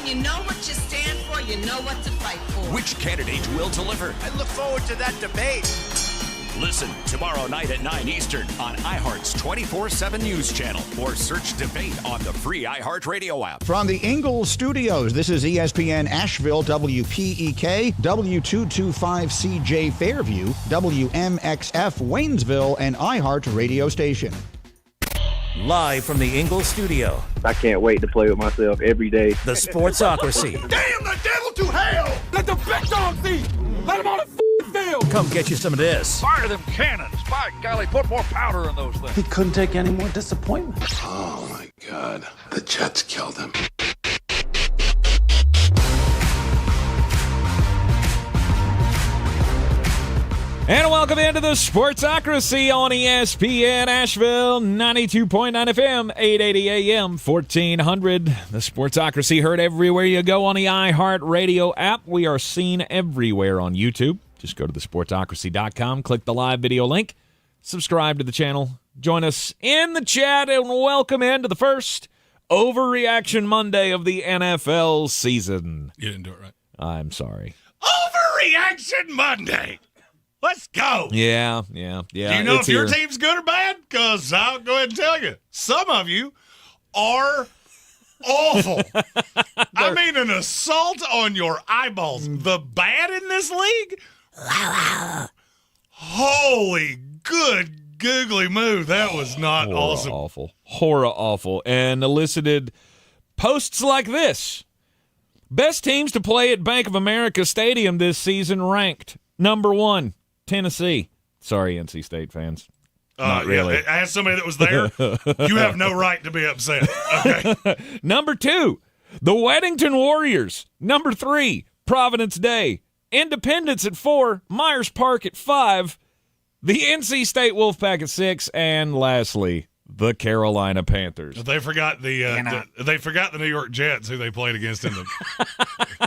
When you know what you stand for, you know what to fight for. Which candidate will deliver? I look forward to that debate. Listen tomorrow night at 9 Eastern on iHeart's 24/7 News Channel or search Debate on the free iHeartRadio app. From the Ingalls Studios, this is ESPN Asheville, WPEK, W225CJ Fairview, WMXF Waynesville, and iHeart Radio Station. Live from the Ingalls Studio. I can't wait to play with myself every day. The Sportsocracy. Damn the devil to hell! Let the big dogs eat! Let them on the field! Come get you some of this. Fire them cannons! By golly, put more powder in those things. He couldn't take any more disappointment. Oh, my God. The Jets killed him. And welcome into the Sportsocracy on ESPN Asheville, 92.9 FM, 880 AM, 1400. The Sportsocracy heard everywhere you go on the iHeart Radio app. We are seen everywhere on YouTube. Just go to thesportsocracy.com, click the live video link, subscribe to the channel, join us in the chat, and welcome into the first Overreaction Monday of the NFL season. You didn't do it right. I'm sorry. Overreaction Monday! Let's go. Yeah. Do you know if your here. team's good or bad? Because I'll go ahead and tell you. Some of you are awful. I mean, an assault on your eyeballs. The bad in this league? Holy good googly moo. That was not awesome. Horror awful. And elicited posts like this. Best teams to play at Bank of America Stadium this season ranked. Number 1. Tennessee. Sorry, NC State fans. Not really. Yeah, as somebody that was there, you have no right to be upset. Okay. Number 2, the Weddington Warriors. Number 3, Providence Day. Independence at 4, Myers Park at 5, the NC State Wolfpack at 6, and lastly, the Carolina Panthers. They forgot the New York Jets, who they played against in the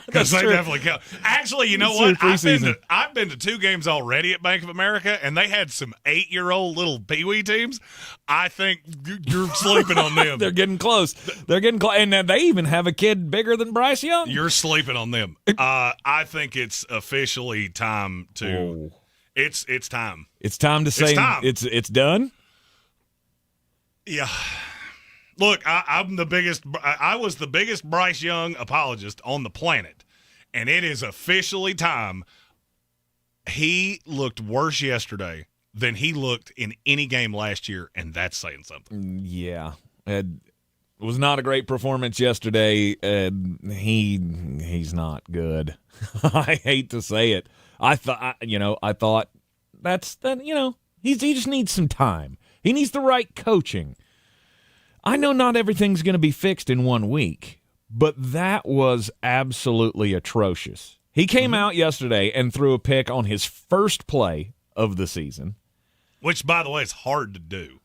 because they definitely count. Actually, you know what? I've been to 2 games already at Bank of America, and they had some 8-year-old little peewee teams. I think you're sleeping on them. They're getting close. And they even have a kid bigger than Bryce Young. You're sleeping on them. I think it's officially time to. It's time. It's time to say it's done. Yeah. Look, I'm the biggest. I was the biggest Bryce Young apologist on the planet, and it is officially time. He looked worse yesterday than he looked in any game last year, and that's saying something. Yeah, it was not a great performance yesterday. He's not good. I hate to say it. I thought that's that. He just needs some time. He needs the right coaching. I know not everything's going to be fixed in 1 week, but that was absolutely atrocious. He came out yesterday and threw a pick on his first play of the season. Which, by the way, is hard to do.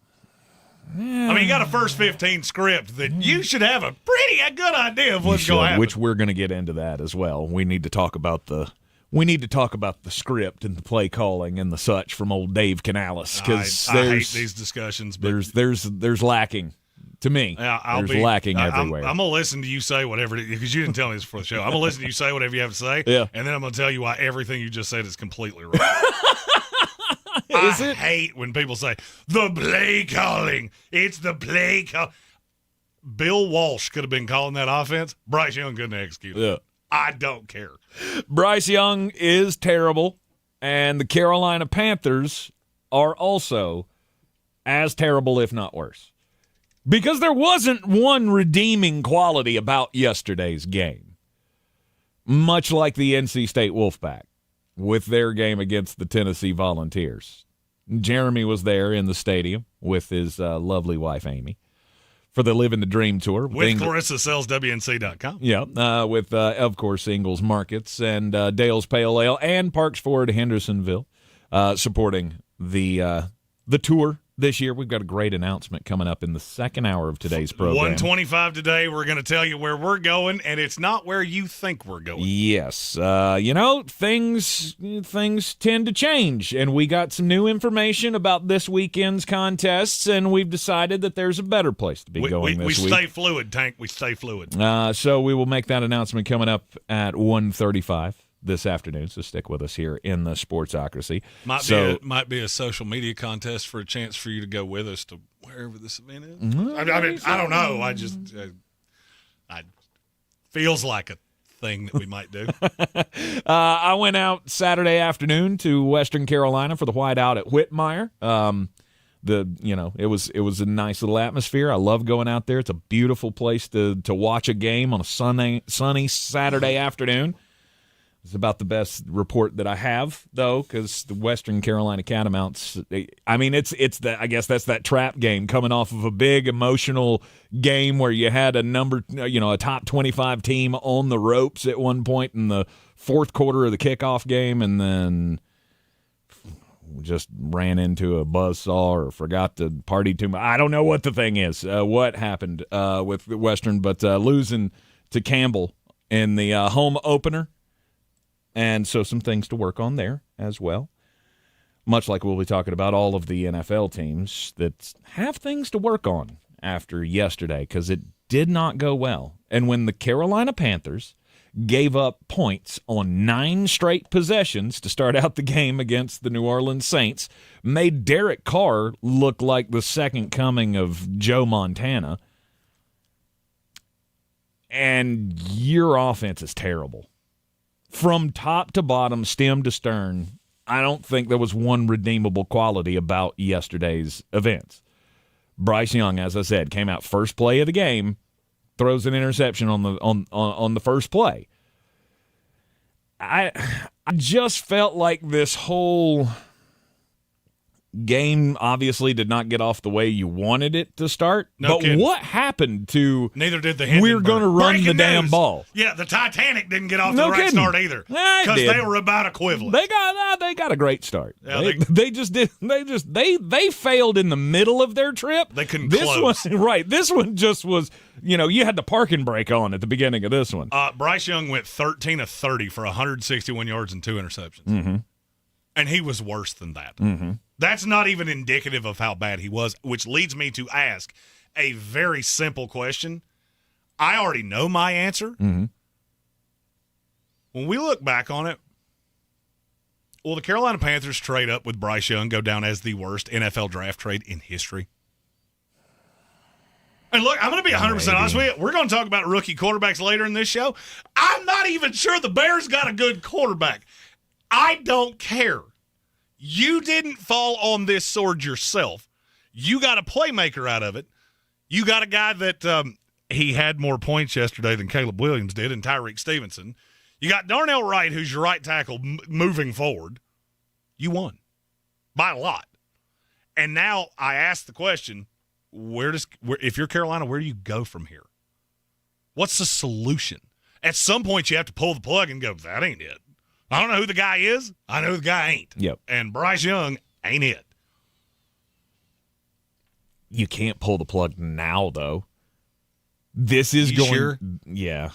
Yeah. I mean, you got a first 15 script that you should have a pretty good idea of what's going to happen. Which we're going to get into that as well. We need to talk about the script and the play calling and the such from old Dave Canales, because I hate these discussions. But there's lacking. To me, there's lacking everywhere. I'm going to listen to you say whatever, because you didn't tell me this before the show. I'm going to listen to you say whatever you have to say, and then I'm going to tell you why everything you just said is completely wrong. I hate when people say, the play calling. It's the play call. Bill Walsh could have been calling that offense. Bryce Young couldn't execute it. Yeah. I don't care. Bryce Young is terrible, and the Carolina Panthers are also as terrible, if not worse. Because there wasn't one redeeming quality about yesterday's game. Much like the NC State Wolfpack with their game against the Tennessee Volunteers. Jeremy was there in the stadium with his lovely wife, Amy, for the Living the Dream tour. With Clarissa sells WNC.com. Yeah, with, of course, Ingalls Markets and Dale's Pale Ale and Parks Ford Hendersonville supporting the tour this year. We've got a great announcement coming up in the second hour of today's program. 125 today, we're going to tell you where we're going, and it's not where you think we're going. Yes. Things tend to change, and we got some new information about this weekend's contests, and we've decided that there's a better place to be going this week. We stay fluid, Tank. We stay fluid. So we will make that announcement coming up at 1:35 this afternoon, so stick with us here in the Sportsocracy. Might be a social media contest for a chance for you to go with us to wherever this event is. I don't know. I just feels like a thing that we might do. I went out Saturday afternoon to Western Carolina for the Whiteout at Whitmire. It was a nice little atmosphere. I love going out there. It's a beautiful place to watch a game on a sunny Saturday afternoon. It's about the best report that I have, though, because the Western Carolina Catamounts, I guess that's that trap game coming off of a big emotional game where you had a top 25 team on the ropes at one point in the fourth quarter of the kickoff game, and then just ran into a buzzsaw or forgot to party too much. I don't know what the thing is, what happened with Western, but losing to Campbell in the home opener. And so some things to work on there as well. Much like we'll be talking about all of the NFL teams that have things to work on after yesterday, because it did not go well. And when the Carolina Panthers gave up points on 9 straight possessions to start out the game against the New Orleans Saints, made Derek Carr look like the second coming of Joe Montana, and your offense is terrible. From top to bottom, stem to stern, I don't think there was one redeemable quality about yesterday's events. Bryce Young, as I said, came out first play of the game, throws an interception on the first play. I just felt like this whole game obviously did not get off the way you wanted it to start. No kidding. What happened to neither did the we're going to run the damn ball? Yeah, the Titanic didn't get off to the right start either, because they were about equivalent. They got a great start. Yeah, they failed in the middle of their trip. They couldn't close. This one just was, you had the parking brake on at the beginning of this one. Bryce Young went 13 of 30 for 161 yards and 2 interceptions. Mm-hmm. And he was worse than that. Mm-hmm. That's not even indicative of how bad he was, which leads me to ask a very simple question. I already know my answer. Mm-hmm. When we look back on it, will the Carolina Panthers trade up with Bryce Young go down as the worst NFL draft trade in history? And look, I'm going to be 100% honest with you. We're going to talk about rookie quarterbacks later in this show. I'm not even sure the Bears got a good quarterback. I don't care. You didn't fall on this sword yourself. You got a playmaker out of it. You got a guy that he had more points yesterday than Caleb Williams did, and Tyreek Stevenson. You got Darnell Wright, who's your right tackle moving forward. You won by a lot. And now I ask the question, if you're Carolina, where do you go from here? What's the solution? At some point, you have to pull the plug and go, that ain't it. I don't know who the guy is. I know who the guy ain't. Yep. And Bryce Young ain't it. You can't pull the plug now, though. This is going. Sure? Yeah.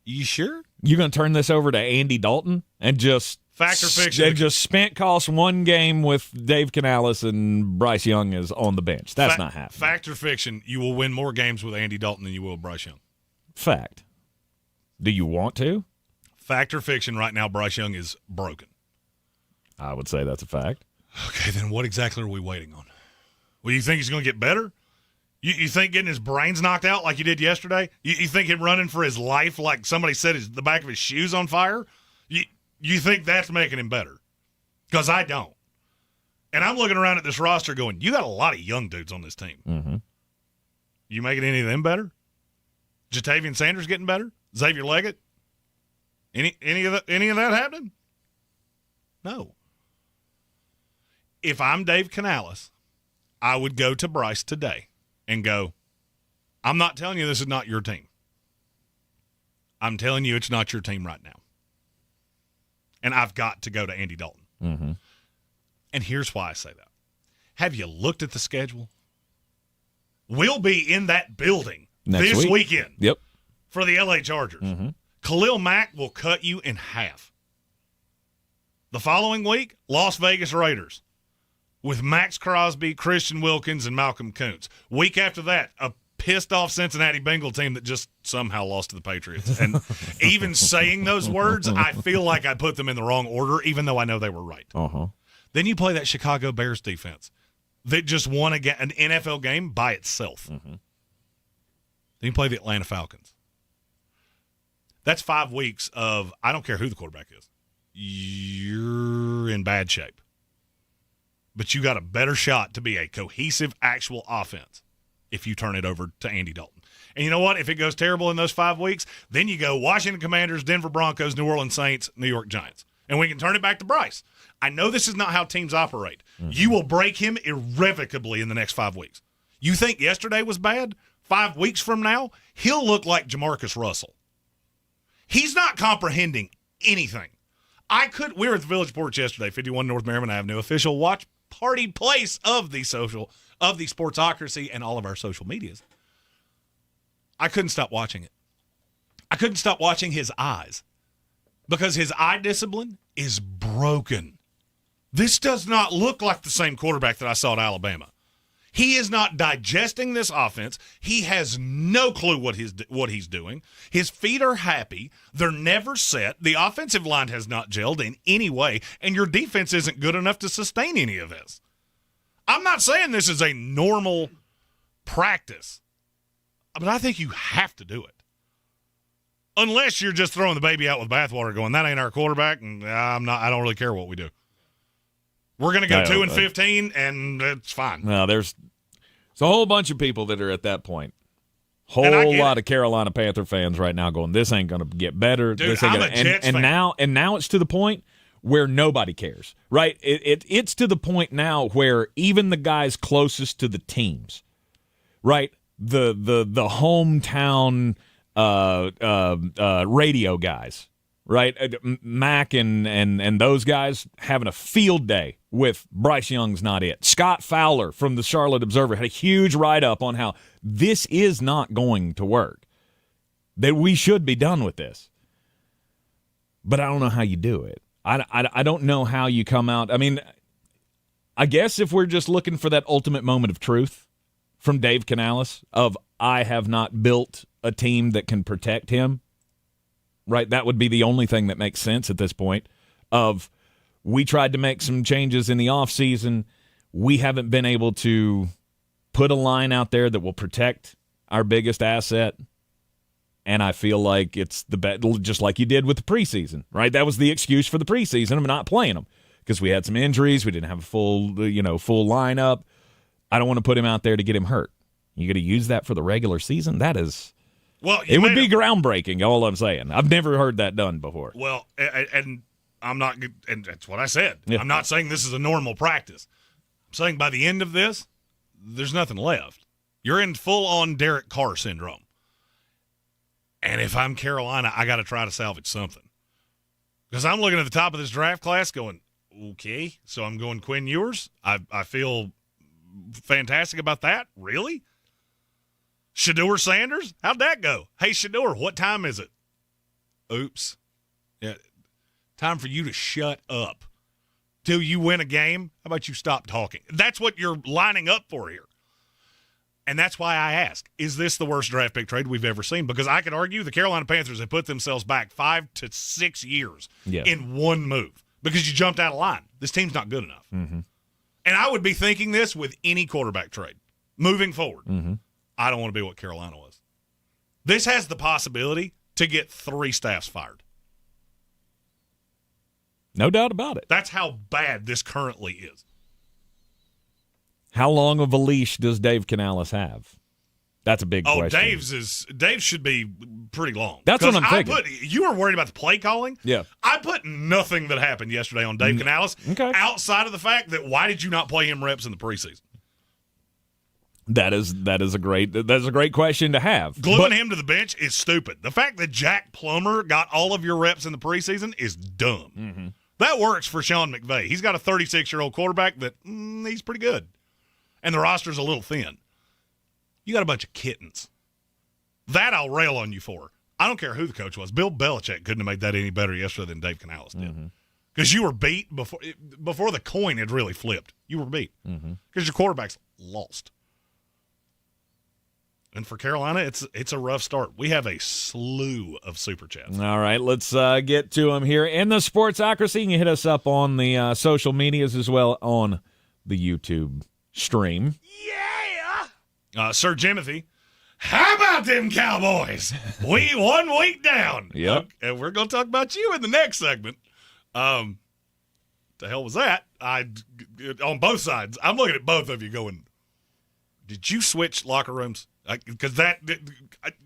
You sure? You're going to turn this over to Andy Dalton and just Factor fiction. And just spent cost one game with Dave Canales and Bryce Young is on the bench. That's not happening. Fact or fiction? You will win more games with Andy Dalton than you will with Bryce Young. Fact. Do you want to? Fact or fiction? Right now, Bryce Young is broken. I would say that's a fact. Okay, then what exactly are we waiting on? Well, you think he's going to get better? You think getting his brains knocked out like he did yesterday? You think him running for his life like somebody set the back of his shoes on fire? You think that's making him better? Because I don't. And I'm looking around at this roster going, you got a lot of young dudes on this team. Mm-hmm. You making any of them better? Jatavian Sanders getting better? Xavier Leggett? Any of that happening? No. If I'm Dave Canales, I would go to Bryce today and go, I'm not telling you this is not your team. I'm telling you it's not your team right now. And I've got to go to Andy Dalton. Mm-hmm. And here's why I say that. Have you looked at the schedule? We'll be in that building Next weekend. Yep. For the LA Chargers. Mm-hmm. Khalil Mack will cut you in half. The following week, Las Vegas Raiders with Max Crosby, Christian Wilkins, and Malcolm Kuntz. Week after that, a pissed-off Cincinnati Bengal team that just somehow lost to the Patriots. And even saying those words, I feel like I put them in the wrong order, even though I know they were right. Uh-huh. Then you play that Chicago Bears defense that just won an NFL game by itself. Mm-hmm. Then you play the Atlanta Falcons. That's 5 weeks of, I don't care who the quarterback is, you're in bad shape. But you got a better shot to be a cohesive, actual offense if you turn it over to Andy Dalton. And you know what? If it goes terrible in those 5 weeks, then you go Washington Commanders, Denver Broncos, New Orleans Saints, New York Giants. And we can turn it back to Bryce. I know this is not how teams operate. Mm-hmm. You will break him irrevocably in the next 5 weeks. You think yesterday was bad? 5 weeks from now, he'll look like Jamarcus Russell. He's not comprehending anything. We were at the Village Porch yesterday, 51 North Merriman Avenue, official watch party place of the Sportsocracy and all of our social medias. I couldn't stop watching it. I couldn't stop watching his eyes because his eye discipline is broken. This does not look like the same quarterback that I saw at Alabama. He is not digesting this offense. He has no clue what he's doing. His feet are happy. They're never set. The offensive line has not gelled in any way, and your defense isn't good enough to sustain any of this. I'm not saying this is a normal practice, but I think you have to do it. Unless you're just throwing the baby out with bathwater going, that ain't our quarterback, and I don't really care what we do. We're going to go 2-15, and it's fine. No, there's a whole bunch of people that are at that point. Whole lot of Carolina Panther fans right now going, this ain't going to get better. Dude, this ain't I'm gonna, a Jets fan. Now it's to the point where nobody cares, right? It's to the point now where even the guys closest to the teams, right? The hometown radio guys, right? Mac and those guys having a field day with Bryce Young's not it. Scott Fowler from the Charlotte Observer had a huge write-up on how this is not going to work, that we should be done with this. But I don't know how you do it. I don't know how you come out. I mean, I guess if we're just looking for that ultimate moment of truth from Dave Canales of I have not built a team that can protect him, right? That would be the only thing that makes sense at this point of we tried to make some changes in the offseason. We haven't been able to put a line out there that will protect our biggest asset. And I feel like it's the bet, just like you did with the preseason, right? That was the excuse for the preseason of not playing him because we had some injuries. We didn't have a full lineup. I don't want to put him out there to get him hurt. You got to use that for the regular season? That is... Well, it would be groundbreaking, all I'm saying. I've never heard that done before. Well, and I'm not, and that's what I said. Yeah. I'm not saying this is a normal practice. I'm saying by the end of this, there's nothing left. You're in full-on Derek Carr syndrome. And if I'm Carolina, I got to try to salvage something. Because I'm looking at the top of this draft class going, okay, so I'm going Quinn Ewers. I feel fantastic about that. Really? Shedeur Sanders? How'd that go? Hey, Shedeur, what time is it? Oops. Yeah. Time for you to shut up. Till you win a game, how about you stop talking? That's what you're lining up for here. And that's why I ask, is this the worst draft pick trade we've ever seen? Because I could argue the Carolina Panthers have put themselves back 5 to 6 years in one move because you jumped out of line. This team's not good enough. Mm-hmm. And I would be thinking this with any quarterback trade moving forward. Mm-hmm. I don't want to be what Carolina was. This has the possibility to get 3 staffs fired. No doubt about it. That's how bad this currently is. How long of a leash does Dave Canales have? That's a big question. Dave's should be pretty long. That's what I'm thinking. You were worried about the play calling? Yeah. I put nothing that happened yesterday on Dave Canales outside of the fact that why did you not play him reps in the preseason? That is a great question to have. Gluing him to the bench is stupid. The fact that Jack Plummer got all of your reps in the preseason is dumb. Mm-hmm. That works for Sean McVay. He's got a 36-year-old quarterback that he's pretty good. and the roster's a little thin. You got a bunch of kittens. That I'll rail on you for. I don't care who the coach was. Bill Belichick couldn't have made that any better yesterday than Dave Canales did. Because you were beat before the coin had really flipped. You were beat. Because your quarterback's lost. And for Carolina, it's a rough start. We have a slew of super chats. All right, let's get to them here in the Sportsocracy. You can hit us up on the social medias as well on the YouTube stream. Yeah! Sir Jimothy, how about them Cowboys? We 1 week down. Yep. And we're going to talk about you in the next segment. The hell was that? On both sides. I'm looking at both of you going, did you switch locker rooms? Because that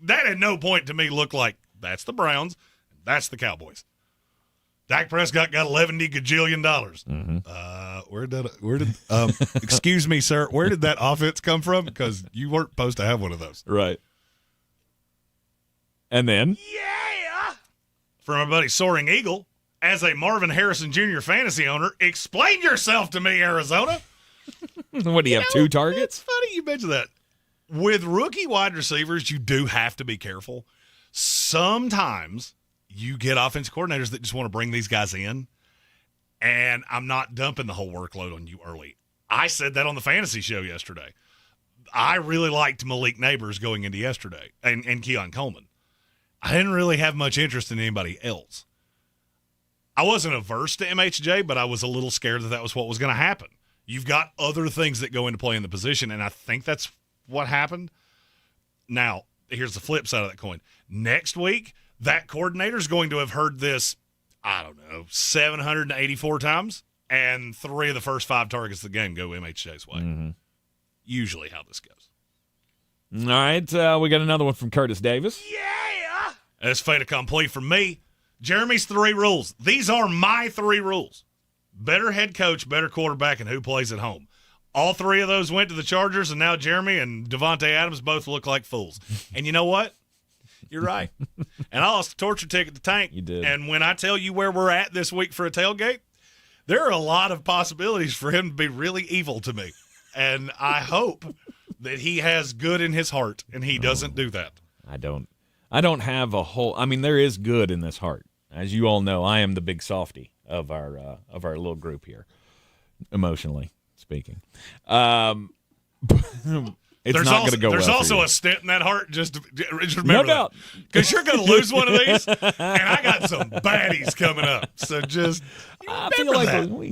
at no point to me looked like that's the Browns, that's the Cowboys. Dak Prescott got $11 gajillion. Where did excuse me, sir, where did that offense come from? Because you weren't supposed to have one of those. Right. And then? Yeah! From our buddy Soaring Eagle, as a Marvin Harrison Jr. fantasy owner, explain yourself to me, Arizona. What, do you have 2 targets? It's funny you mention that. With rookie wide receivers, you do have to be careful. Sometimes you get offensive coordinators that just want to bring these guys in, and I'm not dumping the whole workload on you early. I said that on the fantasy show yesterday. I really liked Malik Neighbors going into yesterday and Keon Coleman. I didn't really have much interest in anybody else. I wasn't averse to MHJ, but I was a little scared that was what was going to happen. You've got other things that go into play in the position, and I think that's what happened. Now, here's the flip side of that coin. Next week, that coordinator's going to have heard this, 784 times, and 3 of the first 5 targets of the game go MHJ's way. Usually how this goes. All right, we got another one from Curtis Davis. Yeah! That's fait accompli from me. Jeremy's 3 rules. These are my 3 rules. Better head coach, better quarterback, and who plays at home. All 3 of those went to the Chargers, and now Jeremy and Devontae Adams both look like fools. And you know what? You're right. And I lost a torture ticket to Tank. You did. And when I tell you where we're at this week for a tailgate, there are a lot of possibilities for him to be really evil to me. And I hope that he has good in his heart, and he doesn't do that. I don't have a whole – I mean, there is good in this heart. As you all know, I am the big softy of our little group here, emotionally speaking. It's there's not going to go well. There's also a stint in that heart. Just remember that, because you're going to lose one of these, and I got some baddies coming up. So just I feel like we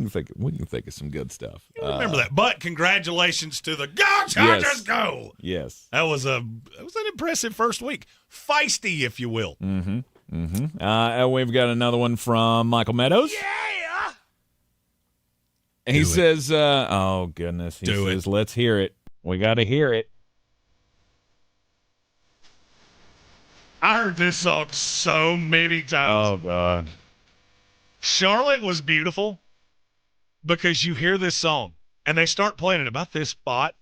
can think of some good stuff. Remember that. But congratulations to the Go Chargers! Yes. Go! Yes, that was an impressive first week, feisty, if you will. We've got another one from Michael Meadows. Yeah. He says, "Oh goodness," he says, "Let's hear it. We got to hear it." I heard this song so many times. Oh, God. Charlotte was beautiful because you hear this song, and they start playing it about this spot,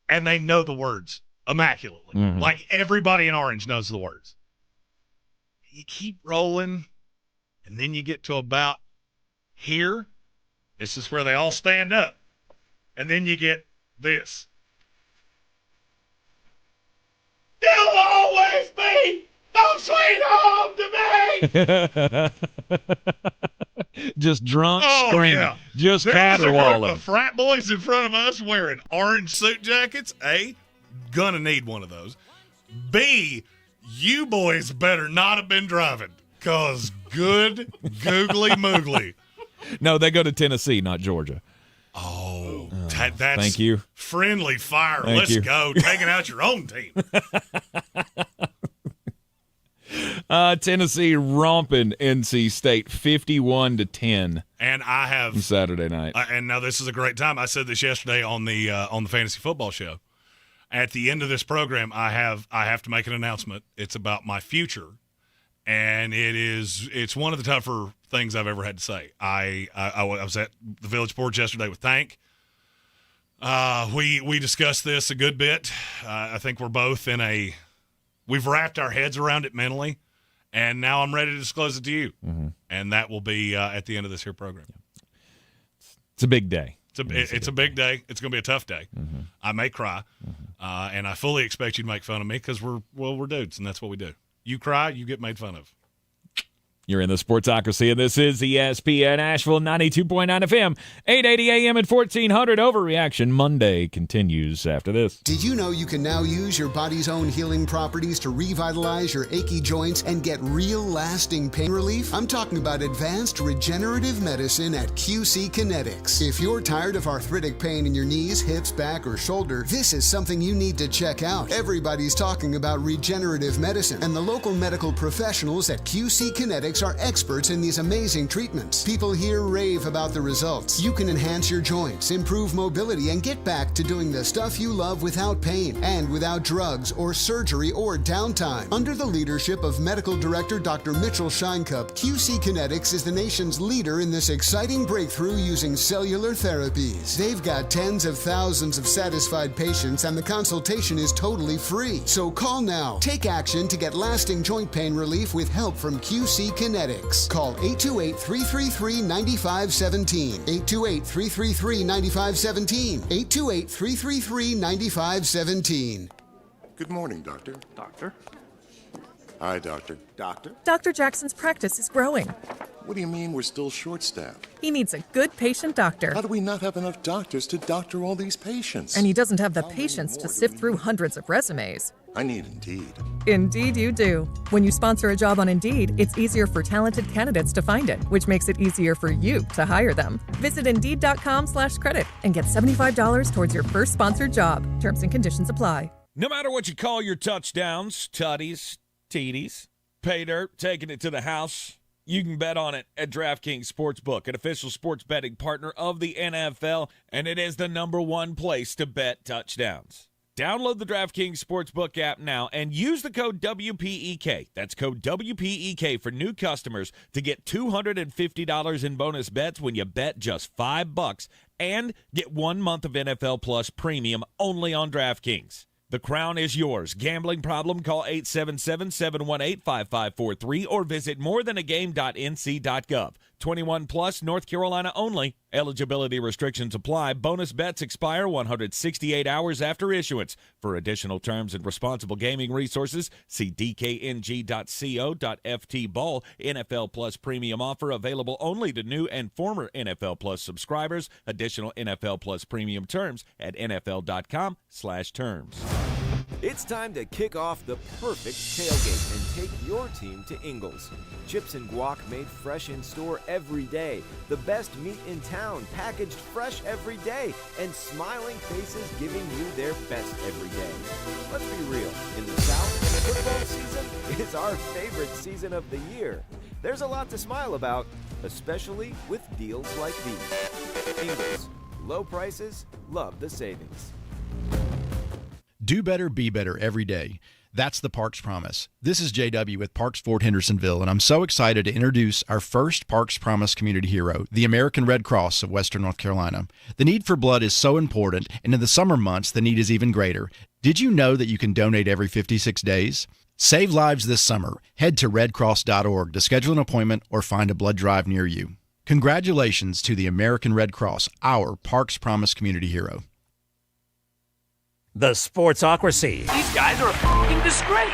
and they know the words immaculately. Like everybody in Orange knows the words. You keep rolling, and then you get to about here. This is where they all stand up. And then you get this. You'll always be home sweet home to me. Just drunk screaming. Yeah. Just There's caterwauling. the frat boys in front of us wearing orange suit jackets. A, gonna need one of those. B, you boys better not have been driving, because good googly moogly. No, they go to Tennessee, not Georgia. Oh, that's thank you. Friendly fire. Thank Let's you. go. Taking out your own team. Tennessee romping NC State 51-10. And I have Saturday night. And now this is a great time. I said this yesterday on the fantasy football show. At the end of this program, I have to make an announcement. It's about my future, and it's one of the tougher things I've ever had to say. I was at the Village Porch yesterday with Tank. We discussed this a good bit. I think we're both we've wrapped our heads around it mentally, and now I'm ready to disclose it to you. And that will be at the end of this here program. It's a big day. It's a big day. It's going to be a tough day. Mm-hmm. I may cry, and I fully expect you to make fun of me because we're dudes, and that's what we do. You cry, you get made fun of. You're in the Sportsocracy, and this is ESPN Asheville 92.9 FM, 880 AM and 1400. Overreaction Monday continues after this. Did you know you can now use your body's own healing properties to revitalize your achy joints and get real lasting pain relief? I'm talking about advanced regenerative medicine at QC Kinetics. If you're tired of arthritic pain in your knees, hips, back, or shoulder, this is something you need to check out. Everybody's talking about regenerative medicine, and the local medical professionals at QC Kinetics are experts in these amazing treatments. People here rave about the results. You can enhance your joints, improve mobility, and get back to doing the stuff you love without pain and without drugs or surgery or downtime. Under the leadership of Medical Director Dr. Mitchell Scheinkup, QC Kinetics is the nation's leader in this exciting breakthrough using cellular therapies. They've got tens of thousands of satisfied patients, and the consultation is totally free. So call now. Take action to get lasting joint pain relief with help from QC Kinetics. Call 828-333-9517. 828-333-9517. 828-333-9517. Good morning, Doctor. Doctor? Hi, Doctor. Doctor? Dr. Jackson's practice is growing. What do you mean we're still short-staffed? He needs a good patient doctor. How do we not have enough doctors to doctor all these patients? And he doesn't have the patience to sift through hundreds of resumes. I need Indeed. Indeed you do. When you sponsor a job on Indeed, it's easier for talented candidates to find it, which makes it easier for you to hire them. Visit Indeed.com/credit and get $75 towards your first sponsored job. Terms and conditions apply. No matter what you call your touchdowns, tutties, TDs, pay dirt, taking it to the house, you can bet on it at DraftKings Sportsbook, an official sports betting partner of the NFL, and it is the #1 place to bet touchdowns. Download the DraftKings Sportsbook app now and use the code WPEK. That's code WPEK for new customers to get $250 in bonus bets when you bet just $5 and get 1 month of NFL Plus Premium only on DraftKings. The crown is yours. Gambling problem? Call 877-718-5543 or visit morethanagame.nc.gov. 21 plus, North Carolina only. Eligibility restrictions apply. Bonus bets expire 168 hours after issuance. For additional terms and responsible gaming resources, see dkng.co.ft/ball. NFL Plus Premium offer available only to new and former NFL Plus subscribers. Additional NFL Plus Premium terms at nfl.com/terms. It's time to kick off the perfect tailgate and take your team to Ingles. Chips and guac made fresh in store every day. The best meat in town packaged fresh every day. And smiling faces giving you their best every day. Let's be real. In the South, football season is our favorite season of the year. There's a lot to smile about, especially with deals like these. Ingles. Low prices, love the savings. Do better, be better every day. That's the Parks Promise. This is JW with Parks Fort Hendersonville, and I'm so excited to introduce our first Parks Promise community hero, the American Red Cross of Western North Carolina. The need for blood is so important, and in the summer months, the need is even greater. Did you know that you can donate every 56 days? Save lives this summer. Head to redcross.org to schedule an appointment or find a blood drive near you. Congratulations to the American Red Cross, our Parks Promise community hero. The Sportsocracy. These guys are a f***ing disgrace.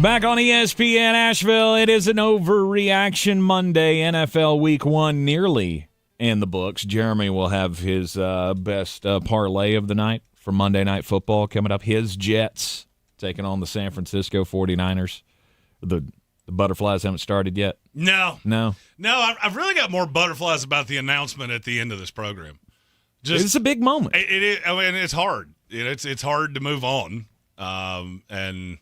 Back on ESPN Asheville, it is an Overreaction Monday. NFL Week 1 nearly in the books. Jeremy will have his best parlay of the night for Monday Night Football coming up. His Jets taking on the San Francisco 49ers. The butterflies haven't started yet. No. I've really got more butterflies about the announcement at the end of this program. It's a big moment. It is. I mean, it's hard. It's hard to move on. And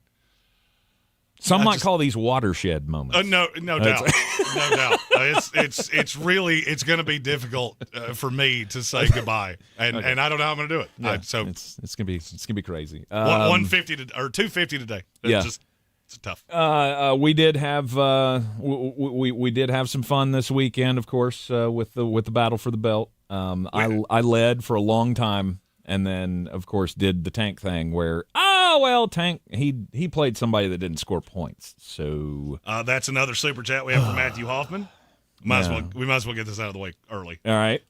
some might call these watershed moments. No doubt, no doubt. It's going to be difficult for me to say goodbye, and I don't know how I'm going to do it. Yeah, so it's going to be crazy. 150 or 250 today. It's tough. We did have we did have some fun this weekend, of course, with the battle for the belt. I led for a long time, and then of course did the tank thing where well, Tank, he played somebody that didn't score points. So that's another super chat we have from Matthew Hoffman. We might as well get this out of the way early. All right.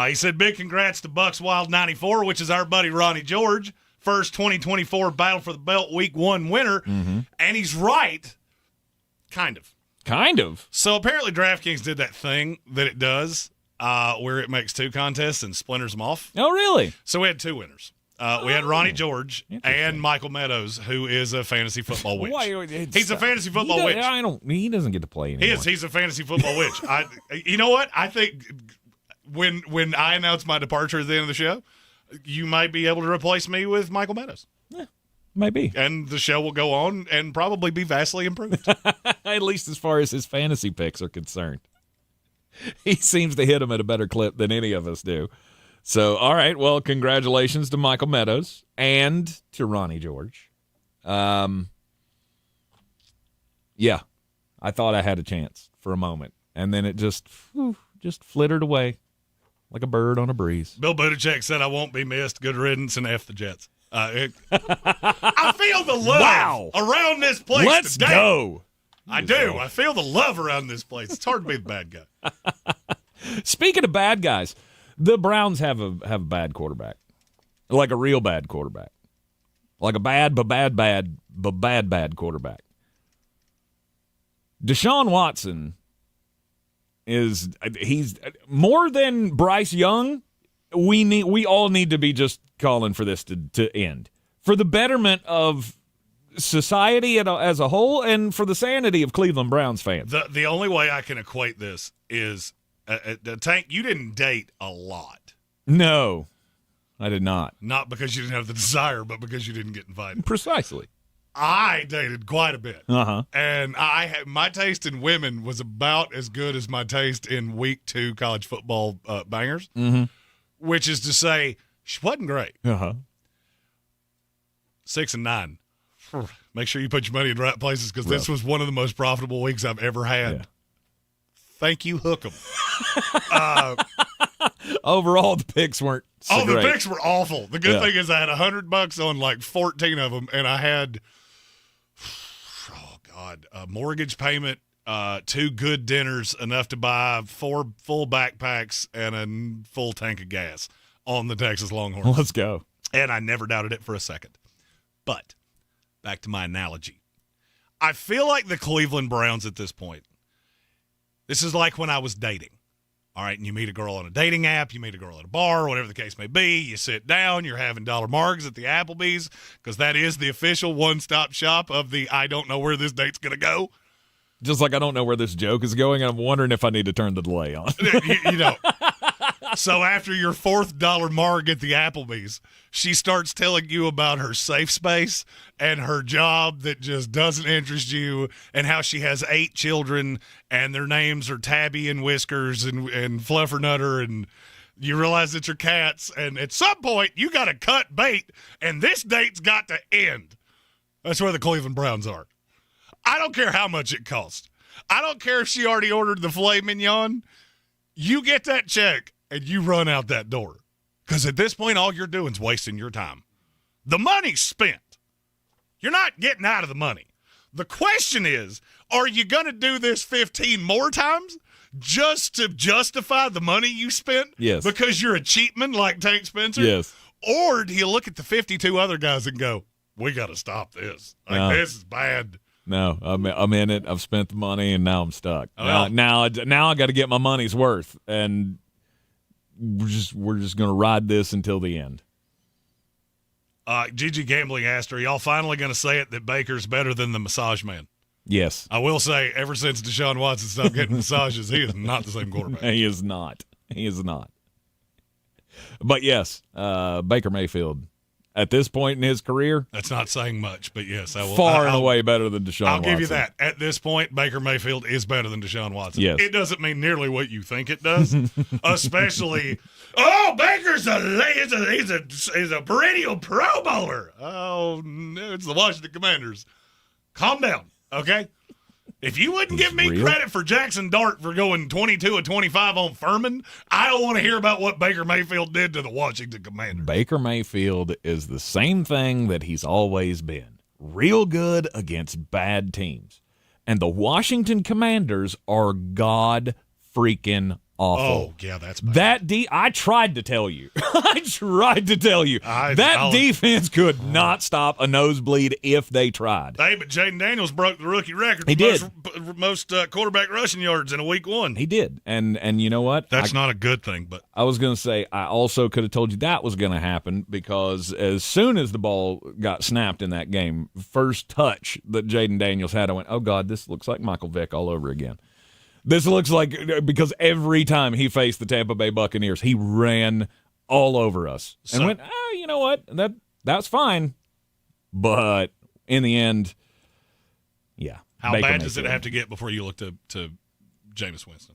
He said, big congrats to Bucks Wild 94, which is our buddy Ronnie George. First 2024 Battle for the Belt Week 1 winner. Mm-hmm. And he's right. Kind of. Kind of. So apparently DraftKings did that thing that it does where it makes 2 contests and splinters them off. Oh, really? So we had 2 winners. We had Ronnie George and Michael Meadows, who is a fantasy football witch. He's a fantasy football witch. He doesn't get to play anymore. He's a fantasy football witch. You know what? I think when I announce my departure at the end of the show, you might be able to replace me with Michael Meadows. Yeah, maybe. And the show will go on and probably be vastly improved. At least as far as his fantasy picks are concerned. He seems to hit them at a better clip than any of us do. So, all right, well, congratulations to Michael Meadows and to Ronnie George. Yeah, I thought I had a chance for a moment, and then it just flittered away like a bird on a breeze. Bill Buttigieg said, I won't be missed. Good riddance and F the Jets. I feel the love around this place Let's today. Go. I do. I feel the love around this place. It's hard to be the bad guy. Speaking of bad guys, the Browns have a bad quarterback, like a real bad quarterback, like a bad quarterback. Deshaun Watson he's more than Bryce Young. We all need to be just calling for this to end for the betterment of society as a whole and for the sanity of Cleveland Browns fans. The only way I can equate this is Tank, you didn't date a lot. No, I did not. Not because you didn't have the desire, but because you didn't get invited. Precisely. I dated quite a bit. Uh-huh. And my taste in women was about as good as my taste in week 2 college football bangers, which is to say she wasn't great. Uh-huh. 6 and 9. Make sure you put your money in the right places because this was one of the most profitable weeks I've ever had. Yeah. Thank you, Hook'em. Overall, the picks weren't so the great. picks were awful. The good thing is I had $100 on like 14 of them, and I had, a mortgage payment, 2 good dinners, enough to buy 4 full backpacks and a full tank of gas on the Texas Longhorns. Let's go. And I never doubted it for a second. But back to my analogy. I feel like the Cleveland Browns at this point, this is like when I was dating. All right, and you meet a girl on a dating app, you meet a girl at a bar, whatever the case may be, you sit down, you're having dollar margs at the Applebee's, because that is the official one-stop shop of the I don't know where this date's going to go. Just like I don't know where this joke is going, and I'm wondering if I need to turn the delay on. you know. So after your 4th dollar marg at the Applebee's, she starts telling you about her safe space and her job that just doesn't interest you and how she has 8 children and their names are Tabby and Whiskers and Fluffernutter, and you realize it's your cats, and at some point you got to cut bait and this date's got to end. That's where the Cleveland Browns are. I don't care how much it costs. I don't care if she already ordered the filet mignon. You get that check and you run out that door. Because at this point, all you're doing is wasting your time. The money's spent. You're not getting out of the money. The question is, are you going to do this 15 more times just to justify the money you spent? Yes. Because you're a cheapman like Tank Spencer? Yes. Or do you look at the 52 other guys and go, we got to stop this. This is bad. No, I'm in it. I've spent the money, and now I'm stuck. Well, now I got to get my money's worth, and we're just going to ride this until the end. Gigi Gambling asked, are y'all finally going to say it that Baker's better than the massage man? Yes. I will say, ever since Deshaun Watson stopped getting massages, he is not the same quarterback. He is not. But yes, Baker Mayfield, at this point in his career, that's not saying much, but yes, I will. Far and away better than Deshaun Watson. I'll give you that. At this point, Baker Mayfield is better than Deshaun Watson. Yes. It doesn't mean nearly what you think it does, especially, Baker's he's a perennial Pro Bowler. Oh, no, it's the Washington Commanders. Calm down, okay? If you wouldn't give me credit for Jackson Dart for going 22 of 25 on Furman, I don't want to hear about what Baker Mayfield did to the Washington Commanders. Baker Mayfield is the same thing that he's always been. Real good against bad teams. And the Washington Commanders are god freaking awful. Oh, yeah, that's bad. I tried to tell you. That defense could not stop a nosebleed if they tried. Hey, but Jaden Daniels broke the rookie record He did. most quarterback rushing yards in a week one. He did. And you know what? That's not a good thing. But I was going to say, I also could have told you that was going to happen because as soon as the ball got snapped in that game, first touch that Jaden Daniels had, I went, oh, God, this looks like Michael Vick all over again. This looks like, because every time he faced the Tampa Bay Buccaneers, he ran all over us and went, you know what? That's fine. But in the end, yeah. How bad does it have to get before you look to Jameis Winston?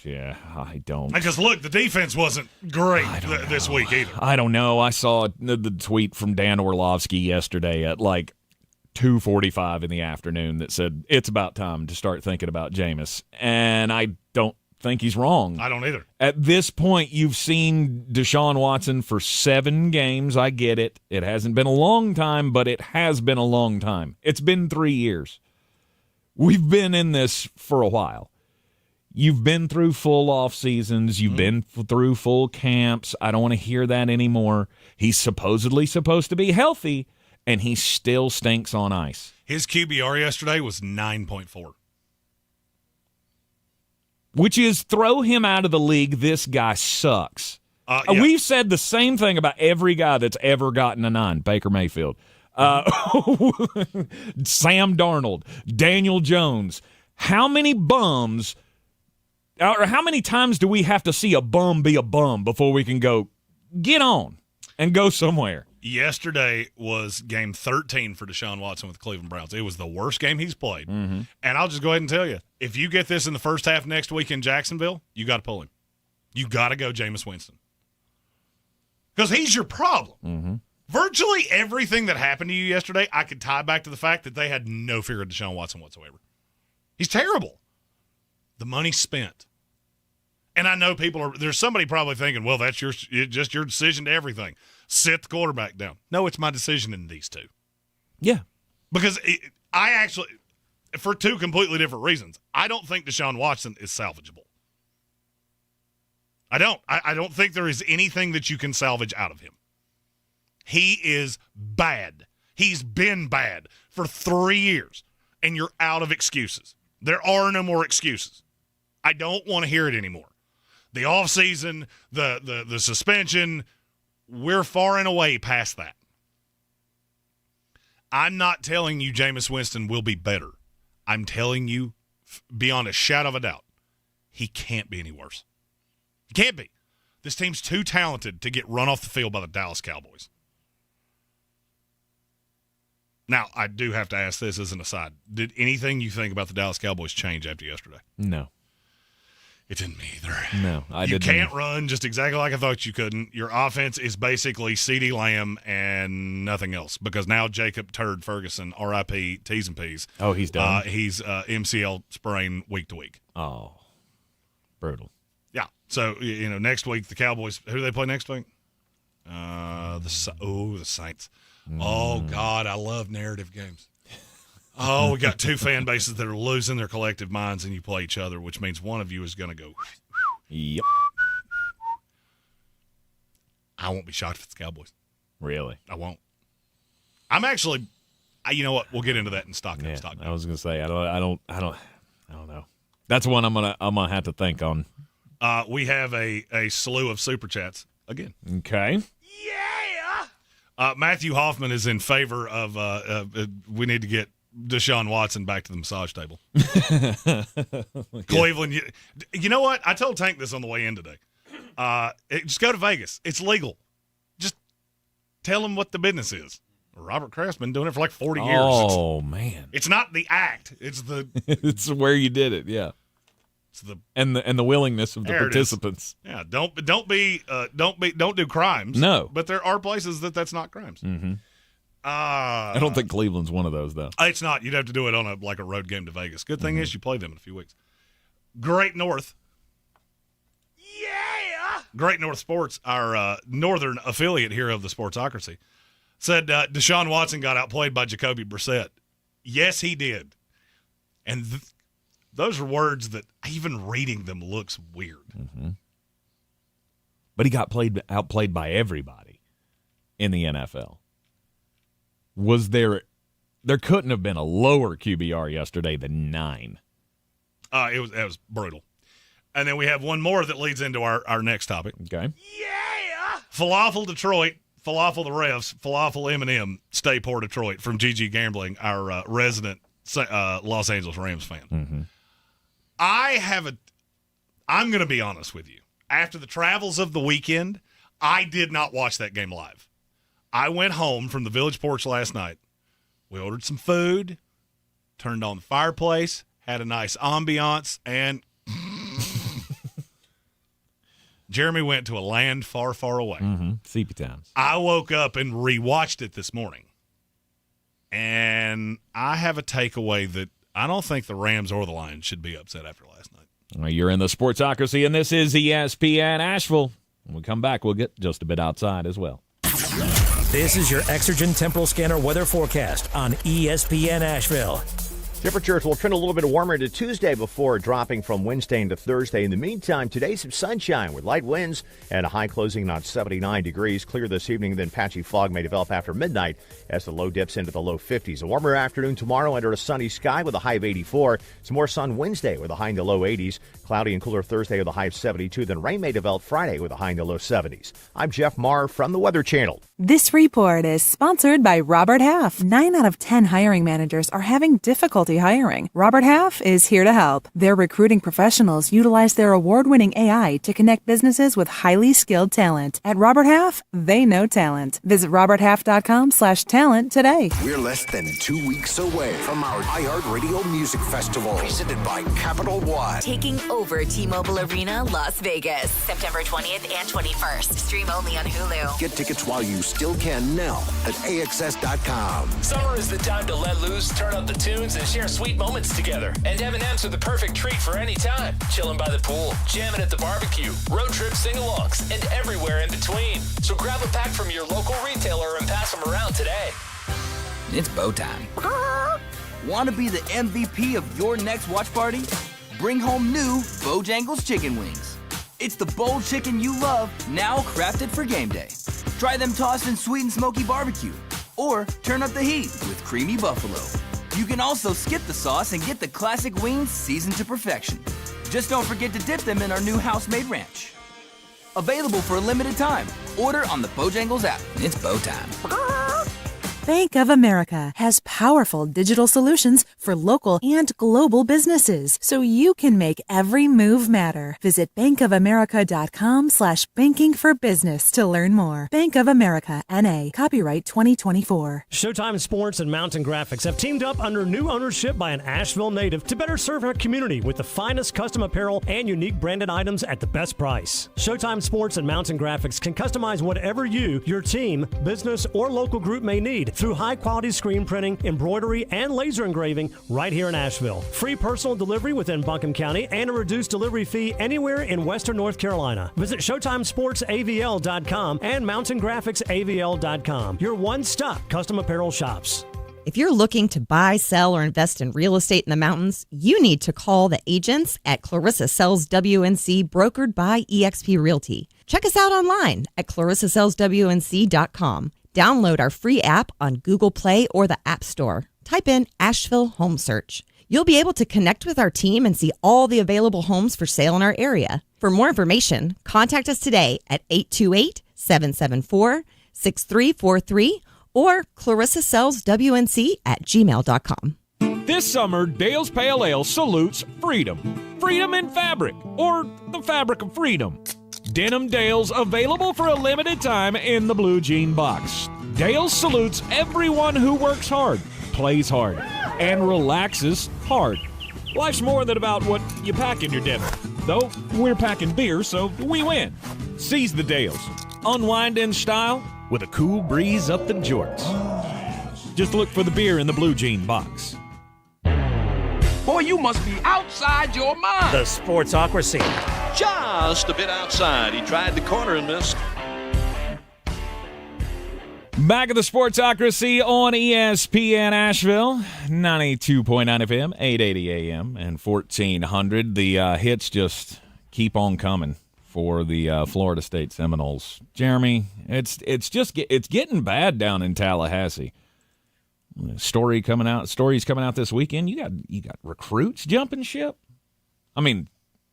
Yeah, I don't. Because, look, the defense wasn't great this week either. I don't know. I saw the tweet from Dan Orlovsky yesterday at like 2:45 in the afternoon that said it's about time to start thinking about Jameis. And I don't think he's wrong. I don't either. At this point, you've seen Deshaun Watson for 7 games. I get it. It hasn't been a long time, but it has been a long time. It's been 3 years. We've been in this for a while. You've been through full off seasons. You've been through full camps. I don't want to hear that anymore. He's supposedly supposed to be healthy, and he still stinks on ice. His QBR yesterday was 9.4. Which is throw him out of the league. This guy sucks. Yeah. We've said the same thing about every guy that's ever gotten a 9. Baker Mayfield. Sam Darnold. Daniel Jones. How many bums, or how many times do we have to see a bum be a bum before we can go, get on and go somewhere? Yesterday was game 13 for Deshaun Watson with the Cleveland Browns. It was the worst game he's played. Mm-hmm. And I'll just go ahead and tell you, if you get this in the first half next week in Jacksonville, you got to pull him. You got to go Jameis Winston. Because he's your problem. Mm-hmm. Virtually everything that happened to you yesterday, I could tie back to the fact that they had no fear of Deshaun Watson whatsoever. He's terrible. The money spent. And I know there's somebody probably thinking, well, that's just your decision to everything. Sit the quarterback down. No, it's my decision in these two. Yeah. Because I actually, for 2 completely different reasons, I don't think Deshaun Watson is salvageable. I don't. I don't think there is anything that you can salvage out of him. He is bad. He's been bad for 3 years, and you're out of excuses. There are no more excuses. I don't want to hear it anymore. The offseason, the suspension, we're far and away past that. I'm not telling you Jameis Winston will be better. I'm telling you, beyond a shadow of a doubt, he can't be any worse. He can't be. This team's too talented to get run off the field by the Dallas Cowboys. Now, I do have to ask this as an aside. Did anything you think about the Dallas Cowboys change after yesterday? No. It didn't me either. No, I didn't. You can't run just exactly like I thought you couldn't. Your offense is basically CeeDee Lamb and nothing else because now Jacob Turd Ferguson, R.I.P., T's and P's. Oh, he's done? He's MCL sprain week to week. Oh, brutal. Yeah. So, next week the Cowboys, who do they play next week? The Saints. Oh, God, I love narrative games. Oh, we got 2 fan bases that are losing their collective minds, and you play each other, which means one of you is going to go. Yep. I won't be shocked if it's the Cowboys. Really? I won't. I'm actually. You know what? We'll get into that in stock. Yeah, stock. I was going to say I don't know. That's one I'm gonna have to think on. We have a slew of super chats again. Okay. Matthew Hoffman is in favor of we need to get Deshaun Watson back to the massage table. Cleveland, you know what? I told Tank this on the way in today. Just go to Vegas. It's legal. Just tell him what the business is. Robert Kraft's been doing it for like 40 years. Oh, man. It's not the act. It's the it's where you did it, yeah. It's the and the willingness of the participants. Yeah, don't do crimes. No. But there are places that's not crimes. Mm-hmm. I don't think Cleveland's one of those, though. It's not. You'd have to do it on a road game to Vegas. Good thing is you play them in a few weeks. Great North. Yeah! Great North Sports, our northern affiliate here of the Sportsocracy, said Deshaun Watson got outplayed by Jacoby Brissett. Yes, he did. And those are words that even reading them looks weird. Mm-hmm. But he got outplayed by everybody in the NFL. Was there couldn't have been a lower QBR yesterday than 9. It was brutal. And then we have one more that leads into our next topic. Okay. Yeah! Falafel Detroit, Falafel the Refs, Falafel M&M, Stay Poor Detroit from GG Gambling, our resident Los Angeles Rams fan. Mm-hmm. I'm going to be honest with you. After the travels of the weekend, I did not watch that game live. I went home from the Village Porch last night. We ordered some food, turned on the fireplace, had a nice ambiance, and Jeremy went to a land far, far away. Mm-hmm. CP times. I woke up and rewatched it this morning, and I have a takeaway that I don't think the Rams or the Lions should be upset after last night. Well, you're in the Sportsocracy, and this is ESPN Asheville. When we come back, we'll get just a bit outside as well. This is your Exergen Temporal Scanner weather forecast on ESPN Asheville. Temperatures will trend a little bit warmer into Tuesday before dropping from Wednesday into Thursday. In the meantime, today some sunshine with light winds and a high closing on 79 degrees. Clear this evening, then patchy fog may develop after midnight as the low dips into the low 50s. A warmer afternoon tomorrow under a sunny sky with a high of 84. Some more sun Wednesday with a high in the low 80s. Cloudy and cooler Thursday with a high of 72. Then rain may develop Friday with a high in the low 70s. I'm Jeff Marr from the Weather Channel. This report is sponsored by Robert Half. 9 out of 10 hiring managers are having difficulty hiring. Robert Half is here to help. Their recruiting professionals utilize their award-winning AI to connect businesses with highly skilled talent. At Robert Half, they know talent. Visit roberthalf.com/talent today. We're less than 2 weeks away from our iHeartRadio Music Festival, presented by Capital One. Taking over T-Mobile Arena, Las Vegas, September 20th and 21st. Stream only on Hulu. Get tickets while you still can now at AXS.com. Summer is the time to let loose, turn up the tunes, and share sweet moments together. And M&M's are the perfect treat for any time. Chilling by the pool, jamming at the barbecue, road trip sing-alongs, and everywhere in between. So grab a pack from your local retailer and pass them around today. It's bow time. Want to be the MVP of your next watch party? Bring home new Bojangles chicken wings. It's the bold chicken you love, now crafted for game day. Try them tossed in sweet and smoky barbecue. Or turn up the heat with creamy buffalo. You can also skip the sauce and get the classic wings seasoned to perfection. Just don't forget to dip them in our new house-made ranch. Available for a limited time. Order on the Bojangles app. It's bow time. Bank of America has powerful digital solutions for local and global businesses, so you can make every move matter. Visit bankofamerica.com/banking for business to learn more. Bank of America, N.A., copyright 2024. Showtime Sports and Mountain Graphics have teamed up under new ownership by an Asheville native to better serve our community with the finest custom apparel and unique branded items at the best price. Showtime Sports and Mountain Graphics can customize whatever you, your team, business, or local group may need through high-quality screen printing, embroidery, and laser engraving right here in Asheville. Free personal delivery within Buncombe County and a reduced delivery fee anywhere in Western North Carolina. Visit ShowtimeSportsAVL.com and MountainGraphicsAVL.com, your one-stop custom apparel shops. If you're looking to buy, sell, or invest in real estate in the mountains, you need to call the agents at Clarissa Sells WNC, brokered by eXp Realty. Check us out online at ClarissaSellsWNC.com. Download our free app on Google Play or the App Store. Type in Asheville Home Search. You'll be able to connect with our team and see all the available homes for sale in our area. For more information, contact us today at 828-774-6343 or ClarissaSellsWNC@gmail.com. This summer, Dale's Pale Ale salutes freedom. Freedom in fabric, or the fabric of freedom. Denim Dales available for a limited time in the blue jean box. Dales salutes everyone who works hard, plays hard, and relaxes hard. Life's more than about what you pack in your denim. Though we're packing beer, so we win. Seize the Dales. Unwind in style with a cool breeze up the jorts. Just look for the beer in the blue jean box. Boy, you must be outside your mind. The Sportsocracy. Just a bit outside. He tried the corner and missed. Back at the Sportsocracy on ESPN Asheville, 92.9 FM, 880 AM, and 1400. The hits just keep on coming for the Florida State Seminoles. Jeremy, it's getting bad down in Tallahassee. Stories coming out this weekend. You got recruits jumping ship. I mean,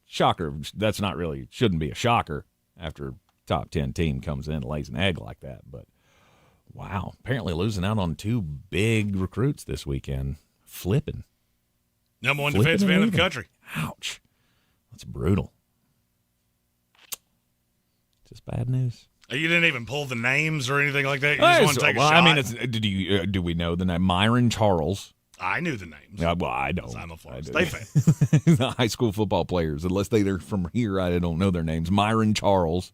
shocker. That's not really, shouldn't be a shocker after top 10 team comes in and lays an egg like that, but wow, apparently losing out on two big recruits this weekend. Flipping. Number one defensive end in the country. Ouch. That's brutal. Just bad news. You didn't even pull the names or anything like that? You just want to take a shot? I mean, do we know the name? Myron Charles. I knew the names. Well, I don't. I'm a Florida State fan. The high school football players, unless they're from here, I don't know their names. Myron Charles.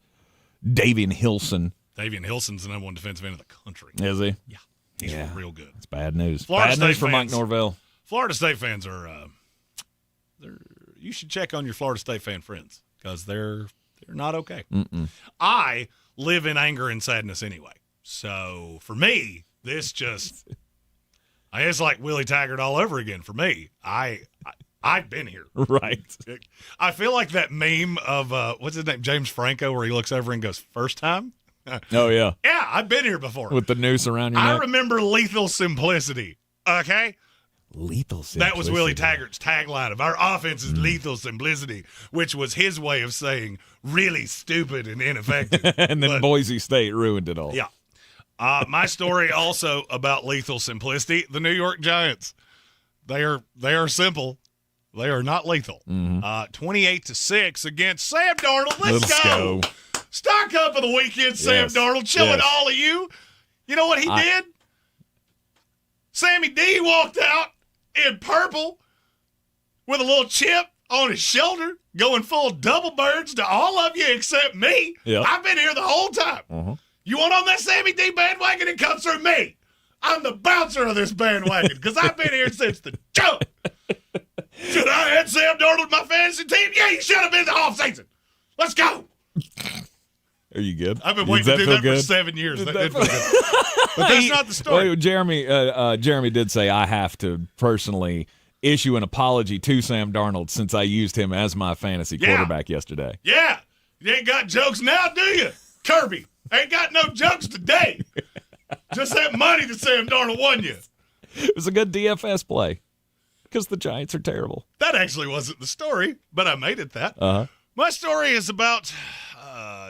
Davian Hilson. Davian Hilson's the number one defensive end in the country. Is he? Yeah. He's real good. It's bad news. Florida Bad news State for Mike fans, Norvell. Florida State fans are you should check on your Florida State fan friends because they're not okay. Mm-mm. I live in anger and sadness anyway. So for me, this just it's like Willie Taggart all over again for me. I've been here. Right. I feel like that meme of what's his name? James Franco, where he looks over and goes, "First time?" Oh, yeah. Yeah, I've been here before. With the noose around your I neck. remember Lethal Simplicity. Okay? Lethal Simplicity. That was Willie Taggart's tagline of our offense is lethal simplicity, which was his way of saying really stupid and ineffective. And then Boise State ruined it all. Yeah. My story also about lethal simplicity, the New York Giants. They are simple. They are not lethal. 28-6 against Sam Darnold. Let's go. Stock up of the weekend, Sam Darnold, showing all of you. You know what he did? Sammy D walked out in purple with a little chip on his shoulder, going full double birds to all of you except me. Yep. I've been here the whole time. You want on that Sammy D bandwagon? It comes through me. I'm the bouncer of this bandwagon because I've been here since the jump. Should I have had Sam Darnold in my fantasy team? Yeah, you should have been the offseason. Let's go. Are you good? I've been waiting to do that for 7 years. That did feel good. But that's not the story. Well, Jeremy did say I have to personally issue an apology to Sam Darnold since I used him as my fantasy quarterback yesterday. Yeah. You ain't got jokes now, do you? Kirby, ain't got no jokes today. Just that money that Sam Darnold won you. It was a good DFS play because the Giants are terrible. That actually wasn't the story, but I made it that. Uh-huh. My story is about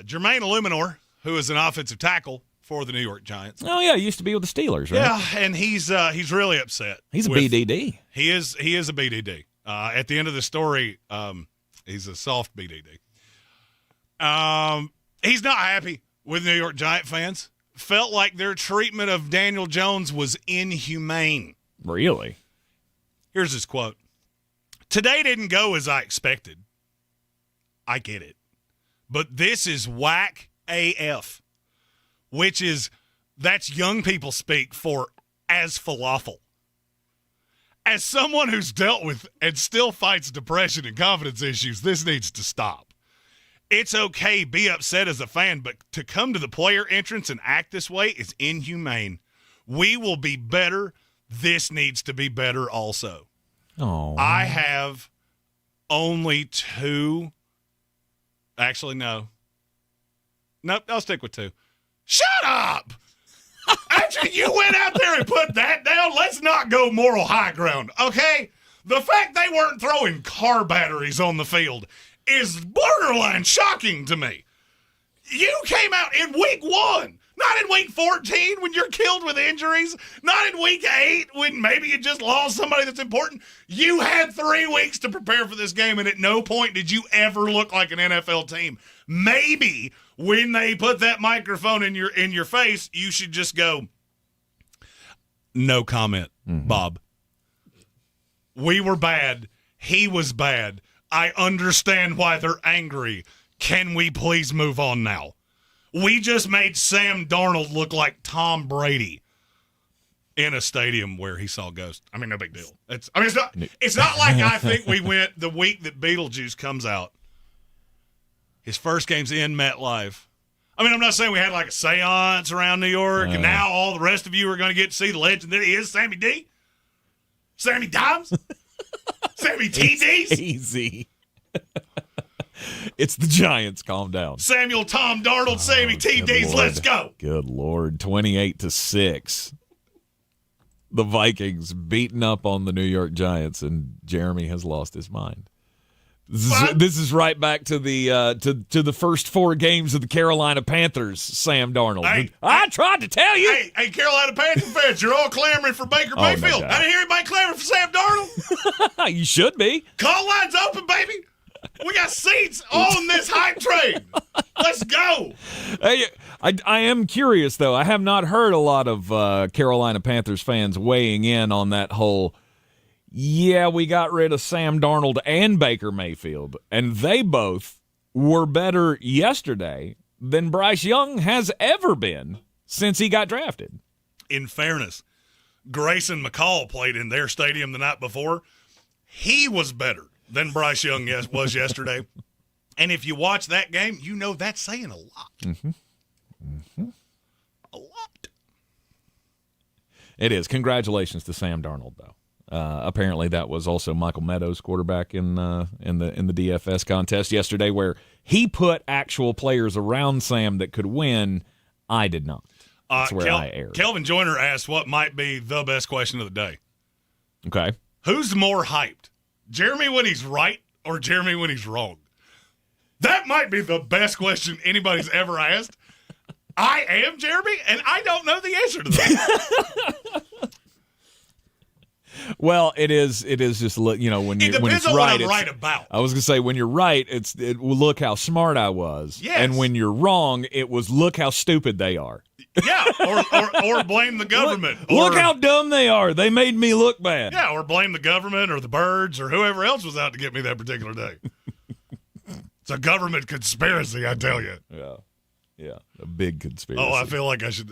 Jermaine Illuminor, who is an offensive tackle for the New York Giants. Oh, yeah, he used to be with the Steelers, right? Yeah, and he's really upset. He's a BDD. He is a BDD. At the end of the story, he's a soft BDD. He's not happy with New York Giant fans. Felt like their treatment of Daniel Jones was inhumane. Really? Here's his quote. Today didn't go as I expected. I get it. But this is whack AF, that's young people speak for as falafel. As someone who's dealt with and still fights depression and confidence issues, this needs to stop. It's okay, be upset as a fan, but to come to the player entrance and act this way is inhumane. We will be better. This needs to be better also. Oh. I have only two. Actually, no. Nope, I'll stick with two. Shut up! After you went out there and put that down, let's not go moral high ground, okay? The fact they weren't throwing car batteries on the field is borderline shocking to me. You came out in week 1, not in week 14 when you're killed with injuries, not in week 8 when maybe you just lost somebody that's important. You had 3 weeks to prepare for this game, and at no point did you ever look like an NFL team. Maybe when they put that microphone in your face, you should just go, no comment, Bob. We were bad. He was bad. I understand why they're angry. Can we please move on now? We just made Sam Darnold look like Tom Brady. in a stadium where he saw ghosts. I mean, no big deal. It's not like I think we went the week that Beetlejuice comes out. His first game's in MetLife. I mean, I'm not saying we had like a seance around New York, and now all the rest of you are going to get to see the legend that is Sammy D. Sammy Dimes? Sammy TDs? Easy. It's the Giants. Calm down. Samuel Tom Darnold, Sammy TDs, let's go. Good Lord. 28-6. The Vikings beating up on the New York Giants, and Jeremy has lost his mind. This is right back to the to the first 4 games of the Carolina Panthers, Sam Darnold. Hey, I tried to tell you. Hey, Carolina Panthers fans, you're all clamoring for Baker Mayfield. No, I didn't hear anybody clamoring for Sam Darnold. You should be. Call lines open, baby. We got seats on this hype train. Let's go. Hey, I am curious, though. I have not heard a lot of Carolina Panthers fans weighing in on that whole, we got rid of Sam Darnold and Baker Mayfield, and they both were better yesterday than Bryce Young has ever been since he got drafted. In fairness, Grayson McCall played in their stadium the night before. He was better than Bryce Young was yesterday. And if you watch that game, you know that's saying a lot. Mm-hmm. Mm-hmm. A lot. It is. Congratulations to Sam Darnold, though. Apparently, that was also Michael Meadows' quarterback in the DFS contest yesterday, where he put actual players around Sam that could win. I did not. That's where I erred. Kelvin Joyner asked what might be the best question of the day. Okay. Who's more hyped? Jeremy when he's right or Jeremy when he's wrong? That might be the best question anybody's ever asked. I am Jeremy, and I don't know the answer to that. Well, it is just, when it's on right. What I'm right about. I was going to say, when you're right, look how smart I was. Yes. And when you're wrong, it was look how stupid they are. Yeah, or blame the government. Look how dumb they are. They made me look bad. Yeah, or blame the government or the birds or whoever else was out to get me that particular day. It's a government conspiracy, I tell you. Yeah, a big conspiracy. Oh, I feel like I should.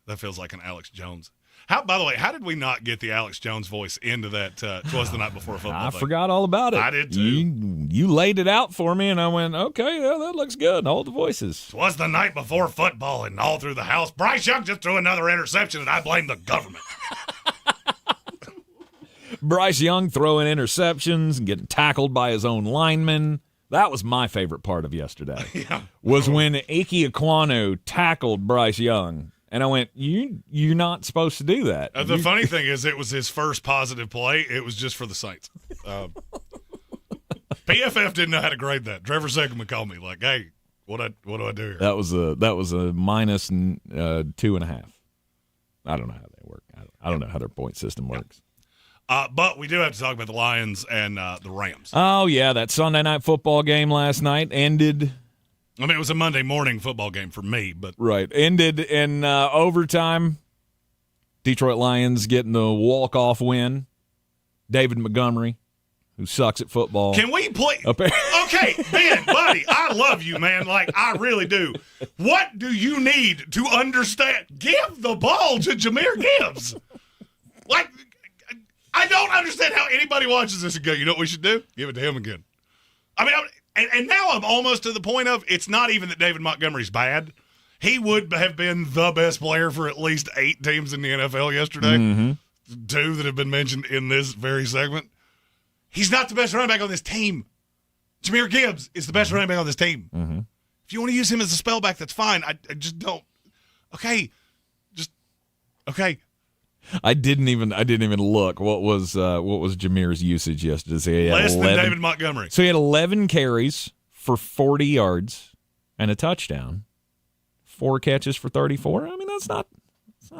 That feels like an Alex Jones. By the way, how did we not get the Alex Jones voice into that Twas the Night Before Football thing? Forgot all about it. I did too. You laid it out for me, and I went, okay, yeah, that looks good. All the voices. Twas the night before football, and all through the house, Bryce Young just threw another interception, and I blame the government. Bryce Young throwing interceptions and getting tackled by his own lineman. That was my favorite part of yesterday. Was when Ike Ekwonu tackled Bryce Young. And I went, you're not supposed to do that. The funny thing is it was his first positive play. It was just for the Saints. PFF didn't know how to grade that. Trevor Second would call me like, hey, what do I do here? That was a minus 2.5. I don't know how they work. I don't know how their point system works. But we do have to talk about the Lions and the Rams. Oh, yeah, that Sunday night football game last night ended. I mean, it was a Monday morning football game for me, but ended in overtime. Detroit Lions getting the walk-off win. David Montgomery, who sucks at football. Can we play? Okay, Ben, buddy, I love you, man. Like, I really do. What do you need to understand? Give the ball to Jahmyr Gibbs. Like, I don't understand how anybody watches this and go, you know what we should do? Give it to him again. I mean, and now I'm almost to the point of it's not even that David Montgomery's bad. He would have been the best player for at least 8 teams in the NFL yesterday. Mm-hmm. 2 that have been mentioned in this very segment. He's not the best running back on this team. Jahmyr Gibbs is the best running back on this team. Mm-hmm. If you want to use him as a spellback, that's fine. I just don't. Okay. I didn't even look. What was Jahmyr's usage yesterday? So less than David Montgomery. So he had 11 carries for 40 yards and a touchdown. 4 catches for 34. I mean, it's not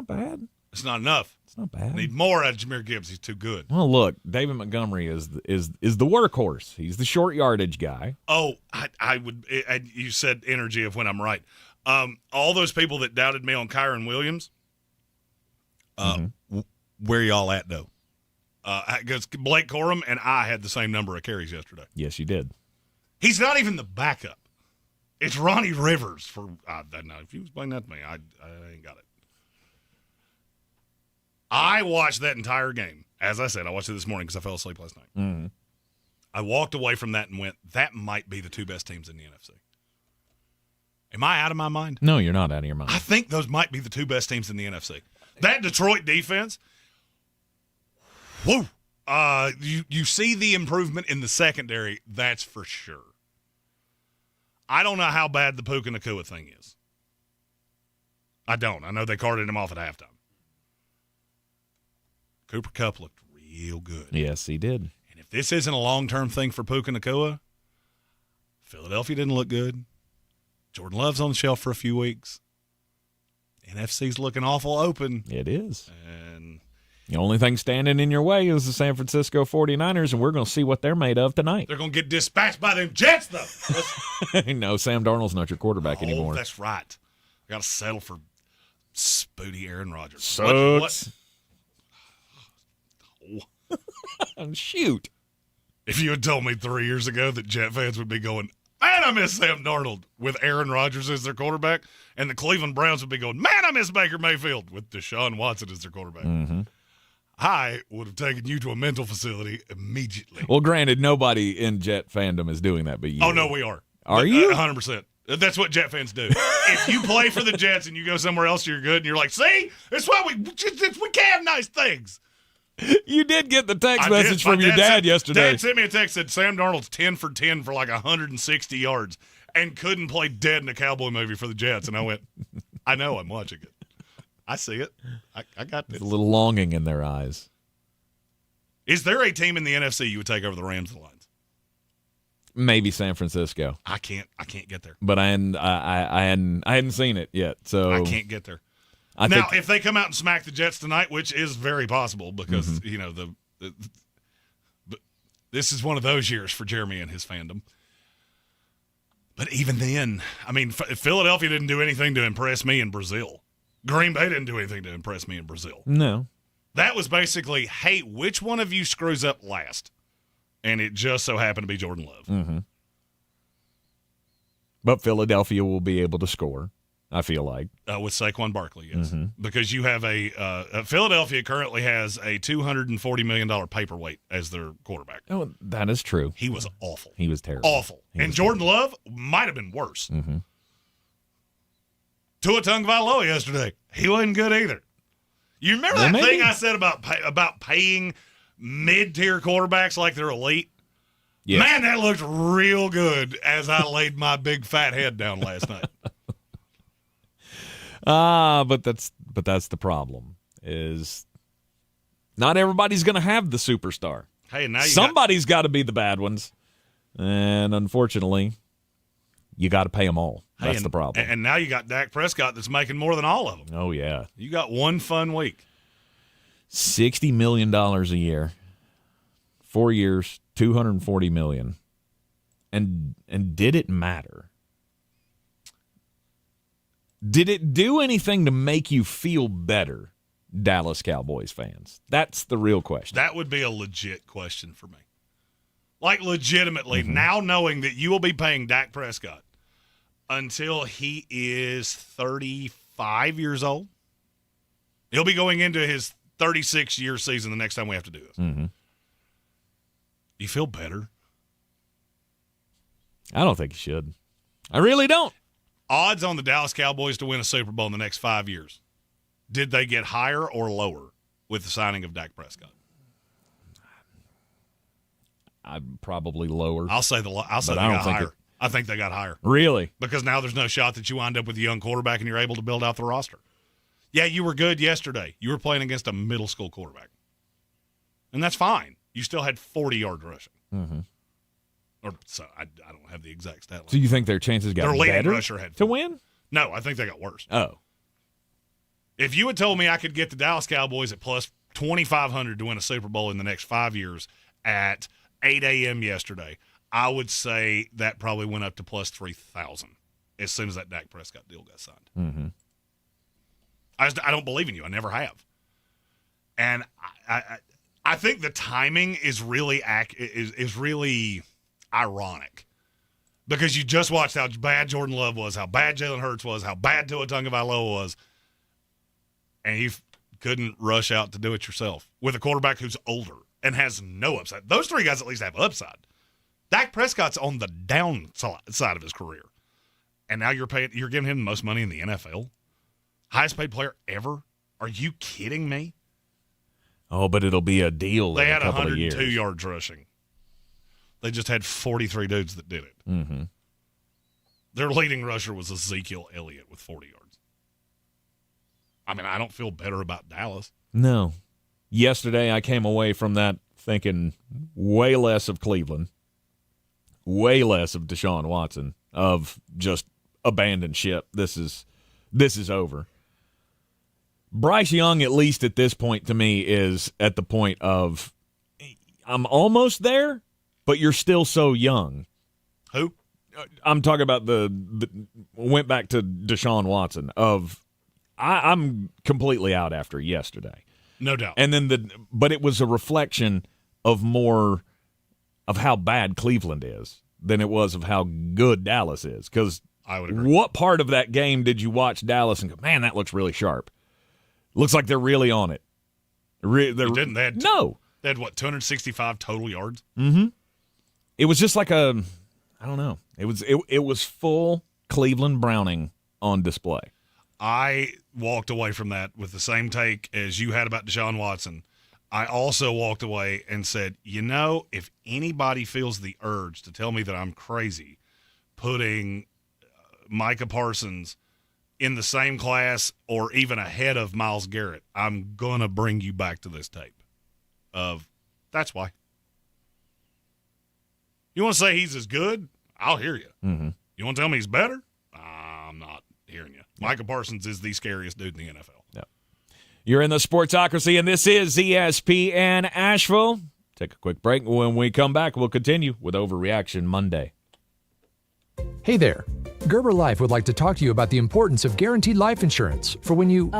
bad. It's not enough. It's not bad. Need more out of Jahmyr Gibbs. He's too good. Well, look, David Montgomery is the workhorse. He's the short yardage guy. Oh, I would. You said energy of when I'm right. All those people that doubted me on Kyron Williams. Where y'all at though? Because Blake Corum and I had the same number of carries yesterday. Yes, you did. He's not even the backup. It's Ronnie Rivers for. No, if you explain that to me, I ain't got it. I watched that entire game. As I said, I watched it this morning because I fell asleep last night. Mm-hmm. I walked away from that and went, that might be the two best teams in the NFC. Am I out of my mind? No, you're not out of your mind. I think those might be the two best teams in the NFC. That Detroit defense, whoa. You see the improvement in the secondary, that's for sure. I don't know how bad the Puka Nacua thing is. I don't. I know they carted him off at halftime. Cooper Kupp looked real good. Yes, he did. And if this isn't a long-term thing for Puka Nacua, Philadelphia didn't look good. Jordan Love's on the shelf for a few weeks. NFC's looking awful open. It is. And the only thing standing in your way is the San Francisco 49ers, and we're going to see what they're made of tonight. they're going to get dispatched by them Jets, though. No, Sam Darnold's not your quarterback anymore. That's right. Got to settle for spooty Aaron Rodgers. Sucks. Shoot. If you had told me 3 years ago that Jet fans would be going, man, I miss Sam Darnold with Aaron Rodgers as their quarterback, and the Cleveland Browns would be going, man, I miss Baker Mayfield with Deshaun Watson as their quarterback. Mm-hmm. I would have taken you to a mental facility immediately. Well, granted, nobody in Jet fandom is doing that but you. Oh, no, we are. Are you? 100%. That's what Jet fans do. If you play for the Jets and you go somewhere else, you're good, and you're like, see, that's why we can't have nice things. You did get the text message from your dad yesterday. Dad sent me a text that Sam Darnold's 10 for 10 for like 160 yards and couldn't play dead in a cowboy movie for the Jets. And I went, I know, I'm watching it. I see it. I got this. There's a little longing in their eyes. Is there a team in the NFC you would take over the Rams and Lions? Maybe San Francisco. I can't get there. But I hadn't seen it yet, so I can't get there. Now, if they come out and smack the Jets tonight, which is very possible because you know this is one of those years for Jeremy and his fandom. But even then, I mean, Philadelphia didn't do anything to impress me in Brazil. Green Bay didn't do anything to impress me in Brazil. No, that was basically, hey, which one of you screws up last? And it just so happened to be Jordan Love. Mm-hmm. But Philadelphia will be able to score, I feel like. With Saquon Barkley, yes. Mm-hmm. Because you have Philadelphia currently has a $240 million paperweight as their quarterback. Oh, that is true. He was awful. He was terrible. Awful. And Jordan Love might have been worse. Mm-hmm. Tua Tagovailoa yesterday, he wasn't good either. You remember that thing I said about paying mid-tier quarterbacks like they're elite? Yes. Man, that looked real good as I laid my big fat head down last night. But that's the problem is not everybody's going to have the superstar. Hey, now somebody's got to be the bad ones, and unfortunately, you got to pay them all. That's the problem. And now you got Dak Prescott that's making more than all of them. Oh yeah, you got one fun week. $60 million a year, 4 years, $240 million, and did it matter? Did it do anything to make you feel better, Dallas Cowboys fans? That's the real question. That would be a legit question for me. Like, legitimately, now knowing that you will be paying Dak Prescott until he is 35 years old. He'll be going into his 36-year season the next time we have to do this. Mm-hmm. You feel better? I don't think you should. I really don't. Odds on the Dallas Cowboys to win a Super Bowl in the next 5 years. Did they get higher or lower with the signing of Dak Prescott? I'd probably lower. I'll say they got higher. I think they got higher. Really? Because now there's no shot that you wind up with a young quarterback and you're able to build out the roster. Yeah, you were good yesterday. You were playing against a middle school quarterback. And that's fine. You still had 40 yards rushing. Mm-hmm. Or so I don't have the exact stat line. So you think their chances got their leading better rusher had to win? No, I think they got worse. Oh. If you had told me I could get the Dallas Cowboys at plus 2,500 to win a Super Bowl in the next 5 years at 8 a.m. yesterday, I would say that probably went up to plus 3,000 as soon as that Dak Prescott deal got signed. Mm-hmm. I don't believe in you. I never have. And I think the timing is really ironic because you just watched how bad Jordan Love was, how bad Jalen Hurts was, how bad Tua Tagovailoa was, and couldn't rush out to do it yourself with a quarterback who's older and has no upside. Those three guys at least have upside. Dak Prescott's on the downside of his career. And now you're giving him the most money in the NFL? Highest paid player ever? Are you kidding me? Oh, but it'll be a deal. They in had a couple 102 of years. yards rushing. They just had 43 dudes that did it. Mm-hmm. Their leading rusher was Ezekiel Elliott with 40 yards. I mean, I don't feel better about Dallas. No. Yesterday, I came away from that thinking way less of Cleveland, way less of Deshaun Watson, of just abandon ship. This is over. Bryce Young, at least at this point to me, is at the point of I'm almost there, but you're still so young. Who? I'm talking about the went back to Deshaun Watson of I'm completely out after yesterday. No doubt. And then but it was a reflection of more of how bad Cleveland is than it was of how good Dallas is. Because I would agree. What part of that game did you watch Dallas and go, man, that looks really sharp? Looks like they're really on it. They didn't. They had, no. They had, 265 total yards? Mm-hmm. It was just like I don't know. It was full Cleveland Browning on display. I walked away from that with the same take as you had about Deshaun Watson. I also walked away and said, if anybody feels the urge to tell me that I'm crazy putting Micah Parsons in the same class or even ahead of Myles Garrett, I'm going to bring you back to this tape of that's why. You want to say he's as good? I'll hear you. Mm-hmm. You want to tell me he's better? I'm not hearing you. Micah Parsons is the scariest dude in the NFL. Yep. You're in the Sportsocracy, and this is ESPN Asheville. Take a quick break. When we come back, we'll continue with Overreaction Monday. Hey there. Gerber Life would like to talk to you about the importance of guaranteed life insurance for when you...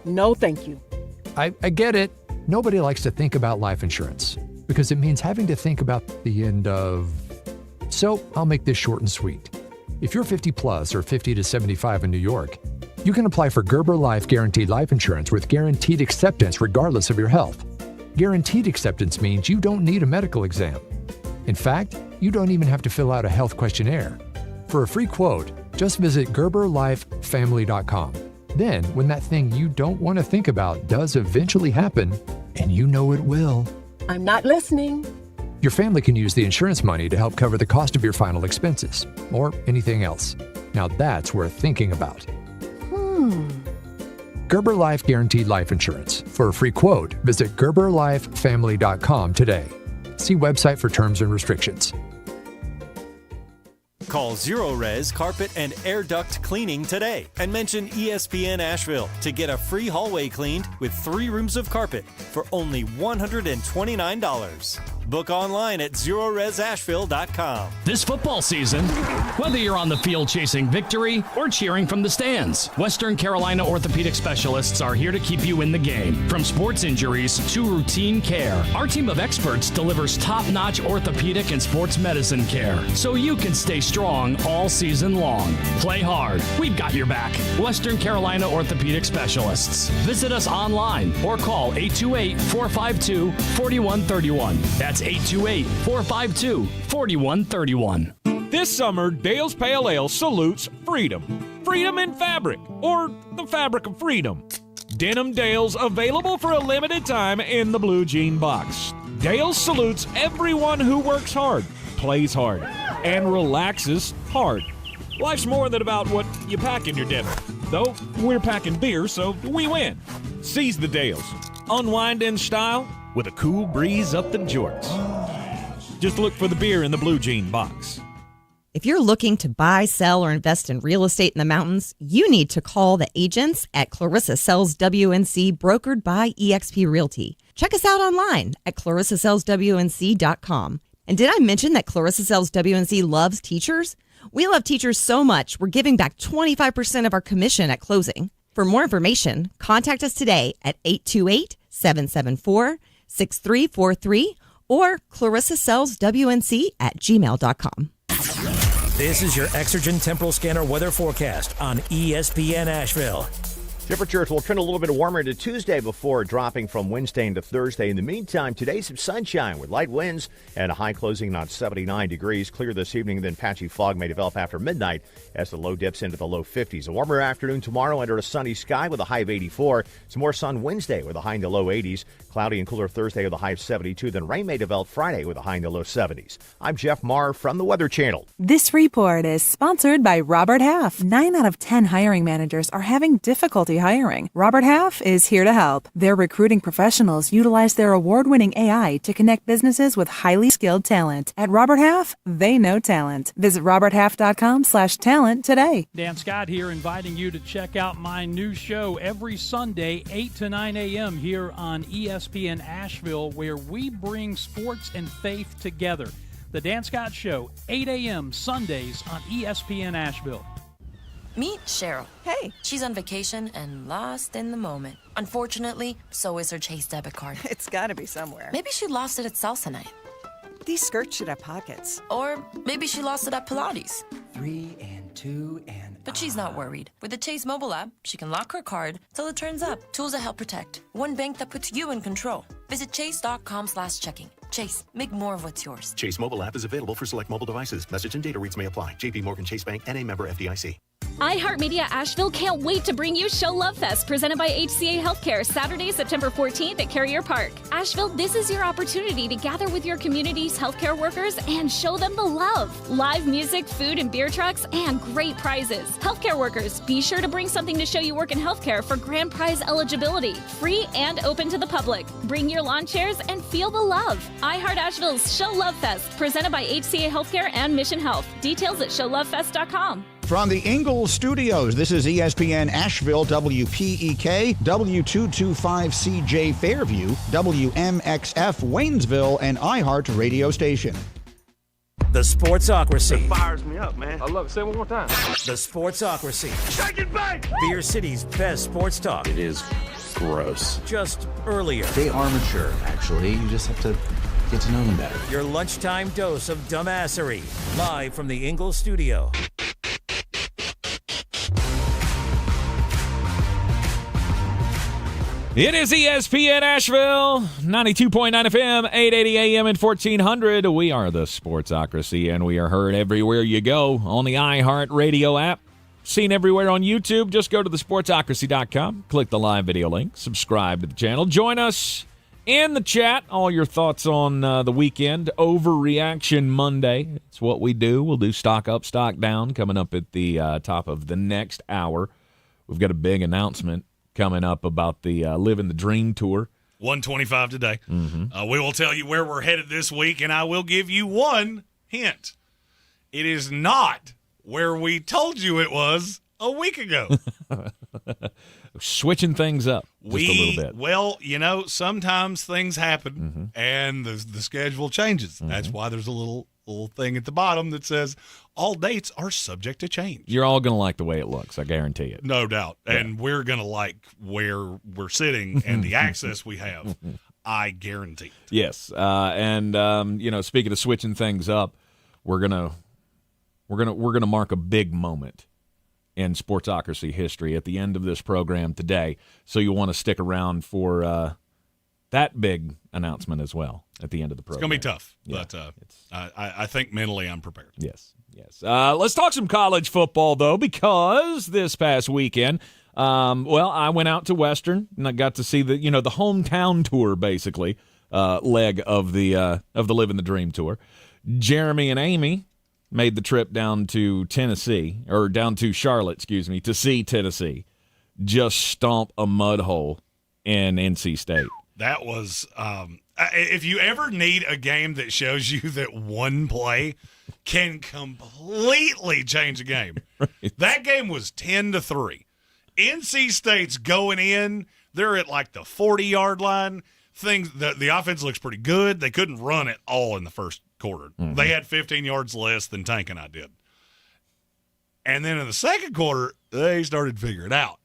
No, thank you. I get it. Nobody likes to think about life insurance because it means having to think about the end of... So I'll make this short and sweet. If you're 50 plus or 50 to 75 in New York, you can apply for Gerber Life Guaranteed Life Insurance with guaranteed acceptance regardless of your health. Guaranteed acceptance means you don't need a medical exam. In fact, you don't even have to fill out a health questionnaire. For a free quote, just visit GerberLifeFamily.com. Then, when that thing you don't want to think about does eventually happen, and you know it will, I'm not listening. your family can use the insurance money to help cover the cost of your final expenses, or anything else. Now that's worth thinking about. Gerber Life Guaranteed Life Insurance. For a free quote, visit GerberLifeFamily.com today. See website for terms and restrictions. Call Zero Res Carpet and Air Duct Cleaning today and mention ESPN Asheville to get a free hallway cleaned with 3 rooms of carpet for only $129. Book online at ZeroResAsheville.com. This football season, whether you're on the field chasing victory or cheering from the stands, Western Carolina orthopedic specialists are here to keep you in the game. From sports injuries to routine care, our team of experts delivers top-notch orthopedic and sports medicine care so you can stay strong all season long. Play hard. We've got your back. Western Carolina orthopedic specialists. Visit us online or call 828-452-4131. That's 828-452-4131. This summer, Dale's Pale Ale salutes freedom. Freedom in fabric, or the fabric of freedom. Denim Dale's available for a limited time in the blue jean box. Dale's salutes everyone who works hard, plays hard, and relaxes hard. Life's more than about what you pack in your denim. Though we're packing beer, so we win. Seize the Dales. Unwind in style with a cool breeze up the jorts. Just look for the beer in the blue jean box. If you're looking to buy, sell, or invest in real estate in the mountains, you need to call the agents at Clarissa Sells WNC, brokered by eXp Realty. Check us out online at ClarissaSellsWNC.com. And did I mention that Clarissa Sells WNC loves teachers? We love teachers so much, we're giving back 25% of our commission at closing. For more information, contact us today at 828-774-6343 or ClarissaSellsWNC@gmail.com. This is your Exergen Temporal Scanner weather forecast on ESPN Asheville. Temperatures will trend a little bit warmer into Tuesday before dropping from Wednesday into Thursday. In the meantime, today some sunshine with light winds and a high closing on 79 degrees. Clear this evening, then patchy fog may develop after midnight as the low dips into the low 50s. A warmer afternoon tomorrow under a sunny sky with a high of 84. Some more sun Wednesday with a high in the low 80s. Cloudy and cooler Thursday with a high of 72. Then rain may develop Friday with a high in the low 70s. I'm Jeff Marr from the Weather Channel. This report is sponsored by Robert Half. 9 out of 10 hiring managers are having difficulty hiring. Robert Half is here to help. Their recruiting professionals utilize their award-winning AI to connect businesses with highly skilled talent. At Robert Half, they know talent. Visit roberthalf.com/talent today. Dan Scott here, inviting you to check out my new show every Sunday, 8 to 9 a.m. here on ESPN Asheville, where we bring sports and faith together. The Dan Scott Show, 8 a.m. Sundays on ESPN Asheville. Meet Cheryl. Hey. She's on vacation and lost in the moment. Unfortunately, so is her Chase debit card. It's gotta be somewhere. Maybe she lost it at salsa night. These skirts should have pockets. Or maybe she lost it at Pilates. 3 and 2 and... But she's not worried. With the Chase mobile app, she can lock her card till it turns up. Tools that help protect. One bank that puts you in control. Visit chase.com/checking. Chase, make more of what's yours. Chase mobile app is available for select mobile devices. Message and data rates may apply. JP Morgan Chase Bank, N.A. member FDIC. iHeartMedia Asheville can't wait to bring you Show Love Fest, presented by HCA Healthcare, Saturday, September 14th at Carrier Park. Asheville, this is your opportunity to gather with your community's healthcare workers and show them the love. Live music, food, and beer trucks, and great prizes. Healthcare workers, be sure to bring something to show you work in healthcare for grand prize eligibility. Free and open to the public. Bring your lawn chairs and feel the love. iHeart Asheville's Show Love Fest, presented by HCA Healthcare and Mission Health. Details at showlovefest.com. From the Ingalls Studios, this is ESPN Asheville, WPEK, W225CJ Fairview, WMXF Waynesville, and iHeart radio station. The Sportsocracy. It fires me up, man. I love it. Say it one more time. The Sportsocracy. Shake it back! Beer City's best sports talk. It is gross. Just earlier. They are mature, actually. You just have to get to know them better. Your lunchtime dose of dumbassery. Live from the Ingalls Studio. It is ESPN Asheville, 92.9 FM, 880 AM and 1400. We are the Sportsocracy, and we are heard everywhere you go on the iHeart Radio app. Seen everywhere on YouTube. Just go to thesportsocracy.com, click the live video link, subscribe to the channel. Join us in the chat. All your thoughts on the weekend. Overreaction Monday. It's what we do. We'll do stock up, stock down coming up at the top of the next hour. We've got a big announcement coming up about the Living the Dream Tour. 125 today. Mm-hmm. We will tell you where we're headed this week, and I will give you one hint. It is not where we told you it was a week ago. Switching things up just a little bit. Well, you know, sometimes things happen, and the schedule changes. That's why there's a little thing at the bottom that says all dates are subject to change. You're all going to like the way it looks, I guarantee it. No doubt. Yeah. And we're going to like where we're sitting and the access we have. I guarantee it. Yes. And you know, speaking of switching things up, we're going to mark a big moment in Sportsocracy history at the end of this program today. So you want to stick around for that big announcement as well at the end of the program. It's going to be tough, Yeah. but I think mentally I'm prepared. Yes. Let's talk some college football, though, because this past weekend, I went out to Western and I got to see the hometown tour, basically, leg of the Living the Dream Tour. Jeremy and Amy made the trip down to Charlotte, to see Tennessee just stomp a mud hole in NC State. That was if you ever need a game that shows you that one play can completely change a game. Right. That game was 10-3. NC State's going in. They're at like the 40-yard line. The offense looks pretty good. They couldn't run it all in the first quarter. Mm-hmm. They had 15 yards less than Tank and I did. And then in the second quarter, they started to figure it out.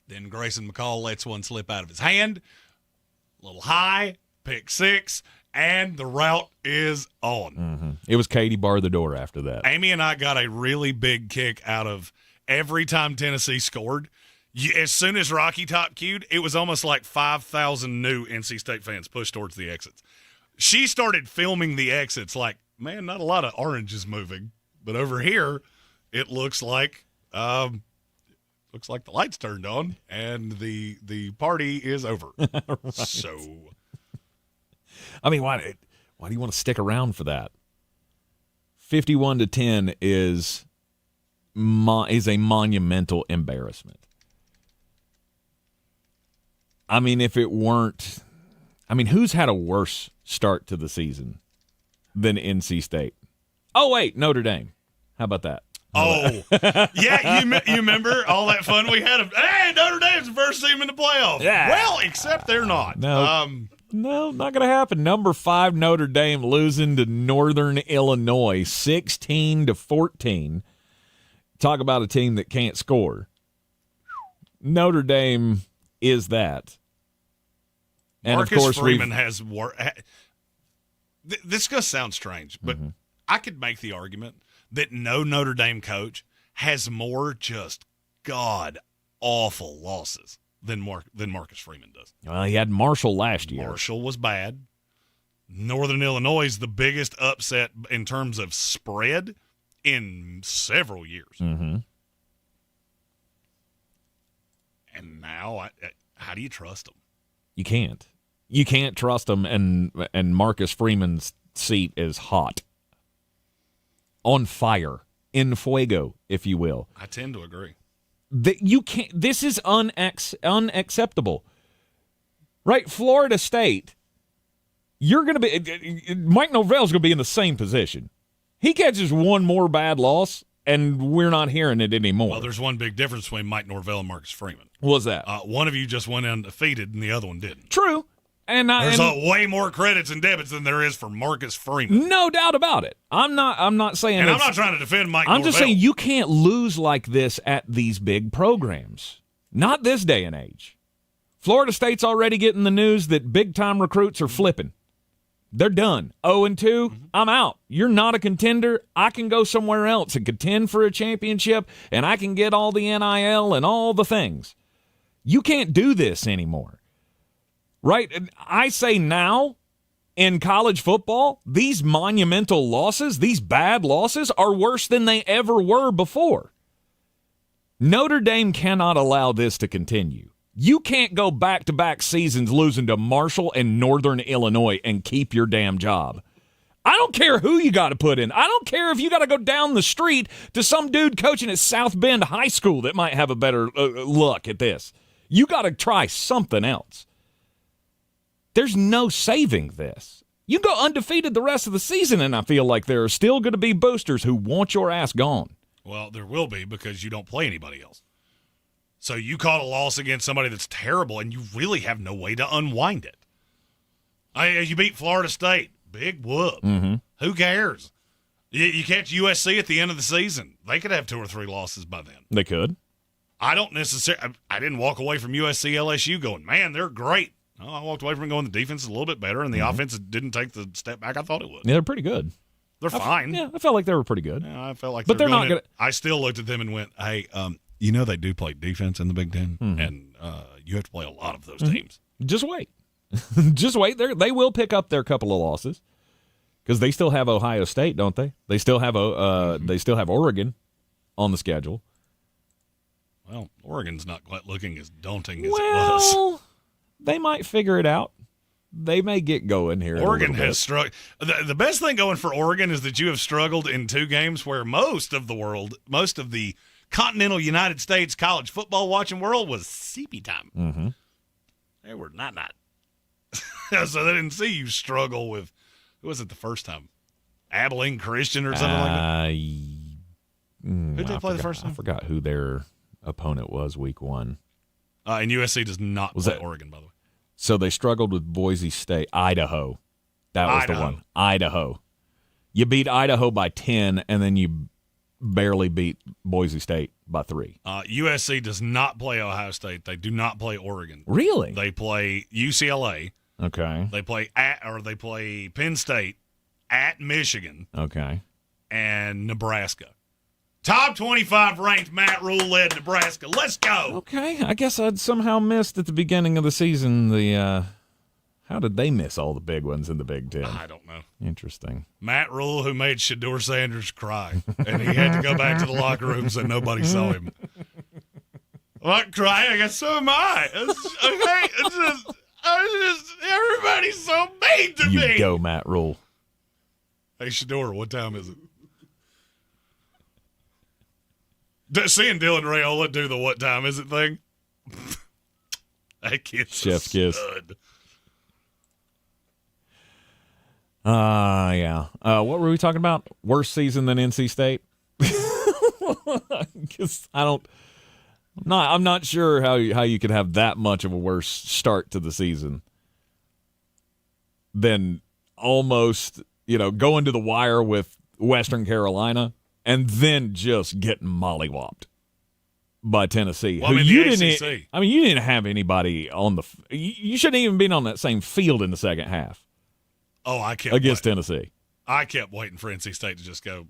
Then Grayson McCall lets one slip out of his hand. A little high, pick six, and the route is on. Mm-hmm. It was Katie bar the door after that. Amy and I got a really big kick out of every time Tennessee scored. As soon as Rocky Top cued, it was almost like 5,000 new NC State fans pushed towards the exits. She started filming the exits like, man, not a lot of oranges moving. But over here, it looks like the lights turned on and the party is over. Right. So, I mean, why do you want to stick around for that? 51-10 is a monumental embarrassment. I mean, if it weren't, who's had a worse start to the season than NC State? Oh, wait, Notre Dame. How about that? Oh, yeah, you remember all that fun we had? Hey, Notre Dame's the first team in the playoff. Yeah. Well, except they're not. No, not going to happen. Number 5 Notre Dame losing to Northern Illinois 16-14. Talk about a team that can't score. Notre Dame is that. And Marcus of course, Freeman has this is going to sound strange, but I could make the argument that no Notre Dame coach has more just god-awful losses than Marcus Freeman does. Well, he had Marshall last year. Marshall was bad. Northern Illinois is the biggest upset in terms of spread in several years. Mm-hmm. And now, how do you trust them? You can't. You can't trust them, and Marcus Freeman's seat is hot. On fire. In fuego, if you will. I tend to agree. You can't. This is unacceptable. Right? Florida State, you're going to be – Mike Norvell's going to be in the same position. He catches one more bad loss, and we're not hearing it anymore. Well, there's one big difference between Mike Norvell and Marcus Freeman. What was that? One of you just went undefeated, and the other one didn't. True. There's way more credits and debits than there is for Marcus Freeman. No doubt about it. I'm not saying. And I'm not trying to defend Mike I'm Norvell. just saying you can't lose like this at these big programs. Not this day and age. Florida State's already getting the news that big-time recruits are flipping. They're done. 0-2, I'm out. You're not a contender. I can go somewhere else and contend for a championship, and I can get all the NIL and all the things. You can't do this anymore. Right? I say now, in college football, these monumental losses, these bad losses, are worse than they ever were before. Notre Dame cannot allow this to continue. You can't go back-to-back seasons losing to Marshall and Northern Illinois and keep your damn job. I don't care who you got to put in. I don't care if you got to go down the street to some dude coaching at South Bend High School that might have a better look at this. You got to try something else. There's no saving this. You go undefeated the rest of the season, and I feel like there are still going to be boosters who want your ass gone. Well, there will be because you don't play anybody else. So you caught a loss against somebody that's terrible, and you really have no way to unwind it. You beat Florida State. Big whoop. Mm-hmm. Who cares? You catch USC at the end of the season. They could have 2 or 3 losses by then. They could. I didn't walk away from USC LSU going, man, they're great. No, I walked away from it going, the defense is a little bit better, and the offense didn't take the step back I thought it would. Yeah, they're pretty good. They're fine. I felt like they were pretty good. Yeah, I felt like but they're not good. I still looked at them and went, hey, they do play defense in the Big Ten, and you have to play a lot of those teams. Just wait. Just wait. They will pick up their couple of losses because they still have Ohio State, don't they? They still have Oregon on the schedule. Well, Oregon's not quite looking as daunting as it was. They might figure it out. They may get going here. Oregon has struggled. The best thing going for Oregon is that you have struggled in 2 games where most of the continental United States college football watching world was CP time. Mm-hmm. They were not. So they didn't see you struggle with, who was it the first time? Abilene Christian or something like that? Who did they play the first time? I forgot who their opponent was week 1. And USC does not play Oregon, by the way. So they struggled with Boise State. Idaho. That was the one. Idaho. You beat Idaho by 10, and then you barely beat Boise State by 3. USC does not play Ohio State. They do not play Oregon. Really? They play UCLA. Okay. They play Penn State, at Michigan. Okay. And Nebraska. Top 25 ranked Matt Rule led Nebraska. Let's go. Okay, I guess I'd somehow missed at the beginning of the season the how did they miss all the big ones in the Big Ten? I don't know. Interesting. Matt Rule, who made Shedeur Sanders cry, and he had to go back to the locker room so nobody saw him. I'm not crying. I guess so am I. Everybody's so mean to me. You go, Matt Rule. Hey, Shedeur, what time is it? Seeing Dylan Raiola do the what time is it thing? That kid's Chef's kiss. Stud. Yeah. What were we talking about? Worst season than NC State? Because I'm not sure how you could have that much of a worse start to the season than almost, going to the wire with Western Carolina and then just getting mollywopped by Tennessee. Well, you didn't have anybody on the. You shouldn't even been on that same field in the second half. Oh, I kept against Tennessee. I kept waiting for NC State to just go.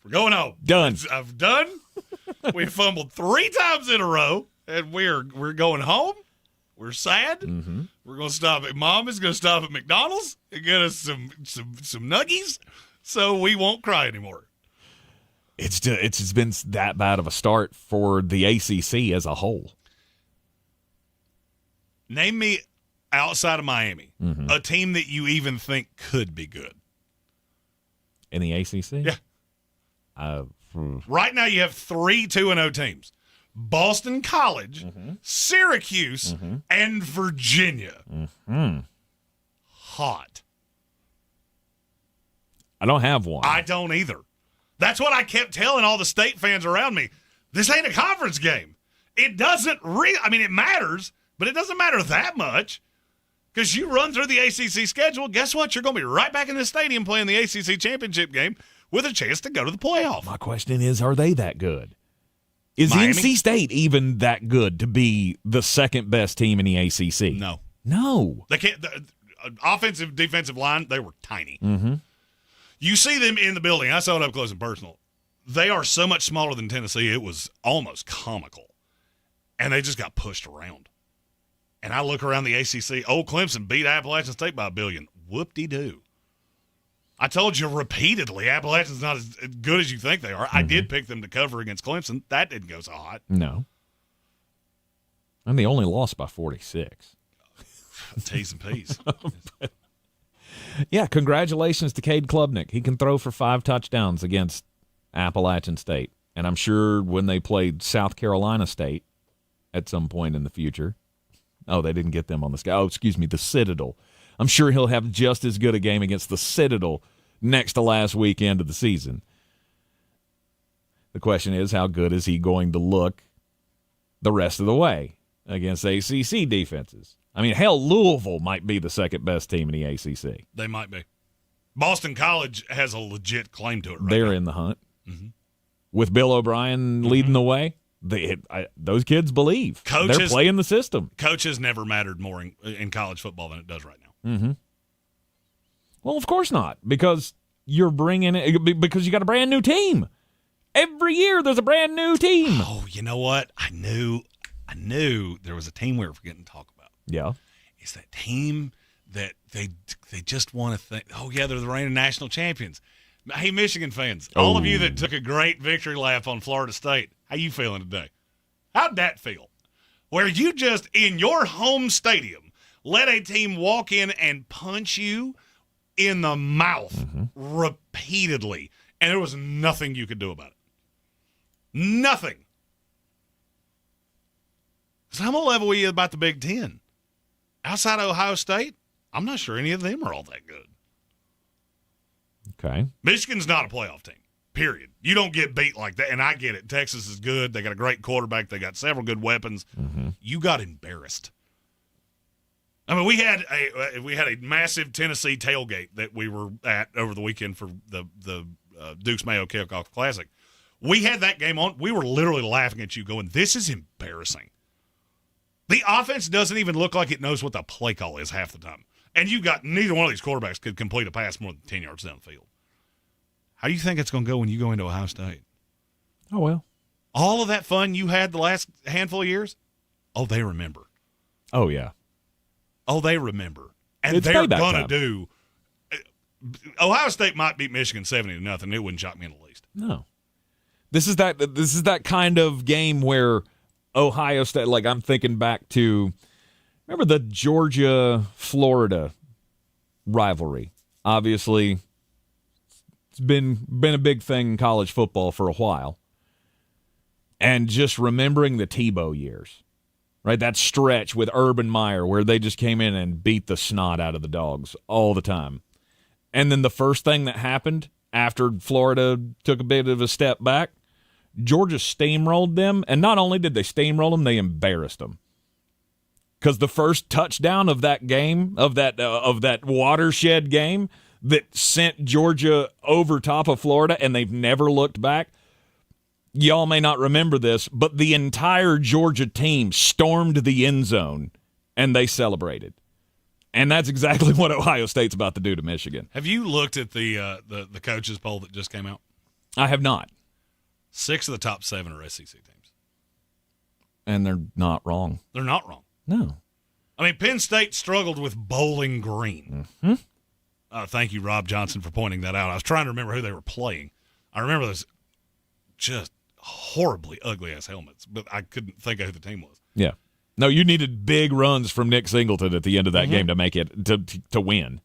We're going home. Done. I've done. We fumbled 3 times in a row, and we're going home. We're sad. Mm-hmm. We're going to stop at Mom is going to stop at McDonald's and get us some nuggies, so we won't cry anymore. It's just been that bad of a start for the ACC as a whole. Name me, outside of Miami, Mm-hmm. a team that you even think could be good. In the ACC? Yeah. Right now you have 3 2-0 teams. Boston College, Syracuse, and Virginia. Mm-hmm. Hot. I don't have one. I don't either. That's what I kept telling all the state fans around me. This ain't a conference game. It doesn't it matters, but it doesn't matter that much. Because you run through the ACC schedule, guess what? You're going to be right back in the stadium playing the ACC championship game with a chance to go to the playoff. My question is, are they that good? Is Miami? NC State even that good to be the second best team in the ACC? No. They can't. The offensive, defensive line, they were tiny. Mm-hmm. You see them in the building. I saw it up close and personal. They are so much smaller than Tennessee, it was almost comical. And they just got pushed around. And I look around the ACC. Old Clemson beat Appalachian State by 1 billion. Whoop-de-doo. I told you repeatedly, Appalachian's not as good as you think they are. I did pick them to cover against Clemson. That didn't go so hot. No. And they only lost by 46. T's and P's. Yeah, congratulations to Cade Klubnik. He can throw for 5 touchdowns against Appalachian State. And I'm sure when they played South Carolina State at some point in the future. Oh, they didn't get them on the sky. Oh, excuse me, the Citadel. I'm sure he'll have just as good a game against the Citadel next to last weekend of the season. The question is, how good is he going to look the rest of the way against ACC defenses? I mean, hell, Louisville might be the second best team in the ACC. They might be. Boston College has a legit claim to it right They're now. in the hunt. Mm-hmm. With Bill O'Brien leading the way, those kids believe. They're playing the system. Coach has never mattered more in college football than it does right now. Mm-hmm. Well, of course not, because you're bringing it because you got a brand new team. Every year there's a brand new team. Oh, you know what? I knew there was a team we were forgetting to talk about. Yeah. It's that team that they just want to think, oh, yeah, they're the reigning national champions. Hey, Michigan fans, all of you that took a great victory lap on Florida State, how you feeling today? How'd that feel? Where you just, in your home stadium, let a team walk in and punch you in the mouth repeatedly, and there was nothing you could do about it. Nothing. So I'm going to level with you about the Big Ten. Outside of Ohio State, I'm not sure any of them are all that good. Okay. Michigan's not a playoff team, period. You don't get beat like that, and I get it. Texas is good. They got a great quarterback. They got several good weapons. You got embarrassed. I mean, we had a massive Tennessee tailgate that we were at over the weekend for the Dukes Mayo Kickoff Classic. We had that game on. We were literally laughing at you going, this is embarrassing. The offense doesn't even look like it knows what the play call is half the time. And you've got neither one of these quarterbacks could complete a pass more than 10 yards down the field. How do you think it's going to go when you go into Ohio State? Oh, well. All of that fun you had the last handful of years, they remember. Oh, yeah. Oh, they remember. And It's they're payback going to time. do. Ohio State might beat Michigan 70-0. It wouldn't shock me in the least. No. This is that kind of game where Ohio State, like I'm thinking back to, remember the Georgia-Florida rivalry? Obviously, it's been a big thing in college football for a while. And just remembering the Tebow years, right? That stretch with Urban Meyer where they just came in and beat the snot out of the dogs all the time. And then the first thing that happened after Florida took a bit of a step back, Georgia steamrolled them. And not only did they steamroll them, they embarrassed them. Because the first touchdown of that game, of that watershed game that sent Georgia over top of Florida, and they've never looked back. Y'all may not remember this, but the entire Georgia team stormed the end zone, and they celebrated. And that's exactly what Ohio State's about to do to Michigan. Have you looked at the coaches poll that just came out? I have not. 6 of the top 7 are SEC teams. And they're not wrong. They're not wrong. No. I mean, Penn State struggled with Bowling Green. Mm-hmm. Thank you, Rob Johnson, for pointing that out. I was trying to remember who they were playing. I remember those just horribly ugly-ass helmets, but I couldn't think of who the team was. Yeah. No, you needed big runs from Nick Singleton at the end of that game to make it to win.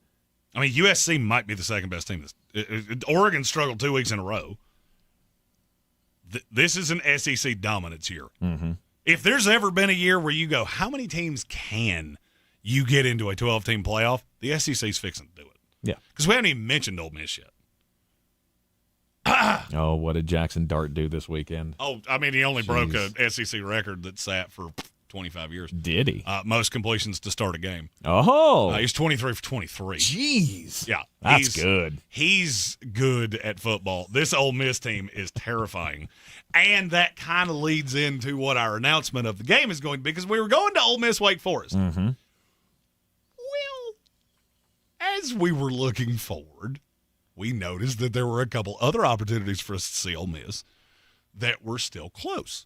I mean, USC might be the second best team. Oregon struggled 2 weeks in a row. This is an SEC dominance year. Mm-hmm. If there's ever been a year where you go, how many teams can you get into a 12-team playoff? The SEC's fixing to do it. Yeah. Because we haven't even mentioned Ole Miss yet. Oh, what did Jackson Dart do this weekend? Oh, I mean, he only broke a SEC record that sat for 25 years. Did he? Most completions to start a game. Oh. He's 23 for 23. Jeez. Yeah. That's good. He's good at football. This Ole Miss team is terrifying. And that kind of leads into what our announcement of the game is going to be, because we were going to Ole Miss Wake Forest. Mm-hmm. Well, as we were looking forward, we noticed that there were a couple other opportunities for us to see Ole Miss that were still close.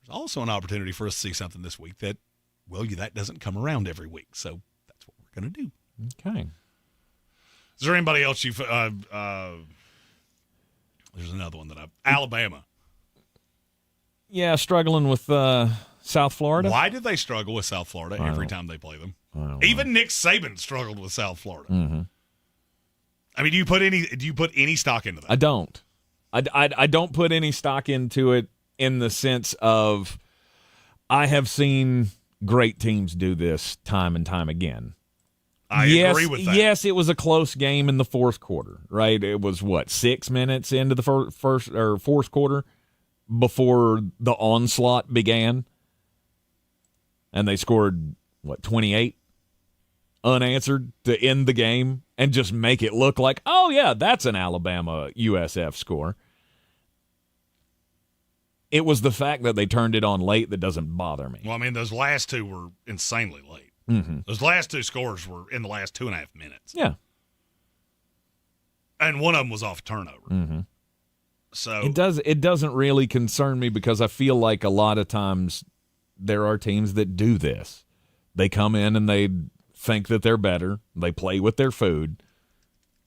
There's also an opportunity for us to see something this week that, that doesn't come around every week. So that's what we're going to do. Okay. Is there anybody else you've there's another one Alabama. Yeah, struggling with South Florida. Why did they struggle with South Florida every time they play them? Even Nick Saban struggled with South Florida. Mm-hmm. I mean, do you put any stock into that? I don't. I don't put any stock into it in the sense of I have seen great teams do this time and time again. I agree with that. Yes, it was a close game in the fourth quarter, right? It was, 6 minutes into the first or fourth quarter before the onslaught began? And they scored, 28 unanswered to end the game and just make it look like, oh, yeah, that's an Alabama USF score. It was the fact that they turned it on late that doesn't bother me. Well, I mean, those last two were insanely late. Mm-hmm. Those last two scores were in the last 2.5 minutes. Yeah. And one of them was off turnover. Mm-hmm. So it doesn't really concern me because I feel like a lot of times there are teams that do this. They come in and they think that they're better. They play with their food.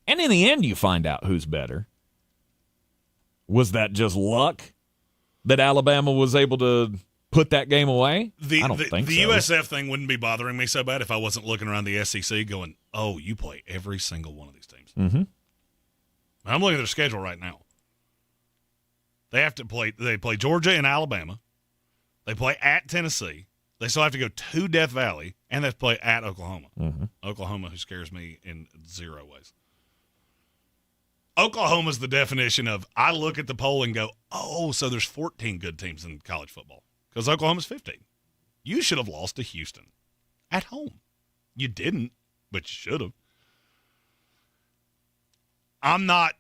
And in the end, you find out who's better. Was that just luck that Alabama was able to put that game away? I don't think so. The USF thing wouldn't be bothering me so bad if I wasn't looking around the SEC going, oh, you play every single one of these teams. Mm-hmm. I'm looking at their schedule right now. They play Georgia and Alabama. They play at Tennessee. They still have to go to Death Valley, and they have to play at Oklahoma. Mm-hmm. Oklahoma, who scares me in zero ways. Oklahoma's the definition of, I look at the poll and go, oh, so there's 14 good teams in college football. Because Oklahoma's 15. You should have lost to Houston at home. You didn't, but you should have. I'm not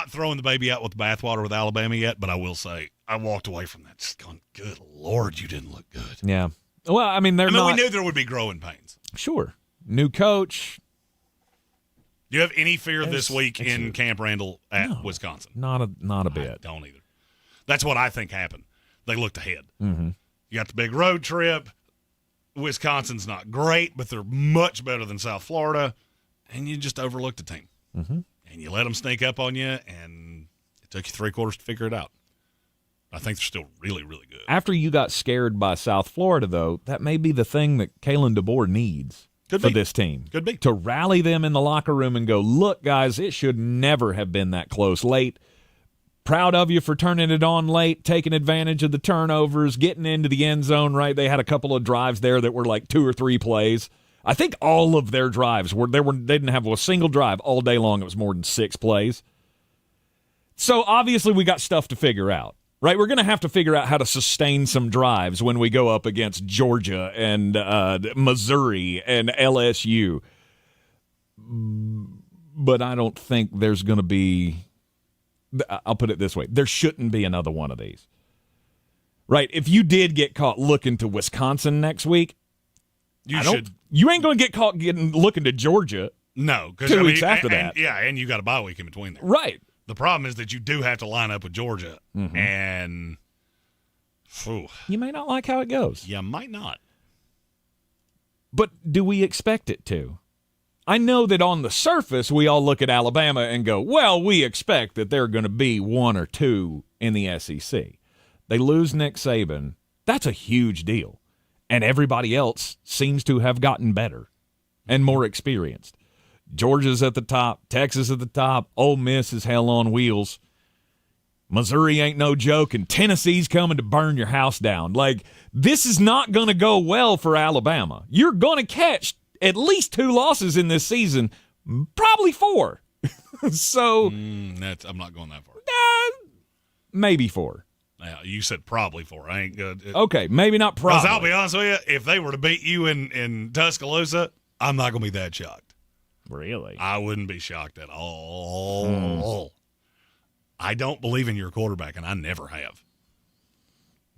throwing the baby out with the bathwater with Alabama yet, but I will say I walked away from that just going, good Lord, you didn't look good. Yeah. Well, I mean, we knew there would be growing pains. Sure. New coach. Do you have any fear this week in Camp Randall at Wisconsin? Not a bit. I don't either. That's what I think happened. They looked ahead. Mm-hmm. You got the big road trip. Wisconsin's not great, but they're much better than South Florida, and you just overlooked the team. Mm-hmm. And you let them sneak up on you, and it took you 3 quarters to figure it out. I think they're still really, really good. After you got scared by South Florida, though, that may be the thing that Kalen DeBoer needs for this team. Could be. To rally them in the locker room and go, look, guys, it should never have been that close late. Proud of you for turning it on late, taking advantage of the turnovers, getting into the end zone, right? They had a couple of drives there that were like 2 or 3 plays. I think all of their drives they didn't have a single drive all day long. It was more than 6 plays. So obviously we got stuff to figure out. Right, we're going to have to figure out how to sustain some drives when we go up against Georgia and Missouri and LSU. But I don't think there's going to be – I'll put it this way. There shouldn't be another one of these. Right, if you did get caught looking to Wisconsin next week, you ain't going to get caught looking to Georgia. No. 2 weeks after that. And you got a bye week in between there. Right. The problem is that you do have to line up with Georgia, and you may not like how it goes. You might not. But do we expect it to? I know that on the surface we all look at Alabama and go, well, we expect that they're going to be 1 or 2 in the SEC. They lose Nick Saban. That's a huge deal. And everybody else seems to have gotten better and more experienced. Georgia's at the top, Texas at the top, Ole Miss is hell on wheels. Missouri ain't no joke, and Tennessee's coming to burn your house down. Like, this is not going to go well for Alabama. You're going to catch at least 2 losses in this season, probably 4. So I'm not going that far. Maybe 4. Yeah, you said probably 4. I ain't good. Okay, maybe not probably. Because I'll be honest with you, if they were to beat you in Tuscaloosa, I'm not going to be that shocked. Really? I wouldn't be shocked at all. I don't believe in your quarterback, and I never have.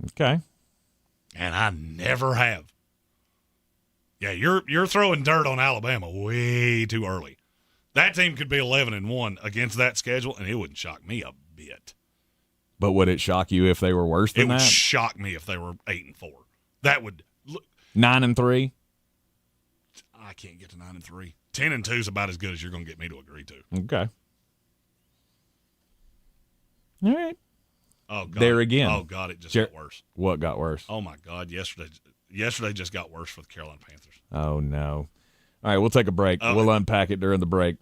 Okay. And I never have. Yeah, you're throwing dirt on Alabama way too early. That team could be 11-1 against that schedule, and it wouldn't shock me a bit. But would it shock you if they were worse than that? It would shock me if they were 8-4. That would 9-3. I can't get to 9-3. 10-2 is about as good as you're going to get me to agree to. Okay. All right. Oh, God. There again. Oh, God, it just got worse. What got worse? Oh, my God. Yesterday just got worse for the Carolina Panthers. Oh, no. All right, we'll take a break. Okay. We'll unpack it during the break.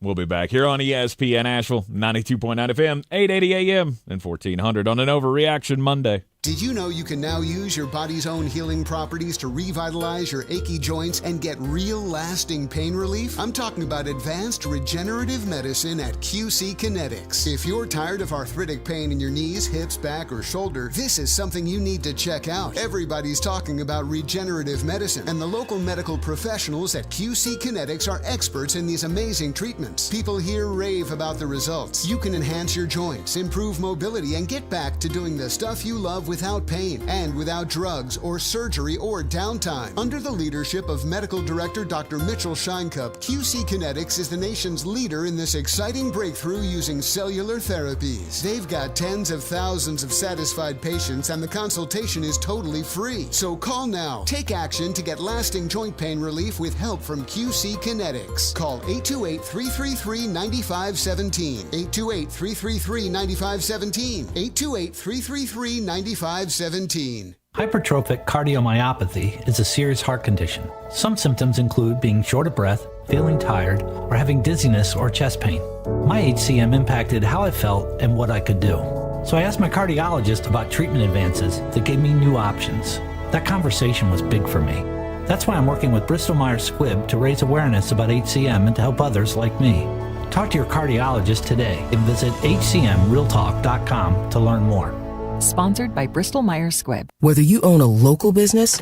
We'll be back here on ESPN Asheville, 92.9 FM, 880 AM, and 1400 on an Overreaction Monday. Did you know you can now use your body's own healing properties to revitalize your achy joints and get real lasting pain relief? I'm talking about advanced regenerative medicine at QC Kinetics. If you're tired of arthritic pain in your knees, hips, back, or shoulder, this is something you need to check out. Everybody's talking about regenerative medicine, and the local medical professionals at QC Kinetics are experts in these amazing treatments. People here rave about the results. You can enhance your joints, improve mobility, and get back to doing the stuff you love without pain and without drugs or surgery or downtime. Under the leadership of Medical Director Dr. Mitchell Scheinkup, QC Kinetics is the nation's leader in this exciting breakthrough using cellular therapies. They've got tens of thousands of satisfied patients, and the consultation is totally free. So call now. Take action to get lasting joint pain relief with help from QC Kinetics. Call 828-333-9517. 828-333-9517. 828-333-9517. Hypertrophic cardiomyopathy is a serious heart condition. Some symptoms include being short of breath, feeling tired, or having dizziness or chest pain. My HCM impacted how I felt and what I could do. So I asked my cardiologist about treatment advances that gave me new options. That conversation was big for me. That's why I'm working with Bristol Myers Squibb to raise awareness about HCM and to help others like me. Talk to your cardiologist today and visit hcmrealtalk.com to learn more. Sponsored by Bristol Myers Squibb. Whether you own a local business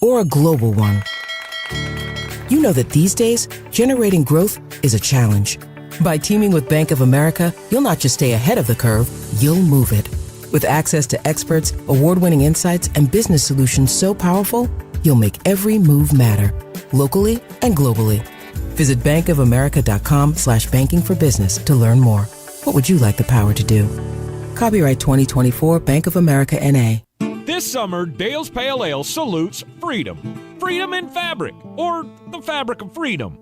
or a global one, you know that these days, generating growth is a challenge. By teaming with Bank of America, you'll not just stay ahead of the curve, you'll move it. With access to experts, award-winning insights, and business solutions so powerful, you'll make every move matter, locally and globally. Visit bankofamerica.com/banking for business to learn more. What would you like the power to do? Copyright 2024 Bank of America N.A. This summer, Dale's Pale Ale salutes freedom. Freedom in fabric, or the fabric of freedom.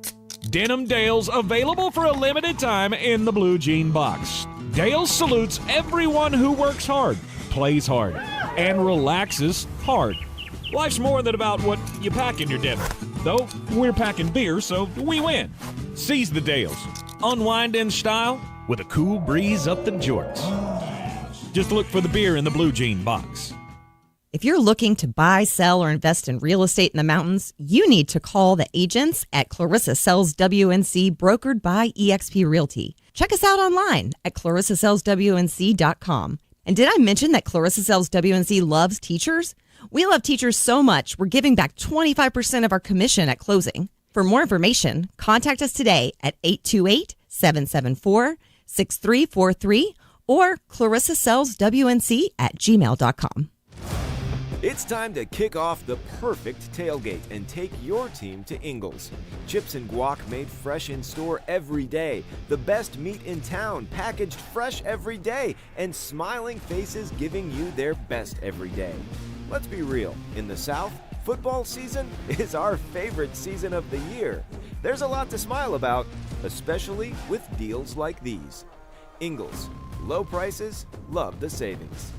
Denim Dale's available for a limited time in the blue jean box. Dale's salutes everyone who works hard, plays hard, and relaxes hard. Life's more than about what you pack in your denim. Though we're packing beer, so we win. Seize the Dales. Unwind in style with a cool breeze up the jorts. Just look for the beer in the blue jean box. If you're looking to buy, sell, or invest in real estate in the mountains, you need to call the agents at Clarissa Sells WNC, brokered by eXp Realty. Check us out online at clarissasellswnc.com. And did I mention that Clarissa Sells WNC loves teachers? We love teachers so much, we're giving back 25% of our commission at closing. For more information, contact us today at 828-774-6343 or clarissasellswnc@gmail.com. It's time to kick off the perfect tailgate and take your team to Ingles. Chips and guac made fresh in store every day. The best meat in town packaged fresh every day. And smiling faces giving you their best every day. Let's be real. In the South, football season is our favorite season of the year. There's a lot to smile about, especially with deals like these. Ingles. Low prices, love the savings.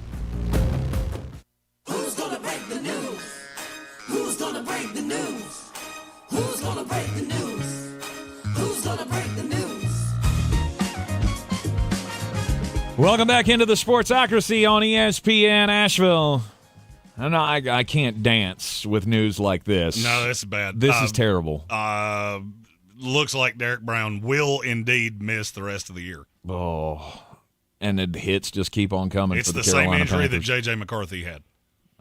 Who's gonna break the news? Who's gonna break the news? Who's gonna break the news? Who's gonna break the news? Welcome back into the Sportsocracy on ESPN Asheville. I can't dance with news like this. No, this is bad. This is terrible. Looks like Derek Brown will indeed miss the rest of the year. Oh, and the hits just keep on coming. It's for the same Carolina injury Panthers. that J.J. McCarthy had.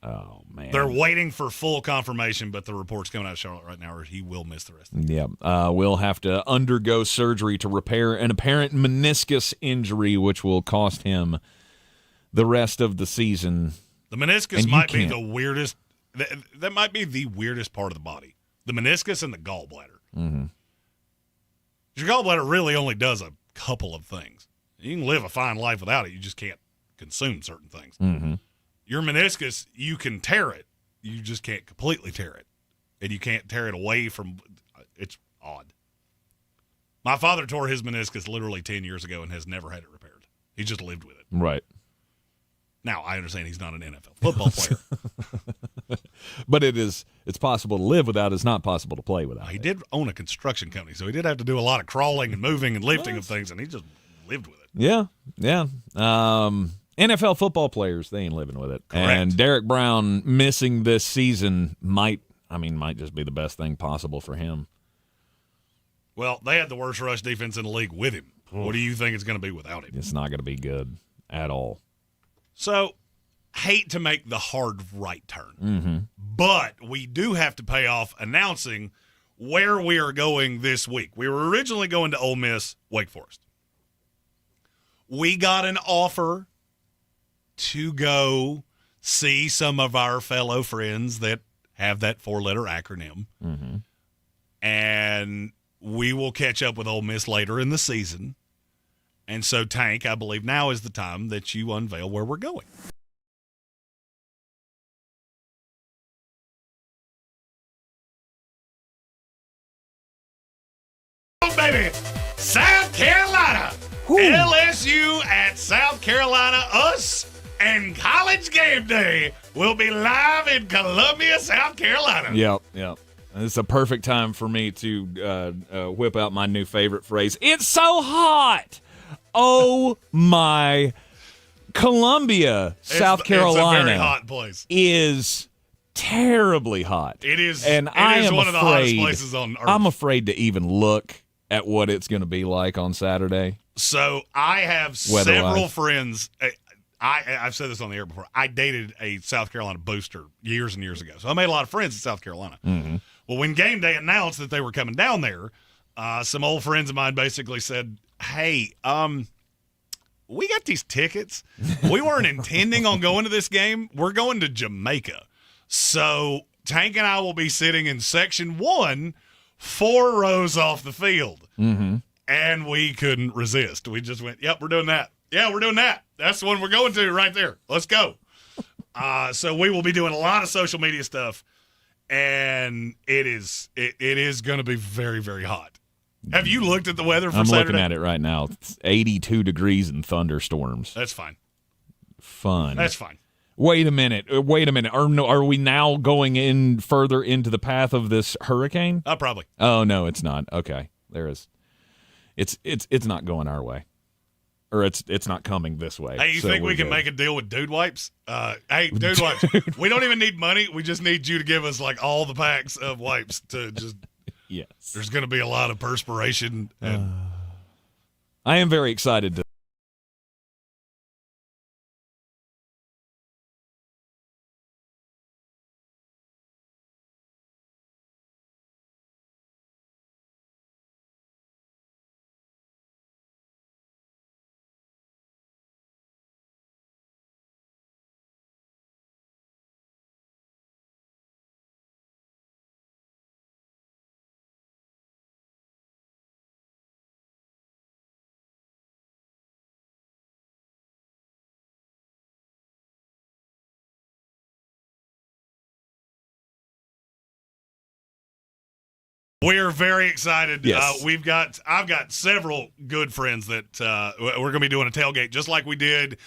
Oh, man. They're waiting for full confirmation, but the reports coming out of Charlotte right now are he will miss the rest of the year. Yeah. Will have to undergo surgery to repair an apparent meniscus injury, which will cost him the rest of the season. The meniscus might be the weirdest. That might be the weirdest part of the body. The meniscus and the gallbladder. Mm-hmm. Your gallbladder really only does a couple of things. You can live a fine life without it. You just can't consume certain things. Mm-hmm. Your meniscus, you can tear it. You just can't completely tear it. And you can't tear it away from – it's odd. My father tore his meniscus literally 10 years ago and has never had it repaired. He just lived with it. Right. Now, I understand he's not an NFL football player. But it's possible to live without. It's not possible to play without. He did own a construction company, so he did have to do a lot of crawling and moving and lifting of things, and he just lived with it. Yeah. NFL football players, they ain't living with it. Correct. And Derek Brown missing this season might just be the best thing possible for him. Well, they had the worst rush defense in the league with him. What do you think it's going to be without him? It's not going to be good at all. So, hate to make the hard right turn, Mm-hmm. but we do have to pay off announcing where we are going this week. We were originally going to Ole Miss, Wake Forest. We got an offer to go see some of our fellow friends that have that four-letter acronym. Mm-hmm. And we will catch up with Ole Miss later in the season. And so, Tank, I believe now is the time that you unveil where we're going. Oh, baby! South Carolina! Ooh. LSU at South Carolina. Us and College Game Day will be live in Columbia, South Carolina. Yep. It's a perfect time for me to whip out my new favorite phrase. It's so hot! Oh, my. Columbia, South Carolina. It's a very hot place. Is terribly hot. It is, and I am one of the hottest places on earth. I'm afraid to even look at what it's going to be like on Saturday. So I have several friends. I've said this on the air before. I dated a South Carolina booster years and years ago. So I made a lot of friends in South Carolina. Mm-hmm. Well, when game day announced that they were coming down there, some old friends of mine basically said, hey, we got these tickets. We weren't intending on going to this game. We're going to Jamaica. So Tank and I will be sitting in Section 1 4 rows off the field. Mm-hmm. And we couldn't resist. We just went, yep, we're doing that. Yeah, we're doing that. That's the one we're going to right there. Let's go. So we will be doing a lot of social media stuff, and it is going to be very, very hot. Have you looked at the weather for I'm Saturday? looking at it right now. It's 82 degrees and thunderstorms. That's fine. Fun. That's fine. Wait a minute. Are we now going in further into the path of this hurricane? Probably. Oh, no, it's not. Okay. There is. It's not going our way. Or it's not coming this way. Hey, you think we can make a deal with Dude Wipes? Hey, Dude Wipes, we don't even need money. We just need you to give us like all the packs of wipes to just. Yes. There's going to be a lot of perspiration. And I am very excited to. we're very excited. Yes. I've got several good friends that we're going to be doing a tailgate just like we did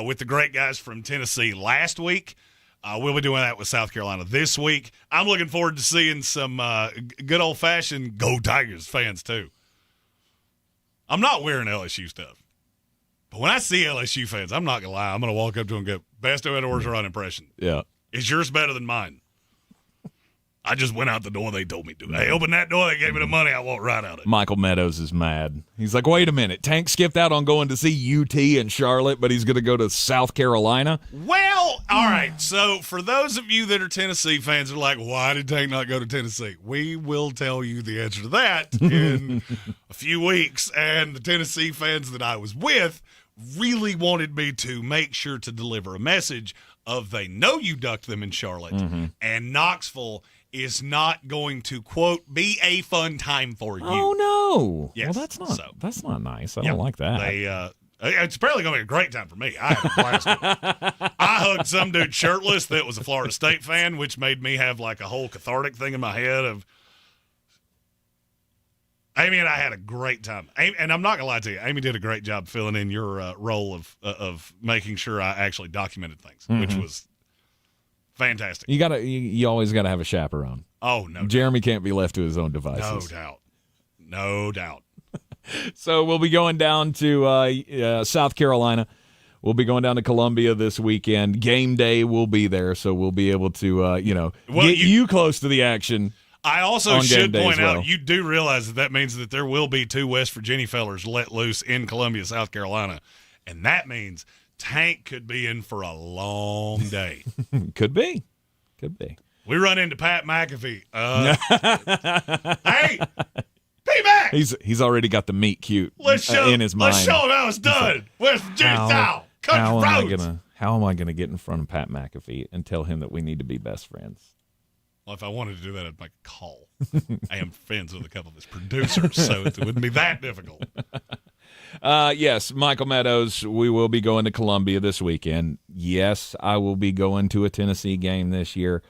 with the great guys from Tennessee last week. We'll be doing that with South Carolina this week. I'm looking forward to seeing some good old-fashioned Go Tigers fans, too. I'm not wearing LSU stuff. But when I see LSU fans, I'm not going to lie. I'm going to walk up to them and go, best Ed Orgeron impression. Yeah. Is yours better than mine? I just went out the door. They told me to. They opened that door. They gave me the money. I walked right out it. Michael Meadows is mad. He's like, wait a minute. Tank skipped out on going to see UT and Charlotte, but he's going to go to South Carolina? Well, all right. So for those of you that are Tennessee fans, are like, why did Tank not go to Tennessee? We will tell you the answer to that in a few weeks. And the Tennessee fans that I was with really wanted me to make sure to deliver a message of they know you ducked them in Charlotte, and Knoxville is not going to, quote, be a fun time for you. Oh, no. Yes. Well, that's not nice. I don't like that. It's apparently going to be a great time for me. I had a blast with it. I hugged some dude shirtless that was a Florida State fan, which made me have like a whole cathartic thing in my head of Amy and I had a great time. And I'm not going to lie to you. Amy did a great job filling in your role of making sure I actually documented things, which was fantastic. You always got to have a chaperone. Oh, no. Jeremy can't be left to his own devices. No doubt. So we'll be going down to South Carolina. We'll be going down to Columbia this weekend. Game day will be there, so we'll be able to, get you close to the action. I also should point out, you do realize that means that there will be 2 West Virginia fellers let loose in Columbia, South Carolina, and that means Tank could be in for a long day. Could be. We run into Pat McAfee. Hey, P-Mac! He's already got the meet cute in his mind. Let's show him how it's done. West Virginia style. Country roads. How am I gonna get in front of Pat McAfee and tell him that we need to be best friends? Well, if I wanted to do that, I'd make a call. I am friends with a couple of his producers, so it wouldn't be that difficult. Yes, Michael Meadows, we will be going to Columbia this weekend. Yes, I will be going to a Tennessee game this year.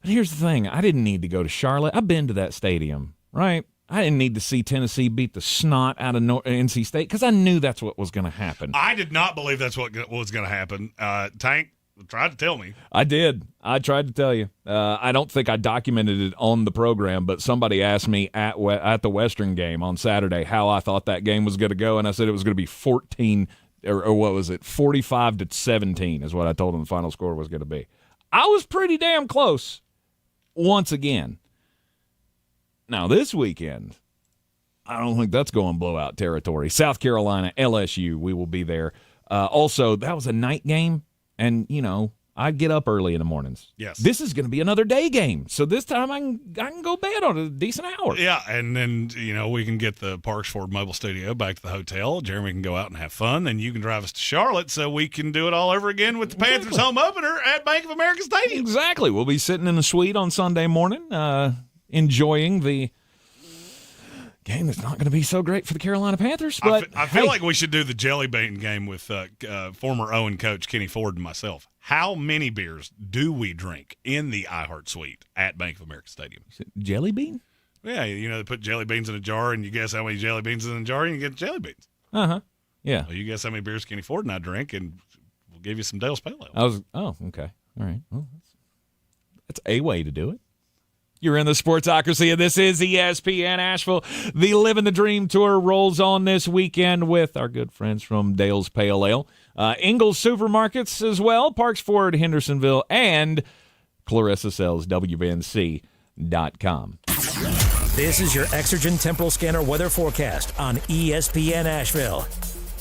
But here's the thing. I didn't need to go to Charlotte. I've been to that stadium, right? I didn't need to see Tennessee beat the snot out of NC State because I knew that's what was going to happen. I did not believe that's what was going to happen. Tank tried to tell me. I did. I tried to tell you. I don't think I documented it on the program, but somebody asked me at the Western game on Saturday how I thought that game was going to go, and I said it was going to be 14 or what was it, 45-17 is what I told them the final score was going to be. I was pretty damn close once again. Now, this weekend, I don't think that's going blowout territory. South Carolina, LSU, we will be there. Also, that was a night game. And, I get up early in the mornings. Yes. This is going to be another day game. So this time I can go bed on a decent hour. Yeah, and then, we can get the Parks Ford Mobile Studio back to the hotel. Jeremy can go out and have fun. Then you can drive us to Charlotte so we can do it all over again with the Panthers home opener at Bank of America Stadium. Exactly. We'll be sitting in the suite on Sunday morning, enjoying the game that's not going to be so great for the Carolina Panthers. But I feel like we should do the jelly bean game with former Owen coach Kenny Ford and myself. How many beers do we drink in the iHeart Suite at Bank of America Stadium? Jelly bean? Yeah, they put jelly beans in a jar, and you guess how many jelly beans in a jar, and you get jelly beans. Uh-huh. Yeah. Well, you guess how many beers Kenny Ford and I drink, and we'll give you some Dale's Pale Ale. Okay. All right. Well, that's a way to do it. You're in the Sportsocracy, and this is ESPN Asheville. The Living the Dream Tour rolls on this weekend with our good friends from Dale's Pale Ale. Ingles Supermarkets as well, Parks Ford, Hendersonville, and Clarissa Sells, WNC.com. This is your Exergen Temporal Scanner weather forecast on ESPN Asheville.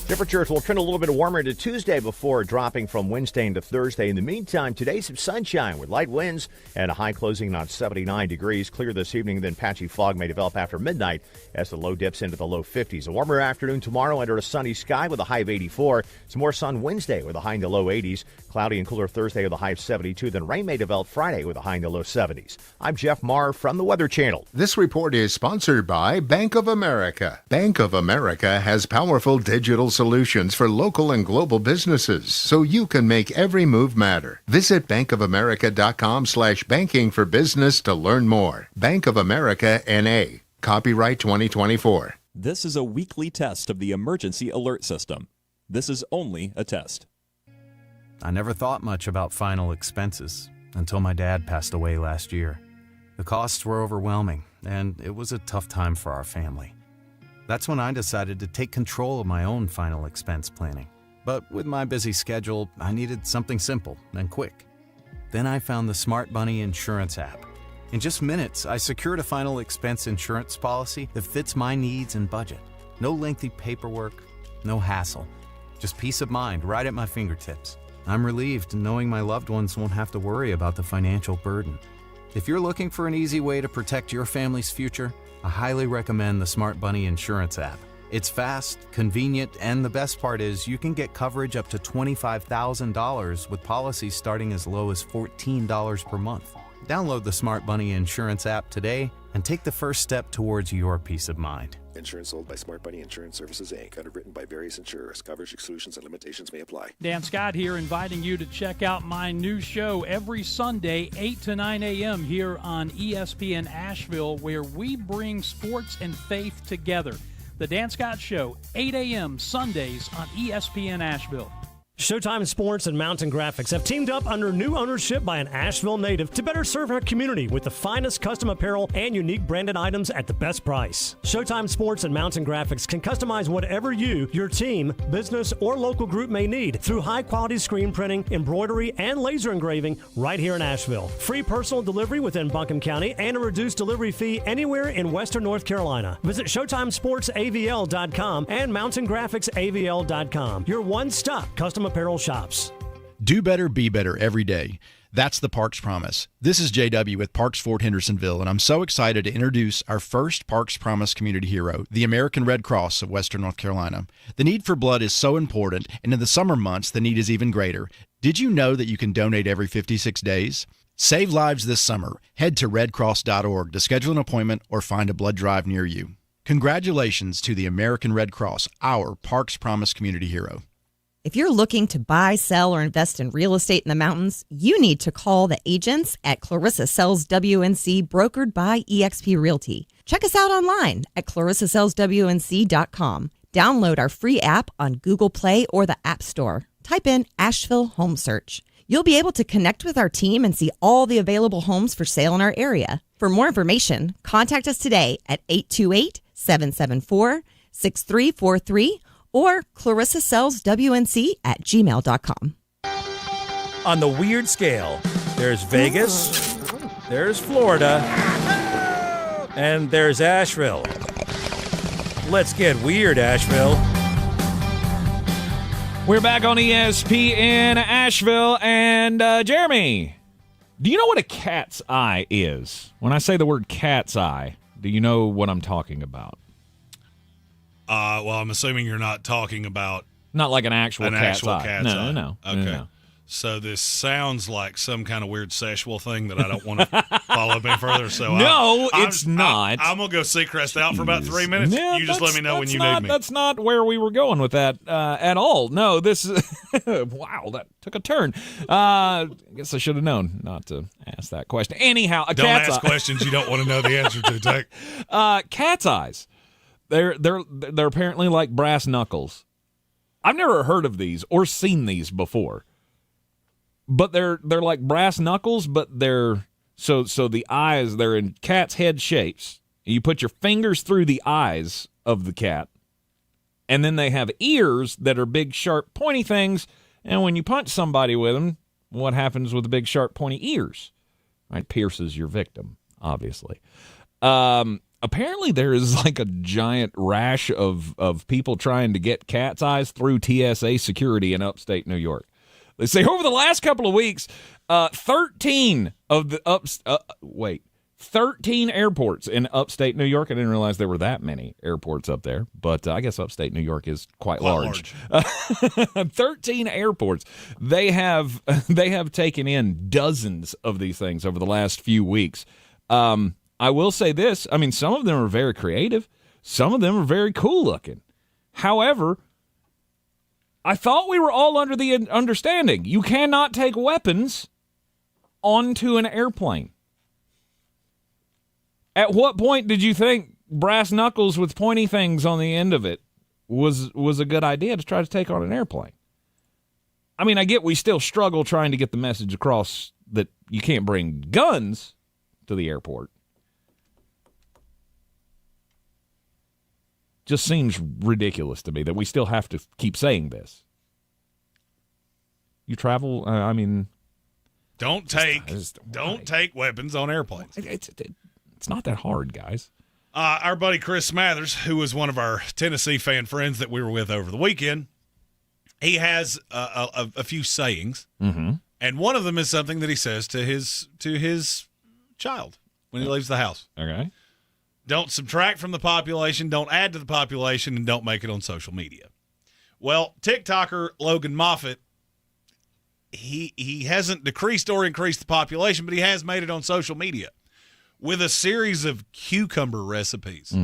Temperatures will trend a little bit warmer to Tuesday before dropping from Wednesday into Thursday. In the meantime, today some sunshine with light winds and a high closing on 79 degrees. Clear this evening, then patchy fog may develop after midnight as the low dips into the low 50s. A warmer afternoon tomorrow under a sunny sky with a high of 84. Some more sun Wednesday with a high in the low 80s. Cloudy and cooler Thursday with a high of 72. Then rain may develop Friday with a high in the low 70s. I'm Jeff Marr from the Weather Channel. This report is sponsored by Bank of America. Bank of America has powerful digital solutions for local and global businesses, so you can make every move matter. Visit bankofamerica.com/banking for business to learn more. Bank of America N.A. Copyright 2024. This is a weekly test of the emergency alert system. This is only a test. I never thought much about final expenses until my dad passed away last year. The costs were overwhelming, and it was a tough time for our family. That's when I decided to take control of my own final expense planning. But with my busy schedule, I needed something simple and quick. Then I found the Smart Bunny Insurance app. In just minutes, I secured a final expense insurance policy that fits my needs and budget. No lengthy paperwork, no hassle, just peace of mind right at my fingertips. I'm relieved knowing my loved ones won't have to worry about the financial burden. If you're looking for an easy way to protect your family's future, I highly recommend the Smart Bunny Insurance app. It's fast, convenient, and the best part is you can get coverage up to $25,000 with policies starting as low as $14 per month. Download the Smart Bunny Insurance app today and take the first step towards your peace of mind. Insurance sold by Smart Bunny Insurance Services, Inc. Underwritten by various insurers. Coverage exclusions and limitations may apply. Dan Scott here, inviting you to check out my new show every Sunday, 8 to 9 a.m. here on ESPN Asheville, where we bring sports and faith together. The Dan Scott Show, 8 a.m. Sundays on ESPN Asheville. Showtime Sports and Mountain Graphics have teamed up under new ownership by an Asheville native to better serve our community with the finest custom apparel and unique branded items at the best price. Showtime Sports and Mountain Graphics can customize whatever you, your team, business, or local group may need through high-quality screen printing, embroidery, and laser engraving right here in Asheville. Free personal delivery within Buncombe County and a reduced delivery fee anywhere in western North Carolina. Visit ShowtimeSportsAVL.com and MountainGraphicsAVL.com. Your one-stop custom apparel shops. Do better, be better every day. That's the Parks Promise. This is JW with Parks Ford Hendersonville, and I'm so excited to introduce our first Parks Promise community hero, the American Red Cross of Western North Carolina. The need for blood is so important, and in the summer months, the need is even greater. Did you know that you can donate every 56 days? Save lives this summer. Head to redcross.org to schedule an appointment or find a blood drive near you. Congratulations to the American Red Cross, our Parks Promise community hero. If you're looking to buy, sell, or invest in real estate in the mountains, you need to call the agents at Clarissa Sells WNC, brokered by eXp Realty. Check us out online at clarissasellswnc.com. Download our free app on Google Play or the App Store. Type in Asheville Home Search. You'll be able to connect with our team and see all the available homes for sale in our area. For more information, contact us today at 828-774-6343 or clarissasellswnc@gmail.com. On the weird scale, there's Vegas, there's Florida, and there's Asheville. Let's get weird, Asheville. We're back on ESPN Asheville, and Jeremy, do you know what a cat's eye is? When I say the word cat's eye, do you know what I'm talking about? Well, I'm assuming you're not talking about not like an actual cat's eye. No. Okay. No. So this sounds like some kind of weird sexual thing that I don't want to follow up any further. So no, it's not. I'm going to go Seacrest out for about 3 minutes. Yeah, you just let me know when you need me. That's not where we were going with that at all. No, this is wow, that took a turn. I guess I should have known not to ask that question. Anyhow, don't ask questions you don't want to know the answer to. Take cat's eyes. They're apparently like brass knuckles. I've never heard of these or seen these before. But they're like brass knuckles, but they're so the eyes, they're in cat's head shapes. You put your fingers through the eyes of the cat, and then they have ears that are big, sharp, pointy things. And when you punch somebody with them, what happens with the big, sharp, pointy ears? Right, pierces your victim, obviously. Apparently, there is like a giant rash of people trying to get cat's eyes through TSA security in upstate New York. They say over the last couple of weeks, 13 airports in upstate New York. I didn't realize there were that many airports up there, but I guess upstate New York is quite large. 13 airports. They have taken in dozens of these things over the last few weeks. I will say this. I mean, some of them are very creative. Some of them are very cool looking. However, I thought we were all under the understanding you cannot take weapons onto an airplane. At what point did you think brass knuckles with pointy things on the end of it was a good idea to try to take on an airplane? I mean, I get we still struggle trying to get the message across that you can't bring guns to the airport. Just seems ridiculous to me that we still have to keep saying this. You travel, I mean... Don't take weapons on airplanes. It's not that hard, guys. Our buddy Chris Smathers, who was one of our Tennessee fan friends that we were with over the weekend, he has a few sayings, and one of them is something that he says to his child when he leaves the house. Okay. Don't subtract from the population, don't add to the population, and don't make it on social media. Well, TikToker Logan Moffat, he hasn't decreased or increased the population, but he has made it on social media with a series of cucumber recipes.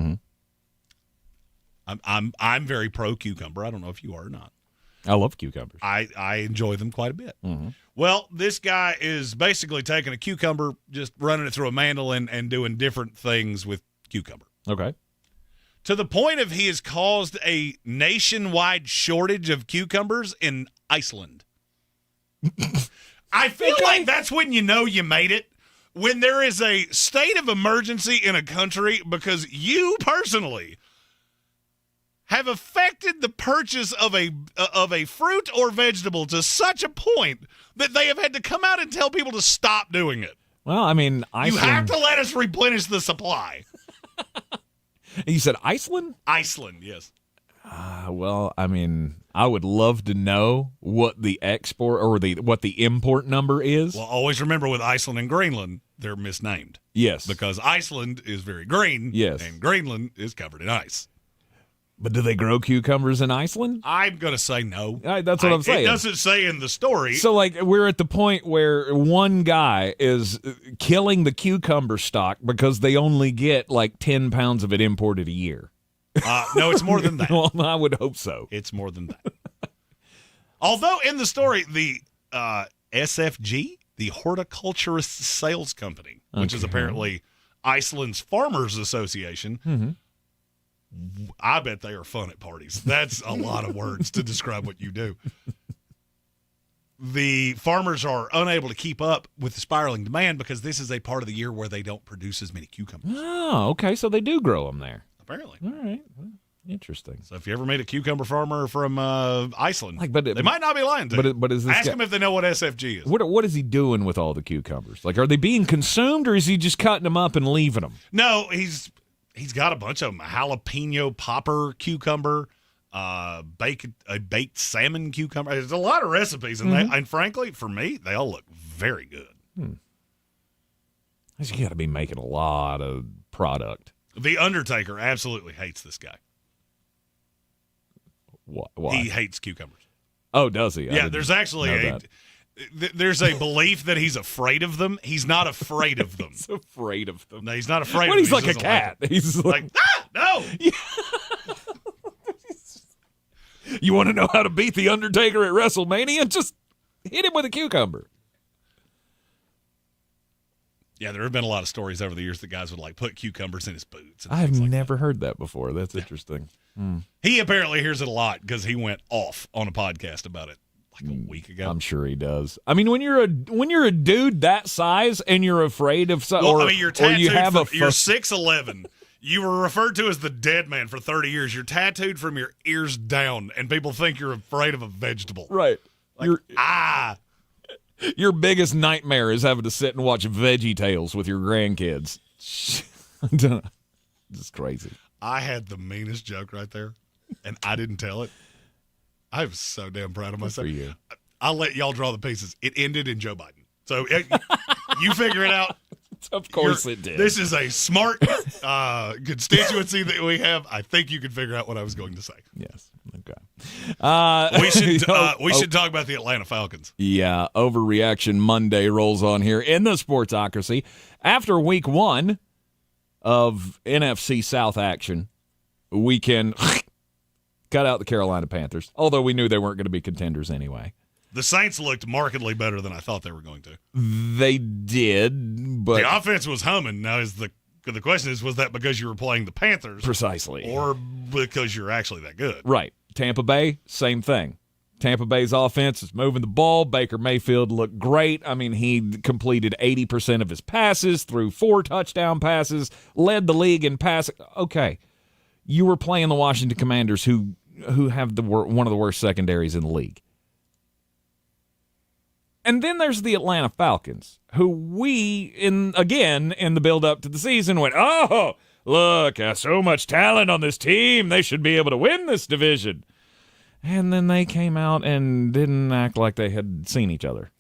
I'm very pro cucumber. I don't know if you are or not. I love cucumbers. I enjoy them quite a bit. Well, this guy is basically taking a cucumber, just running it through a mandolin and doing different things with cucumber. Okay. To the point of he has caused a nationwide shortage of cucumbers in Iceland. I feel like that's when you know you made it. When there is a state of emergency in a country because you personally have affected the purchase of a fruit or vegetable to such a point that they have had to come out and tell people to stop doing it. Well, I mean, Iceland... You have to let us replenish the supply. You said Iceland? Iceland, yes. Well, I mean, I would love to know what the export or what the import number is. Well, always remember with Iceland and Greenland, they're misnamed. Yes. Because Iceland is very green. Yes. And Greenland is covered in ice. But do they grow cucumbers in Iceland? I'm going to say no. That's what I'm saying. It doesn't say in the story. So, like, we're at the point where one guy is killing the cucumber stock because they only get, like, 10 pounds of it imported a year. No, it's more than that. Well, I would hope so. It's more than that. Although, in the story, the SFG, the Horticulturist Sales Company, which is apparently Iceland's Farmers Association, I bet they are fun at parties. That's a lot of words to describe what you do. The farmers are unable to keep up with the spiraling demand because this is a part of the year where they don't produce as many cucumbers. Oh, okay. So they do grow them there. Apparently. All right. Well, interesting. So if you ever meet a cucumber farmer from Iceland, but they might not be lying to you. But is this Ask them if they know what SFG is. What is he doing with all the cucumbers? Like, are they being consumed or is he just cutting them up and leaving them? No, he's got a bunch of them. A jalapeno popper cucumber, baked salmon cucumber. There's a lot of recipes, and frankly, for me, they all look very good. He's got to be making a lot of product. The Undertaker absolutely hates this guy. Why? He hates cucumbers. Oh, does he? Yeah, there's actually There's a belief that he's afraid of them. He's not afraid of them. He's afraid of them. No, he's not afraid When of he's them. like a cat. He's like, no. You want to know how to beat The Undertaker at WrestleMania? Just hit him with a cucumber. Yeah, there have been a lot of stories over the years that guys would like put cucumbers in his boots. I've never heard that before. That's interesting. He apparently hears it a lot because he went off on a podcast about it like a week ago. I'm sure he does. I mean, when you're a dude that size and you're afraid of something, Well, I mean, you're tattooed. You're 6'11". You were referred to as the dead man for 30 years. You're tattooed from your ears down, and people think you're afraid of a vegetable. Right. Like, Your biggest nightmare is having to sit and watch Veggie Tales with your grandkids. It's crazy. I had the meanest joke right there, and I didn't tell it. I was so damn proud of myself. For you. I'll let y'all draw the pieces. It ended in Joe Biden. So you figure it out. Of course it did. This is a smart constituency that we have. I think you can figure out what I was going to say. Yes. Okay. We should talk about the Atlanta Falcons. Yeah. Overreaction Monday rolls on here in the Sportsocracy. After week 1 of NFC South action, we can cut out the Carolina Panthers, although we knew they weren't going to be contenders anyway. The Saints looked markedly better than I thought they were going to. They did, but the offense was humming. Now, the question is, was that because you were playing the Panthers? Precisely. Or because you're actually that good? Right. Tampa Bay, same thing. Tampa Bay's offense is moving the ball. Baker Mayfield looked great. I mean, he completed 80% of his passes, threw 4 touchdown passes, led the league in passing. Okay. You were playing the Washington Commanders, who have one of the worst secondaries in the league. And then there's the Atlanta Falcons, who we, in the build-up to the season, went, oh, look, so much talent on this team. They should be able to win this division. And then they came out and didn't act like they had seen each other.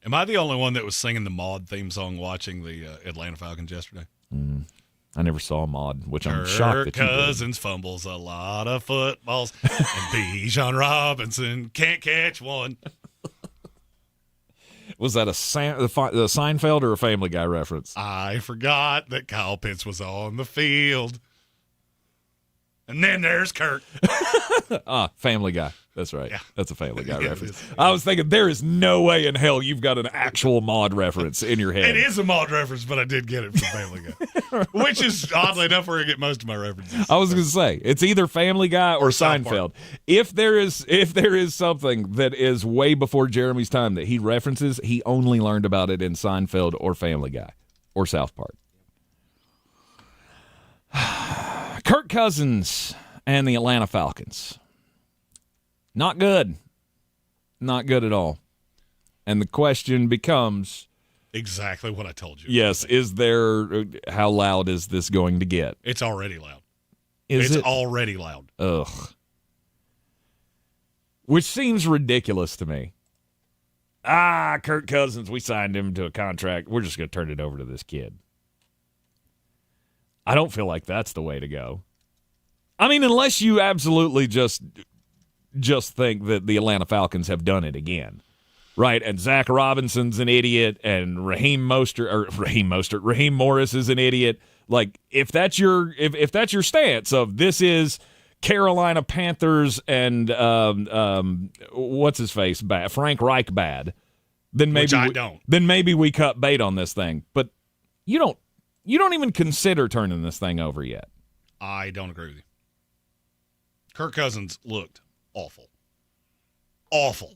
Am I the only one that was singing the Maude theme song watching the Atlanta Falcons yesterday? I never saw Maude, which I'm shocked that you did. Cousins fumbles a lot of footballs, and Bijan Robinson can't catch one. Was that a Seinfeld or a Family Guy reference? I forgot that Kyle Pitts was on the field. And then there's Kirk. Family Guy. That's right. Yeah. That's a Family Guy Yeah, reference. I was thinking, there is no way in hell you've got an actual Maude reference in your head. It is a Maude reference, but I did get it from Family Guy. Which is, oddly enough, where I get most of my references. I was going to say, it's either Family Guy or Seinfeld. If there is something that is way before Jeremy's time that he references, he only learned about it in Seinfeld or Family Guy or South Park. Kirk Cousins and the Atlanta Falcons. Not good. Not good at all. And the question becomes... Exactly what I told you. Yes, how loud is this going to get? It's already loud. It's already loud. Ugh. Which seems ridiculous to me. Kirk Cousins, we signed him to a contract. We're just going to turn it over to this kid. I don't feel like that's the way to go. I mean, unless you absolutely just think that the Atlanta Falcons have done it again, right? And Zach Robinson's an idiot, and Raheem Morris is an idiot. Like, if that's your stance of this is Carolina Panthers and what's his face bad, Frank Reich bad, then maybe we cut bait on this thing. But you don't even consider turning this thing over yet. I don't agree with you. Kirk Cousins looked awful. Awful.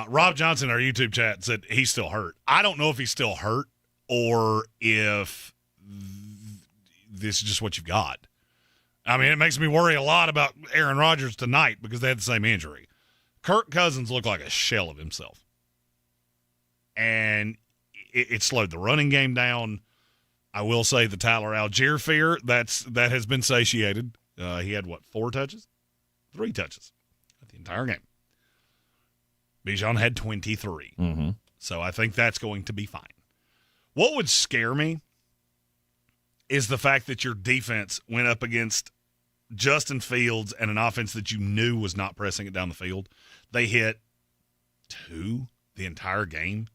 Rob Johnson, our YouTube chat, said he's still hurt. I don't know if he's still hurt or if this is just what you've got. I mean, it makes me worry a lot about Aaron Rodgers tonight because they had the same injury. Kirk Cousins looked like a shell of himself. And it slowed the running game down. I will say the Tyler Algier fear, that has been satiated. He had, 4 touches? 3 touches the entire game. Bijan had 23. Mm-hmm. So I think that's going to be fine. What would scare me is the fact that your defense went up against Justin Fields and an offense that you knew was not pressing it down the field. They hit 2 the entire game.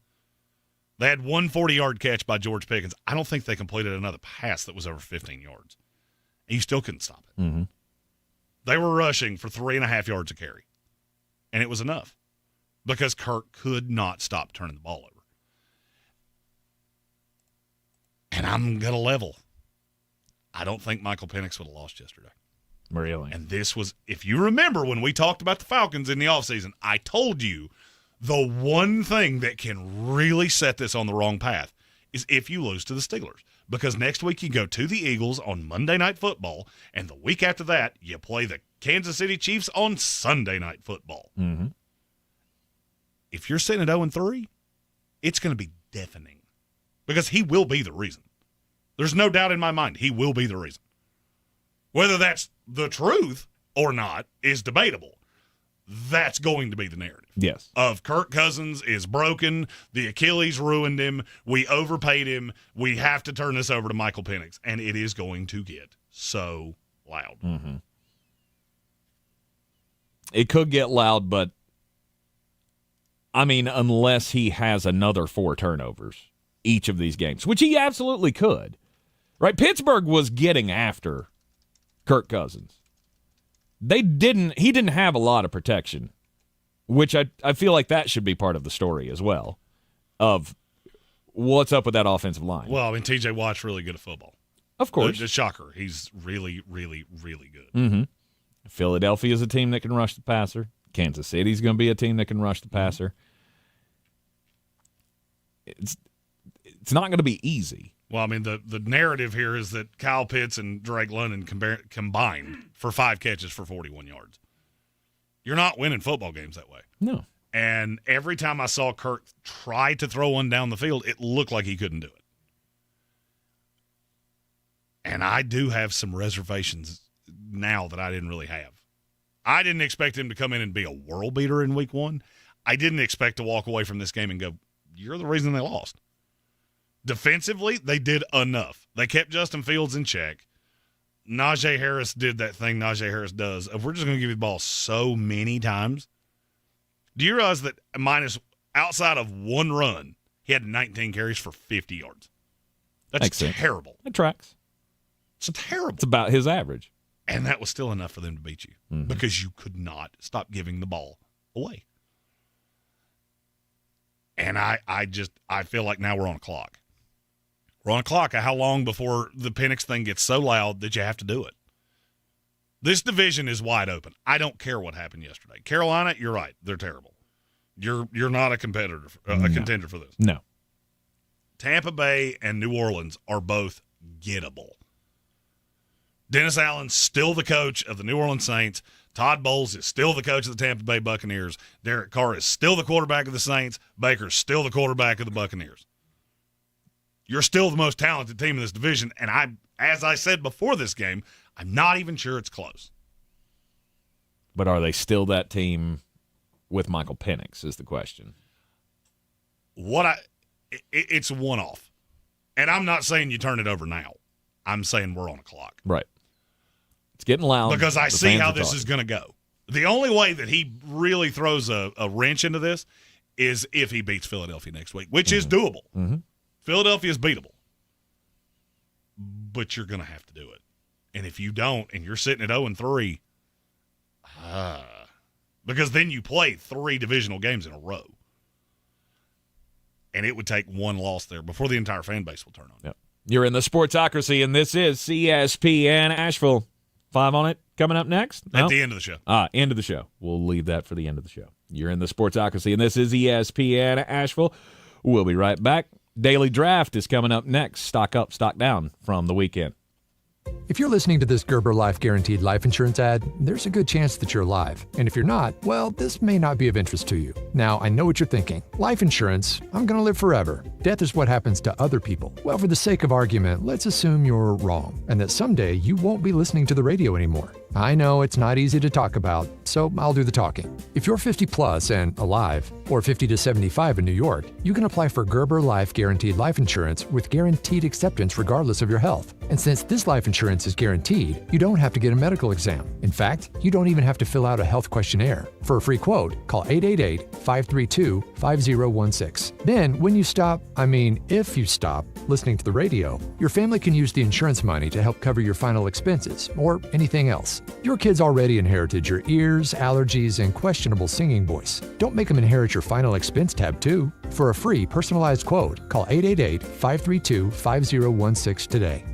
They had one 40-yard catch by George Pickens. I don't think they completed another pass that was over 15 yards. And you still couldn't stop it. Mm-hmm. They were rushing for 3.5 yards a carry. And it was enough because Kirk could not stop turning the ball over. And I'm going to level. I don't think Michael Penix would have lost yesterday. Really? And this was, if you remember when we talked about the Falcons in the offseason, I told you the one thing that can really set this on the wrong path is if you lose to the Steelers. Because next week you go to the Eagles on Monday Night Football, and the week after that you play the Kansas City Chiefs on Sunday Night Football. Mm-hmm. If you're sitting at 0-3, it's going to be deafening. Because he will be the reason. There's no doubt in my mind he will be the reason. Whether that's the truth or not is debatable. That's going to be the narrative. Yes. Of Kirk Cousins is broken, the Achilles ruined him, we overpaid him, we have to turn this over to Michael Penix, and it is going to get so loud. Mm-hmm. It could get loud, but I mean, unless he has another 4 turnovers each of these games, which he absolutely could. Right? Pittsburgh was getting after Kirk Cousins. He didn't have a lot of protection, which I feel like that should be part of the story as well, of what's up with that offensive line. Well, I mean, TJ Watt's really good at football. Of course. The shocker. He's really, really, really good. Mm-hmm. Philadelphia is a team that can rush the passer. Kansas City's going to be a team that can rush the passer. It's not going to be easy. Well, I mean, the narrative here is that Kyle Pitts and Drake London combined for 5 catches for 41 yards. You're not winning football games that way. No. And every time I saw Kirk try to throw one down the field, it looked like he couldn't do it. And I do have some reservations now that I didn't really have. I didn't expect him to come in and be a world beater in week 1. I didn't expect to walk away from this game and go, you're the reason they lost. Defensively, they did enough. They kept Justin Fields in check. Najee Harris did that thing Najee Harris does. If we're just going to give you the ball so many times, do you realize that outside of one run, he had 19 carries for 50 yards? That's terrible. It tracks. It's terrible. It's about his average. And that was still enough for them to beat you because you could not stop giving the ball away. And I feel like now we're on a clock. We're on a clock of how long before the Penix thing gets so loud that you have to do it. This division is wide open. I don't care what happened yesterday. Carolina, you're right. They're terrible. You're not a competitor, a contender for this. No. Tampa Bay and New Orleans are both gettable. Dennis Allen's still the coach of the New Orleans Saints. Todd Bowles is still the coach of the Tampa Bay Buccaneers. Derek Carr is still the quarterback of the Saints. Baker's still the quarterback of the Buccaneers. You're still the most talented team in this division, and as I said before this game, I'm not even sure it's close. But are they still that team with Michael Penix is the question. It's a one-off. And I'm not saying you turn it over now. I'm saying we're on a clock. Right. It's getting loud. Because I see how this is going to go. The only way that he really throws a wrench into this is if he beats Philadelphia next week, which is doable. Mm-hmm. Philadelphia is beatable. But you're going to have to do it. And if you don't, and you're sitting at 0-3, because then you play 3 divisional games in a row. And it would take one loss there before the entire fan base will turn on. Yep. You're in the Sportsocracy, and this is ESPN Asheville. 5 on it coming up next? At the end of the show. End of the show. We'll leave that for the end of the show. You're in the Sportsocracy, and this is ESPN Asheville. We'll be right back. Daily Draft is coming up next. Stock up, stock down from the weekend. If you're listening to this Gerber Life Guaranteed life insurance ad, there's a good chance that you're alive. And if you're not, well, this may not be of interest to you. Now, I know what you're thinking. Life insurance, I'm going to live forever. Death is what happens to other people. Well, for the sake of argument, let's assume you're wrong and that someday you won't be listening to the radio anymore. I know it's not easy to talk about, so I'll do the talking. If you're 50 plus and alive, or 50 to 75 in New York, you can apply for Gerber Life Guaranteed Life Insurance with guaranteed acceptance regardless of your health. And since this life insurance is guaranteed, you don't have to get a medical exam. In fact, you don't even have to fill out a health questionnaire. For a free quote, call 888-532-5016. Then, when you stop, if you stop listening to the radio, your family can use the insurance money to help cover your final expenses or anything else. Your kids already inherited your ears, allergies, and questionable singing voice. Don't make them inherit your final expense tab too. For a free personalized quote, call 888-532-5016 today.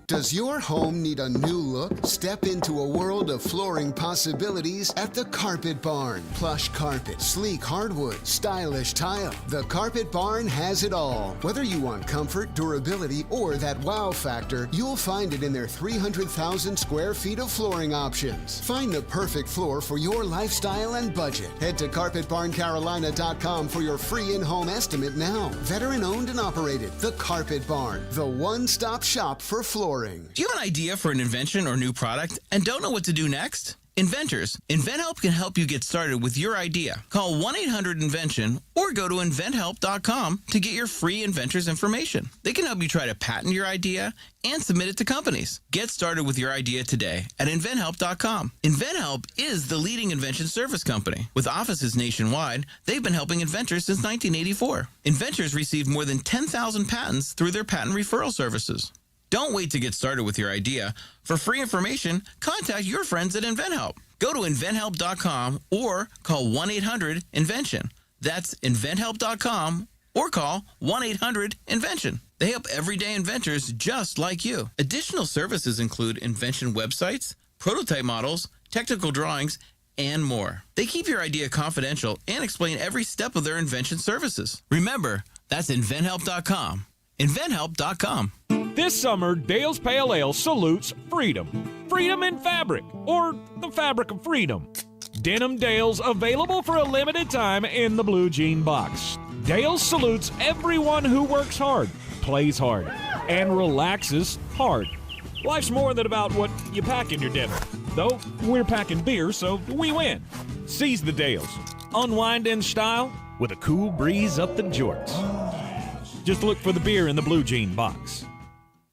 Does your home need a new look? Step into a world of flooring possibilities at the Carpet Barn. Plush carpet, sleek hardwood, stylish tile. The Carpet Barn has it all. Whether you want comfort, durability, or that wow factor, you'll find it in their 300,000 square feet of flooring options. Find the perfect floor for your lifestyle and budget. Head to CarpetBarnCarolina.com for your free in-home estimate now. Veteran owned and operated. The Carpet Barn, the one-stop shop for flooring. Do you have an idea for an invention or new product and don't know what to do next? Inventors, InventHelp can help you get started with your idea. Call 1-800-INVENTION or go to InventHelp.com to get your free inventors information. They can help you try to patent your idea and submit it to companies. Get started with your idea today at InventHelp.com. InventHelp is the leading invention service company. With offices nationwide, they've been helping inventors since 1984. Inventors receive more than 10,000 patents through their patent referral services. Don't wait to get started with your idea. For free information, contact your friends at InventHelp. Go to InventHelp.com or call 1-800-INVENTION. That's InventHelp.com or call 1-800-INVENTION. They help everyday inventors just like you. Additional services include invention websites, prototype models, technical drawings, and more. They keep your idea confidential and explain every step of their invention services. Remember, that's InventHelp.com. InventHelp.com. This summer, Dale's Pale Ale salutes freedom. Freedom in fabric, or the fabric of freedom. Denim Dale's available for a limited time in the blue jean box. Dale's salutes everyone who works hard, plays hard, and relaxes hard. Life's more than about what you pack in your dinner. Though, we're packing beer, so we win. Seize the Dales. Unwind in style with a cool breeze up the jorts. Just look for the beer in the blue jean box.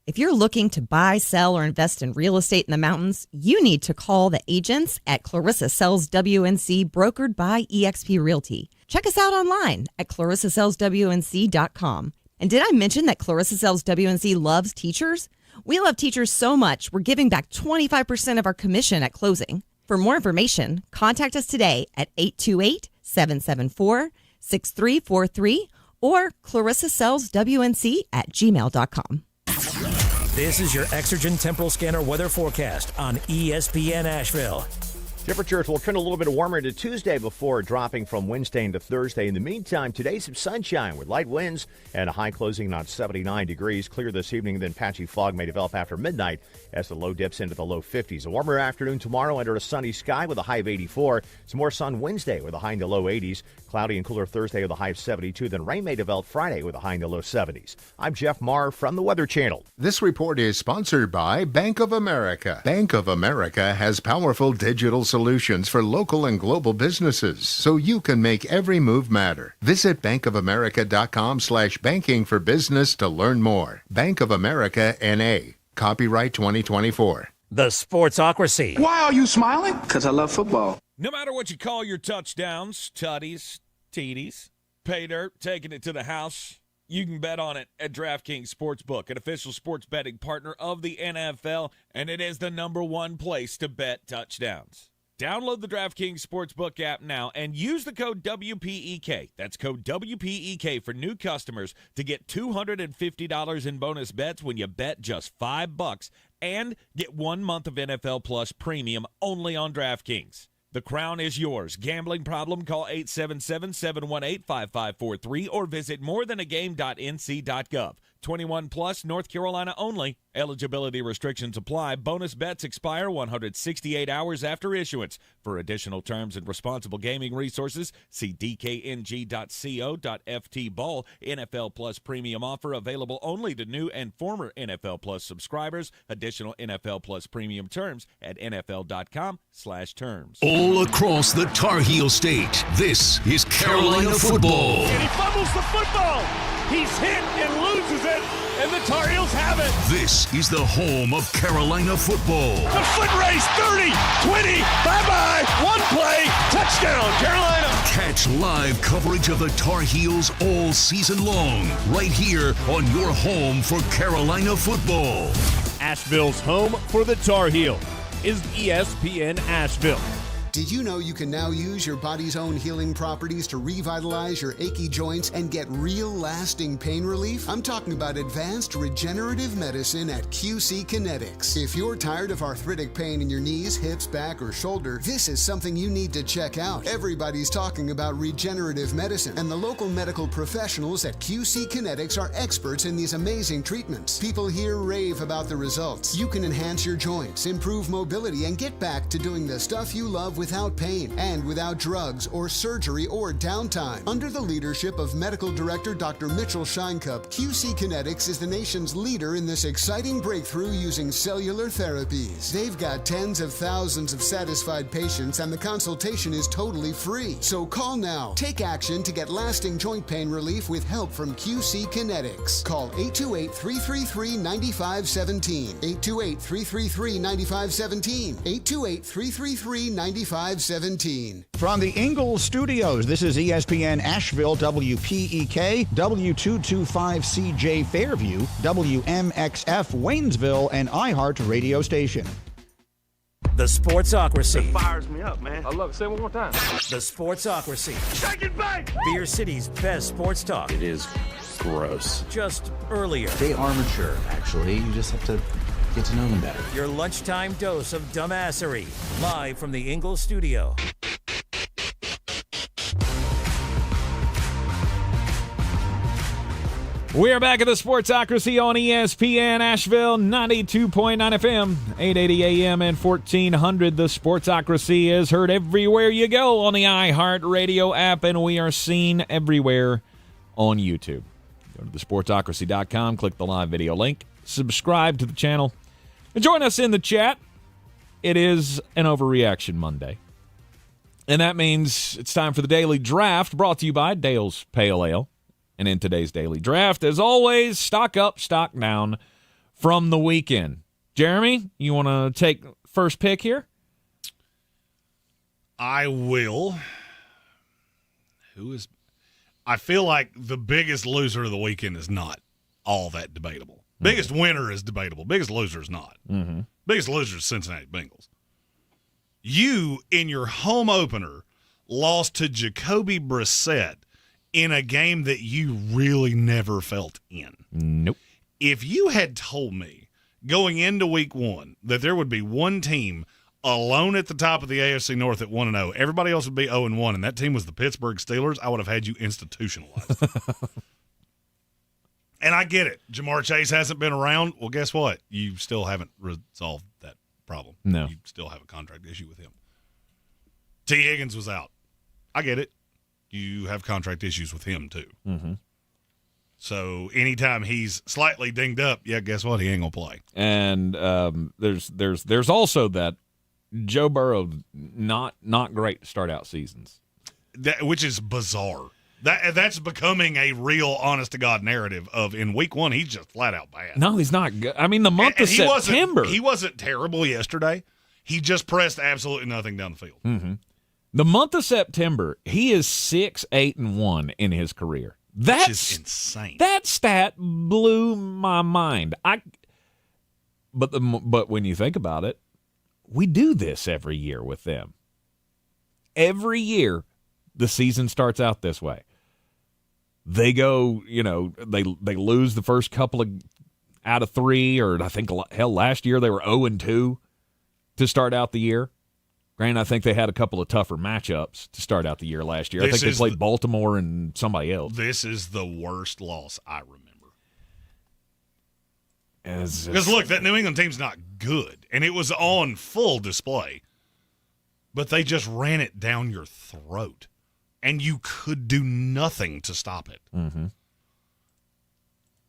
If you're looking to buy, sell, or invest in real estate in the mountains, you need to call the agents at Clarissa Sells WNC, brokered by eXp Realty. Check us out online at ClarissaSellsWNC.com. And did I mention that Clarissa Sells WNC loves teachers? We love teachers so much, we're giving back 25% of our commission at closing. For more information, contact us today at 828-774-6343 or ClarissaSellsWNC@gmail.com. This is your Exergen Temporal Scanner weather forecast on ESPN Asheville. Temperatures will turn a little bit warmer into Tuesday before dropping from Wednesday into Thursday. In the meantime, today some sunshine with light winds and a high closing on 79 degrees. Clear this evening, then patchy fog may develop after midnight as the low dips into the low 50s. A warmer afternoon tomorrow under a sunny sky with a high of 84. Some more sun Wednesday with a high in the low 80s. Cloudy and cooler Thursday with a high of 72. Then rain may develop Friday with a high in the low 70s. I'm Jeff Marr from the Weather Channel. This report is sponsored by Bank of America. Bank of America has powerful digital solutions for local and global businesses, so you can make every move matter. Visit bankofamerica.com/banking for business to learn more. Bank of America N.A. Copyright 2024. The Sportsocracy. Why are you smiling? Because I love football. No matter what you call your touchdowns, tutties, TDs, pay dirt, taking it to the house, you can bet on it at DraftKings Sportsbook, an official sports betting partner of the NFL, and it is the #1 place to bet touchdowns. Download the DraftKings Sportsbook app now and use the code WPEK. That's code WPEK for new customers to get $250 in bonus bets when you bet just $5 and get 1 month of NFL Plus Premium only on DraftKings. The crown is yours. Gambling problem? Call 877-718-5543 or visit morethanagame.nc.gov. 21 plus, North Carolina only. Eligibility restrictions apply. Bonus bets expire 168 hours after issuance. For additional terms and responsible gaming resources, see dkng.co.ft/ball. NFL Plus premium offer available only to new and former NFL Plus subscribers. Additional NFL Plus premium terms at nfl.com/terms. All across the Tar Heel state, this is Carolina football. And he fumbles the football. He's hit and loses it, and the Tar Heels have it. This is the home of Carolina football. The foot race, 30, 20, bye-bye, one play, touchdown, Carolina. Catch live coverage of the Tar Heels all season long, right here on your home for Carolina football. Asheville's home for the Tar Heels is ESPN Asheville. Did you know you can now use your body's own healing properties to revitalize your achy joints and get real lasting pain relief? I'm talking about advanced regenerative medicine at QC Kinetics. If you're tired of arthritic pain in your knees, hips, back, or shoulder, this is something you need to check out. Everybody's talking about regenerative medicine, and the local medical professionals at QC Kinetics are experts in these amazing treatments. People here rave about the results. You can enhance your joints, improve mobility, and get back to doing the stuff you love without pain and without drugs or surgery or downtime. Under the leadership of Medical Director Dr. Mitchell Scheinkup, QC Kinetics is the nation's leader in this exciting breakthrough using cellular therapies. They've got tens of thousands of satisfied patients, and the consultation is totally free. So call now. Take action to get lasting joint pain relief with help from QC Kinetics. Call 828-333-9517. 828-333-9517. 828-333-9517. From the Ingalls Studios, this is ESPN Asheville, WPEK, W225CJ Fairview, WMXF Waynesville, and iHeart radio station. The Sportsocracy. It fires me up, man. I love it. Say it one more time. The Sportsocracy. Shake it back! Beer City's best sports talk. It is gross. Just earlier. They are mature, actually. You just have to get to know them better. Your lunchtime dose of dumbassery. Live from the Ingalls studio. We are back at the Sportsocracy on ESPN Asheville, 92.9 FM, 880 AM and 1400. The Sportsocracy is heard everywhere you go on the iHeart Radio app, and we are seen everywhere on YouTube. Go to thesportsocracy.com, click the live video link, subscribe to the channel, and join us in the chat. It is an Overreaction Monday. And that means it's time for the Daily Draft, brought to you by Dale's Pale Ale. And in today's Daily Draft, as always, stock up, stock down from the weekend. Jeremy, you want to take first pick here? I will. I feel like the biggest loser of the weekend is not all that debatable. Mm-hmm. Biggest winner is debatable. Biggest loser is not. Mm-hmm. Biggest loser is Cincinnati Bengals. You, in your home opener, lost to Jacoby Brissett in a game that you really never felt in. Nope. If you had told me going into week one that there would be one team alone at the top of the AFC North at 1-0, everybody else would be 0-1, and that team was the Pittsburgh Steelers, I would have had you institutionalized. And I get it. Jamar Chase hasn't been around. Well, guess what? You still haven't resolved that problem. No. You still have a contract issue with him. T. Higgins was out. I get it. You have contract issues with him, too. Mm-hmm. So anytime he's slightly dinged up, yeah, guess what? He ain't going to play. And there's also that Joe Burrow, not great to start out seasons. Which is bizarre. That's becoming a real honest-to-God narrative of in week one, he's just flat-out bad. No, he's not good. I mean, the month of September. He wasn't terrible yesterday. He just pressed absolutely nothing down the field. Mm-hmm. The month of September, he is 6-8-1 in his career. Which is insane. That stat blew my mind. But when you think about it, we do this every year with them. Every year, the season starts out this way. They go, they lose the first couple out of three, or I think last year they were 0-2 to start out the year. Granted, I think they had a couple of tougher matchups to start out the year last year. I think they played Baltimore and somebody else. This is the worst loss I remember. Because, look, that New England team's not good, and it was on full display. But they just ran it down your throat, and you could do nothing to stop it. Mm-hmm.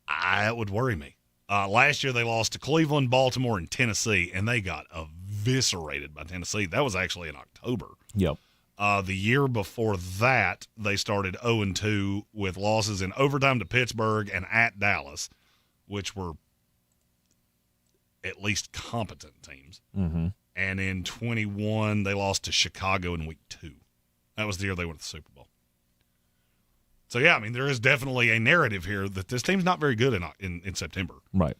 That would worry me. Last year they lost to Cleveland, Baltimore, and Tennessee, and they got eviscerated by Tennessee. That was actually in October. Yep. The year before that, they started 0-2 with losses in overtime to Pittsburgh and at Dallas, which were at least competent teams. Mm-hmm. And in 21, they lost to Chicago in week 2. That was the year they went to the Super Bowl. So, yeah, I mean, there is definitely a narrative here that this team's not very good in September. Right.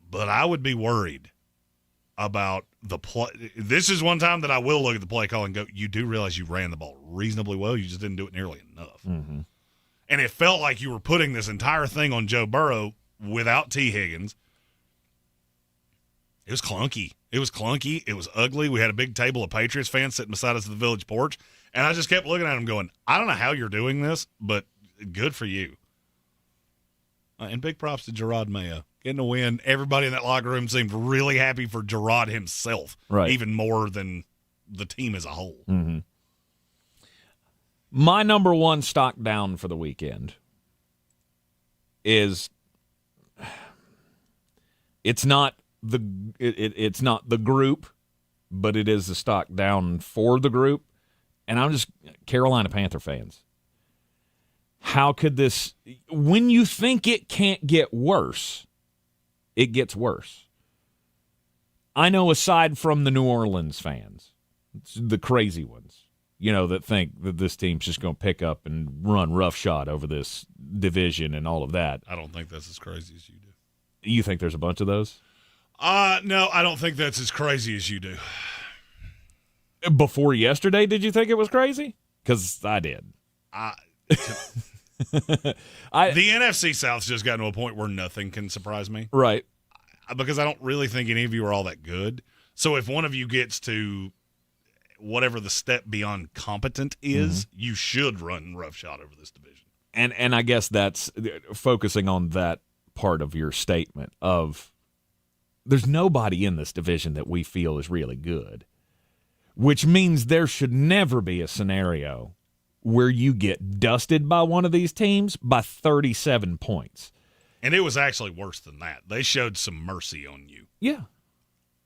But I would be worried about the play. This is one time that I will look at the play call and go, you do realize you ran the ball reasonably well. You just didn't do it nearly enough. Mm-hmm. And it felt like you were putting this entire thing on Joe Burrow without T. Higgins. It was clunky. It was ugly. We had a big table of Patriots fans sitting beside us at the village porch. And I just kept looking at him going, I don't know how you're doing this, but good for you. And big props to Gerard Mayo. Getting a win. Everybody in that locker room seemed really happy for Gerard himself, right? Even more than the team as a whole. Mm-hmm. My number one stock down for the weekend is it's not the group, but it is the stock down for the group. And I'm just Carolina Panther fans. How could this, when you think it can't get worse, it gets worse. I know aside from the New Orleans fans, the crazy ones, that think that this team's just going to pick up and run roughshod over this division and all of that. I don't think that's as crazy as you do. You think there's a bunch of those? No, I don't think that's as crazy as you do. Before yesterday, did you think it was crazy? Because I did. The NFC South's just gotten to a point where nothing can surprise me. Right. Because I don't really think any of you are all that good. So if one of you gets to whatever the step beyond competent is, you should run roughshod over this division. And I guess that's focusing on that part of your statement of there's nobody in this division that we feel is really good, which means there should never be a scenario where you get dusted by one of these teams by 37 points. And it was actually worse than that. They showed some mercy on you. Yeah.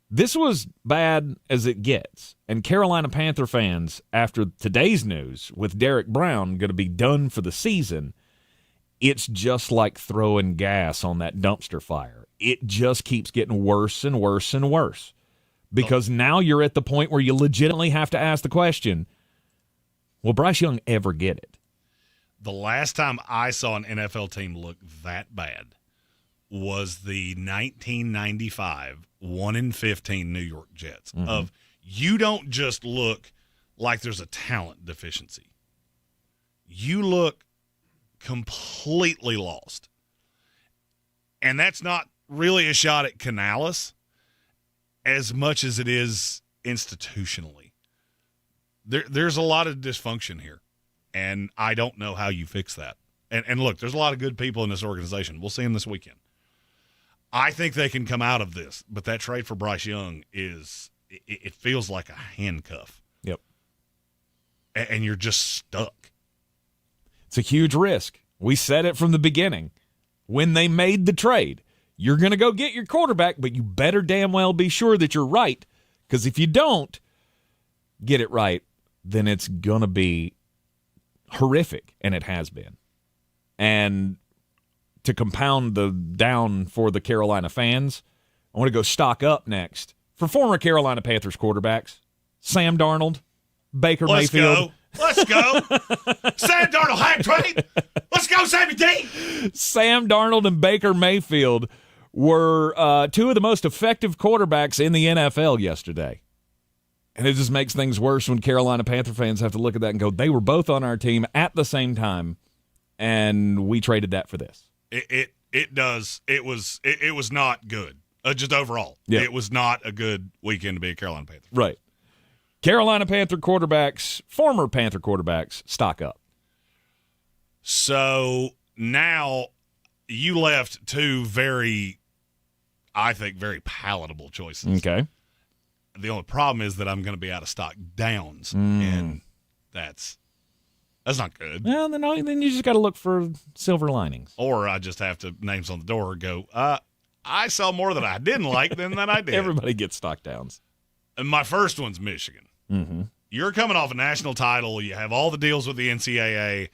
This was bad as it gets. And Carolina Panther fans, after today's news with Derek Brown going to be done for the season, it's just like throwing gas on that dumpster fire. It just keeps getting worse and worse and worse. Because now you're at the point where you legitimately have to ask the question, will Bryce Young ever get it? The last time I saw an NFL team look that bad was the 1995 1-15 New York Jets. Of you don't just look like there's a talent deficiency. You look completely lost. And that's not really a shot at Canales as much as it is institutionally. There's a lot of dysfunction here, and I don't know how you fix that. And look, there's a lot of good people in this organization. We'll see them this weekend. I think they can come out of this, but that trade for Bryce Young it feels like a handcuff. Yep. And you're just stuck. It's a huge risk. We said it from the beginning. When they made the trade, you're going to go get your quarterback, but you better damn well be sure that you're right, because if you don't get it right, then it's going to be horrific, and it has been. And to compound the down for the Carolina fans, I want to go stock up next for former Carolina Panthers quarterbacks, Sam Darnold, Baker Mayfield. Let's go. Sam Darnold, hat trade. Let's go, Sammy D. Sam Darnold and Baker Mayfield were two of the most effective quarterbacks in the NFL yesterday. And it just makes things worse when Carolina Panther fans have to look at that and go, they were both on our team at the same time, and we traded that for this. It does. It was not good. Just overall. Yeah. It was not a good weekend to be a Carolina Panther. Right. Carolina Panther quarterbacks, former Panther quarterbacks, stock up. So now you left two I think, very palatable choices. Okay. The only problem is that I'm going to be out of stock downs, and that's not good. Well, then you just got to look for silver linings. Or I just have to, names on the door, go, I saw more that I didn't like than that I did. Everybody gets stock downs. And my first one's Michigan. Mm-hmm. You're coming off a national title. You have all the deals with the NCAA.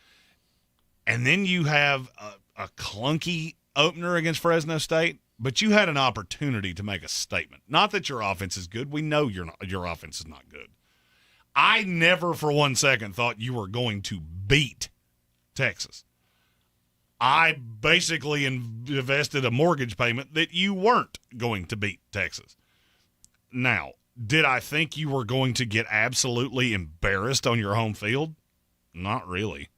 And then you have a clunky opener against Fresno State. But you had an opportunity to make a statement. Not that your offense is good. We know your offense is not good. I never for 1 second thought you were going to beat Texas. I basically invested a mortgage payment that you weren't going to beat Texas. Now, did I think you were going to get absolutely embarrassed on your home field? Not really.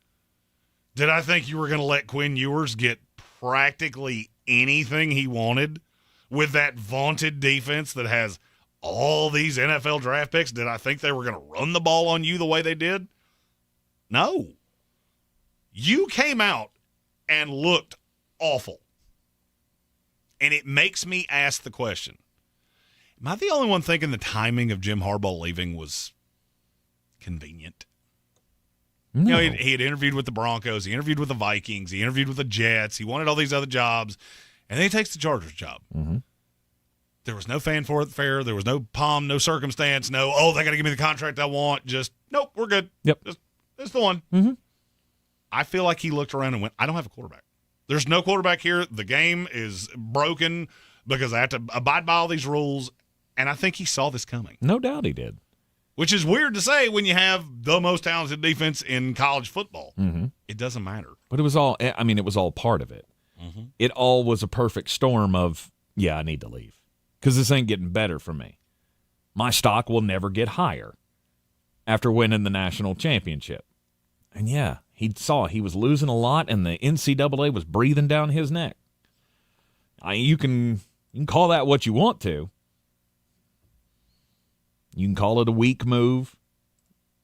Did I think you were going to let Quinn Ewers get practically anything he wanted with that vaunted defense that has all these NFL draft picks? Did I think they were going to run the ball on you the way they did? No. You came out and looked awful. And it makes me ask the question, am I the only one thinking the timing of Jim Harbaugh leaving was convenient? No. You know, he had interviewed with the Broncos. He interviewed with the Vikings. He interviewed with the Jets. He wanted all these other jobs. And then he takes the Chargers job. Mm-hmm. There was no fanfare. There was no pomp, no circumstance, no, they got to give me the contract I want. Just, nope, we're good. Yep. That's the one. Mm-hmm. I feel like he looked around and went, I don't have a quarterback. There's no quarterback here. The game is broken because I have to abide by all these rules. And I think he saw this coming. No doubt he did. Which is weird to say when you have the most talented defense in college football. Mm-hmm. It doesn't matter. But it was all part of it. Mm-hmm. It all was a perfect storm of, I need to leave. Because this ain't getting better for me. My stock will never get higher after winning the national championship. And he saw he was losing a lot, and the NCAA was breathing down his neck. You can call that what you want to. You can call it a weak move,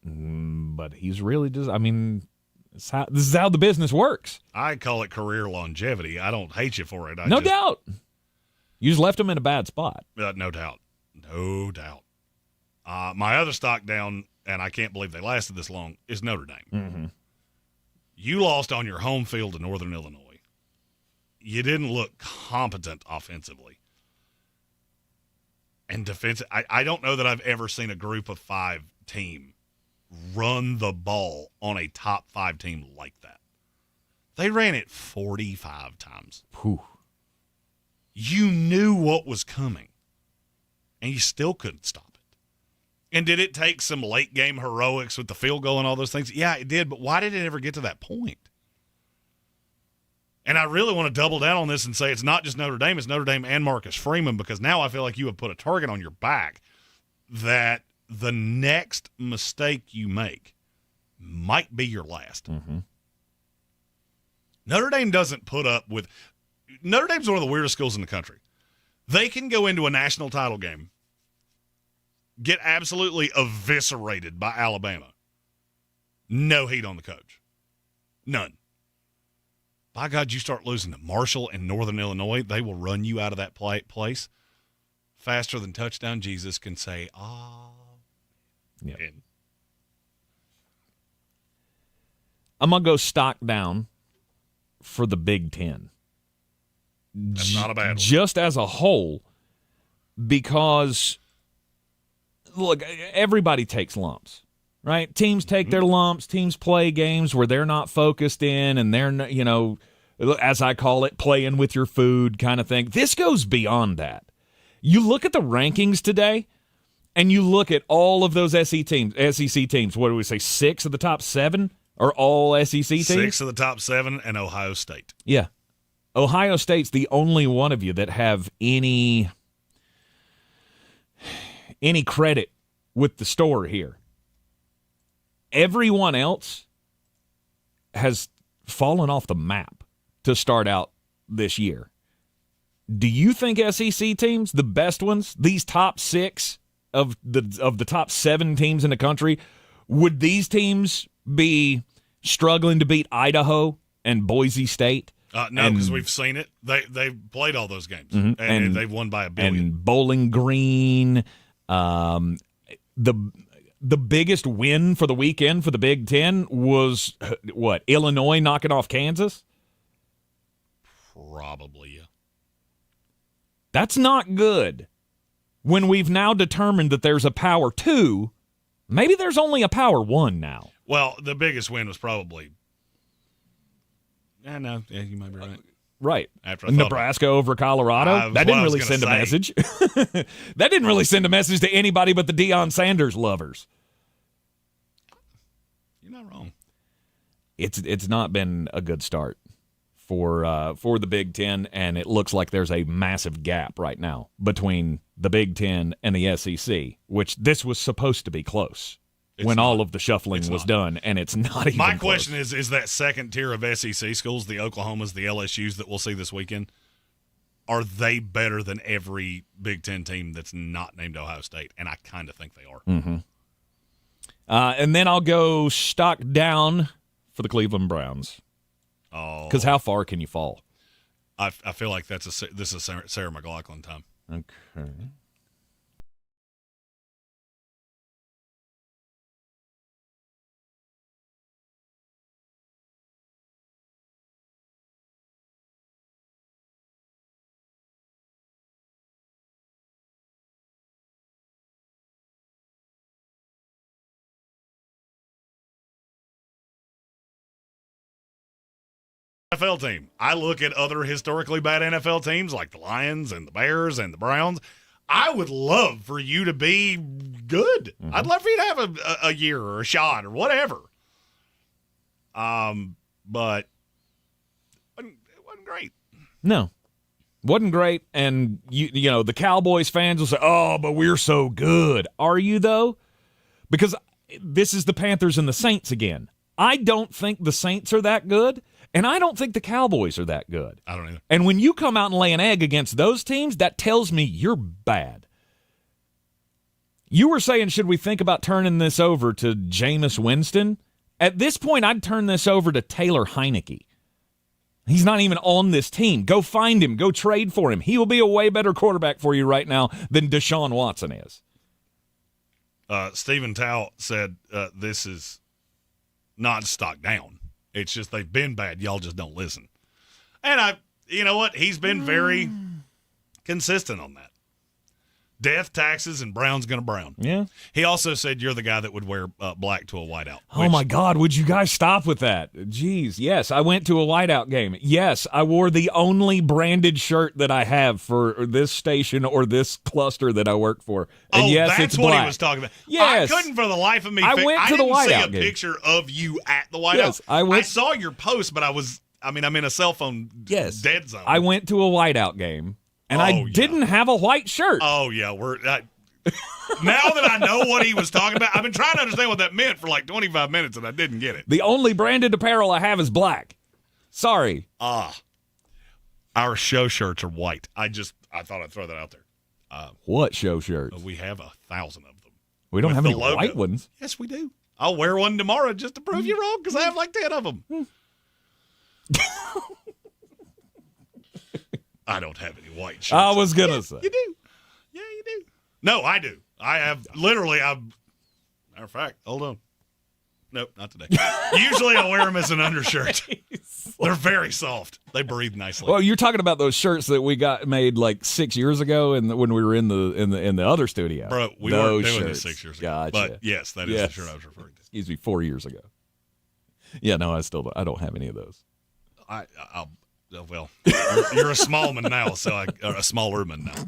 but he's really just, this is how the business works. I call it career longevity. I don't hate you for it. No doubt. You just left him in a bad spot. No doubt. No doubt. My other stock down, and I can't believe they lasted this long, is Notre Dame. Mm-hmm. You lost on your home field to Northern Illinois. You didn't look competent offensively. And defense, I don't know that I've ever seen a group of 5 team run the ball on a top 5 team like that. They ran it 45 times. Whew. You knew what was coming, and you still couldn't stop it. And did it take some late game heroics with the field goal and all those things? Yeah, it did, but why did it ever get to that point? And I really want to double down on this and say it's not just Notre Dame, it's Notre Dame and Marcus Freeman, because now I feel like you have put a target on your back that the next mistake you make might be your last. Mm-hmm. Notre Dame doesn't put up with – Notre Dame's one of the weirdest schools in the country. They can go into a national title game, get absolutely eviscerated by Alabama. No heat on the coach. None. By God, you start losing to Marshall and Northern Illinois, they will run you out of that place faster than touchdown Jesus can say, Yeah. I'm going to go stock down for the Big Ten. That's not a bad one. Just as a whole, because, look, everybody takes lumps. Right? Teams take their lumps. Teams play games where they're not focused in, and they're, as I call it, playing with your food kind of thing. This goes beyond that. You look at the rankings today, and you look at all of those SEC teams. What do we say? 6 of the top 7 are all SEC teams? 6 of the top 7 and Ohio State. Yeah. Ohio State's the only one of you that have any credit with the store here. Everyone else has fallen off the map to start out this year. Do you think SEC teams, the best ones, these top 6 of the top 7 teams in the country, would these teams be struggling to beat Idaho and Boise State No, because we've seen it. They've played all those games, and they've won by a billion. And Bowling Green, the biggest win for the weekend for the Big Ten was, what, Illinois knocking off Kansas? Probably, yeah. That's not good. When we've now determined that there's a Power 2, maybe there's only a Power 1 now. Well, the biggest win was probably... you might be right. Right. After Nebraska over Colorado. That didn't really send a message. That didn't really send a message to anybody but the Deion Sanders lovers. You're not wrong. It's not been a good start for the Big Ten, and it looks like there's a massive gap right now between the Big Ten and the SEC, which this was supposed to be close when all of the shuffling was done, and it's not even My close. question is that second tier of SEC schools, the Oklahomas, the LSUs that we'll see this weekend, are they better than every Big Ten team that's not named Ohio State? And I kind of think they are. Mm-hmm. And then I'll go stock down for the Cleveland Browns. Oh, because how far can you fall? I feel like this is Sarah McLachlan time. Okay. NFL team. I look at other historically bad NFL teams like the Lions and the Bears and the Browns. I would love for you to be good. Mm-hmm. I'd love for you to have a year or a shot or whatever. But it wasn't great. No. Wasn't great, and you know the Cowboys fans will say, "Oh, but we're so good." Are you though? Because this is the Panthers and the Saints again. I don't think the Saints are that good. And I don't think the Cowboys are that good. I don't either. And when you come out and lay an egg against those teams, that tells me you're bad. You were saying, should we think about turning this over to Jameis Winston? At this point, I'd turn this over to Taylor Heineke. He's not even on this team. Go find him. Go trade for him. He will be a way better quarterback for you right now than Deshaun Watson is. Stephen Tao said this is not stock down. It's just they've been bad. Y'all just don't listen. And you know what? He's been very consistent on that. Death, taxes, and Brown's going to Brown. Yeah. He also said you're the guy that would wear black to a whiteout. Oh, my God. Would you guys stop with that? Jeez. Yes, I went to a whiteout game. Yes, I wore the only branded shirt that I have for this station or this cluster that I work for. And yes, that's it's what black. he was talking about. Yes. I couldn't for the life of me. I went to the whiteout see a game. picture of you at the whiteout. Yes, I saw your post, but I'm in a cell phone dead zone. I went to a whiteout game, and I didn't have a white shirt. Oh, yeah. Now that I know what he was talking about, I've been trying to understand what that meant for like 25 minutes, and I didn't get it. The only branded apparel I have is black. Sorry. Our show shirts are white. I thought I'd throw that out there. What show shirts? We have 1,000 of them. We don't have any logo. white ones. Yes, we do. I'll wear one tomorrow just to prove you wrong because I have like 10 of them. I don't have any white shirts. I was going to say. You do. Yeah, you do. No, I do. I have literally, matter of fact, hold on. Nope, not today. Usually I wear them as an undershirt. They're very soft. They breathe nicely. Well, you're talking about those shirts that we got made like 6 years ago, and when we were in the other studio. Bro, we those weren't doing shirts. this 6 years ago. Gotcha. But yes, that is the shirt I was referring to. Excuse me, 4 years ago. Yeah, no, I don't have any of those. You're a small man now, or a smaller man now.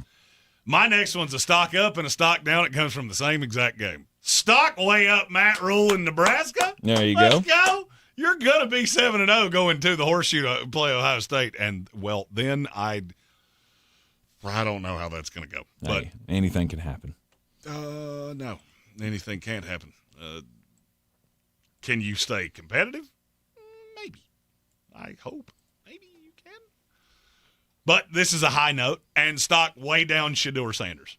My next one's a stock up and a stock down. It comes from the same exact game. Stock way up, Matt Rule in Nebraska. There you Let's go. You're going to be 7-0 going to the horseshoe to play Ohio State. And, well, then I don't know how that's going to go. But anything can happen. No, anything can't happen. Can you stay competitive? Maybe. I hope. Maybe you can. But this is a high note, and stock way down Shedeur Sanders.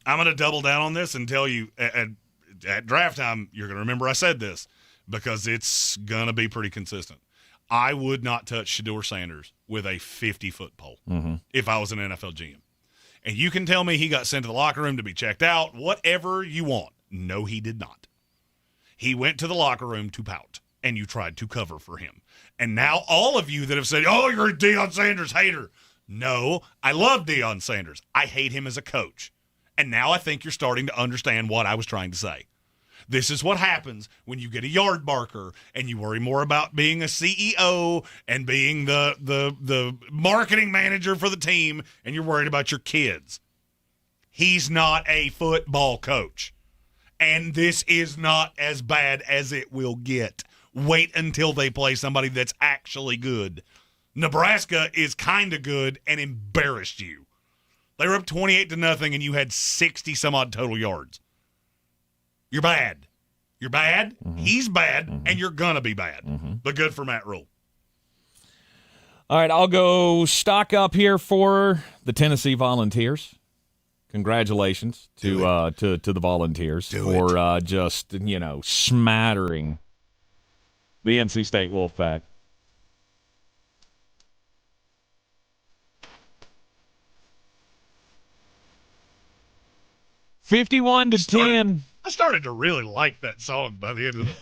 I'm going to double down on this and tell you at draft time, you're going to remember I said this because it's going to be pretty consistent. I would not touch Shedeur Sanders with a 50-foot pole if I was an NFL GM. And you can tell me he got sent to the locker room to be checked out, whatever you want. No, he did not. He went to the locker room to pout, and you tried to cover for him. And now all of you that have said, oh, you're a Deion Sanders hater. No, I love Deion Sanders. I hate him as a coach. And now I think you're starting to understand what I was trying to say. This is what happens when you get a yard barker and you worry more about being a CEO and being the marketing manager for the team, and you're worried about your kids. He's not a football coach. And this is not as bad as it will get. Wait until they play somebody that's actually good. Nebraska is kind of good and embarrassed you. They were up 28-0 and you had 60-some-odd total yards. You're bad. You're bad. He's bad, and you're going to be bad. But good for Matt Rule. All right, I'll go stock up here for the Tennessee Volunteers. Congratulations to the Volunteers for just, smattering the NC State Wolfpack. $51-10. I started to really like that song by the end of it.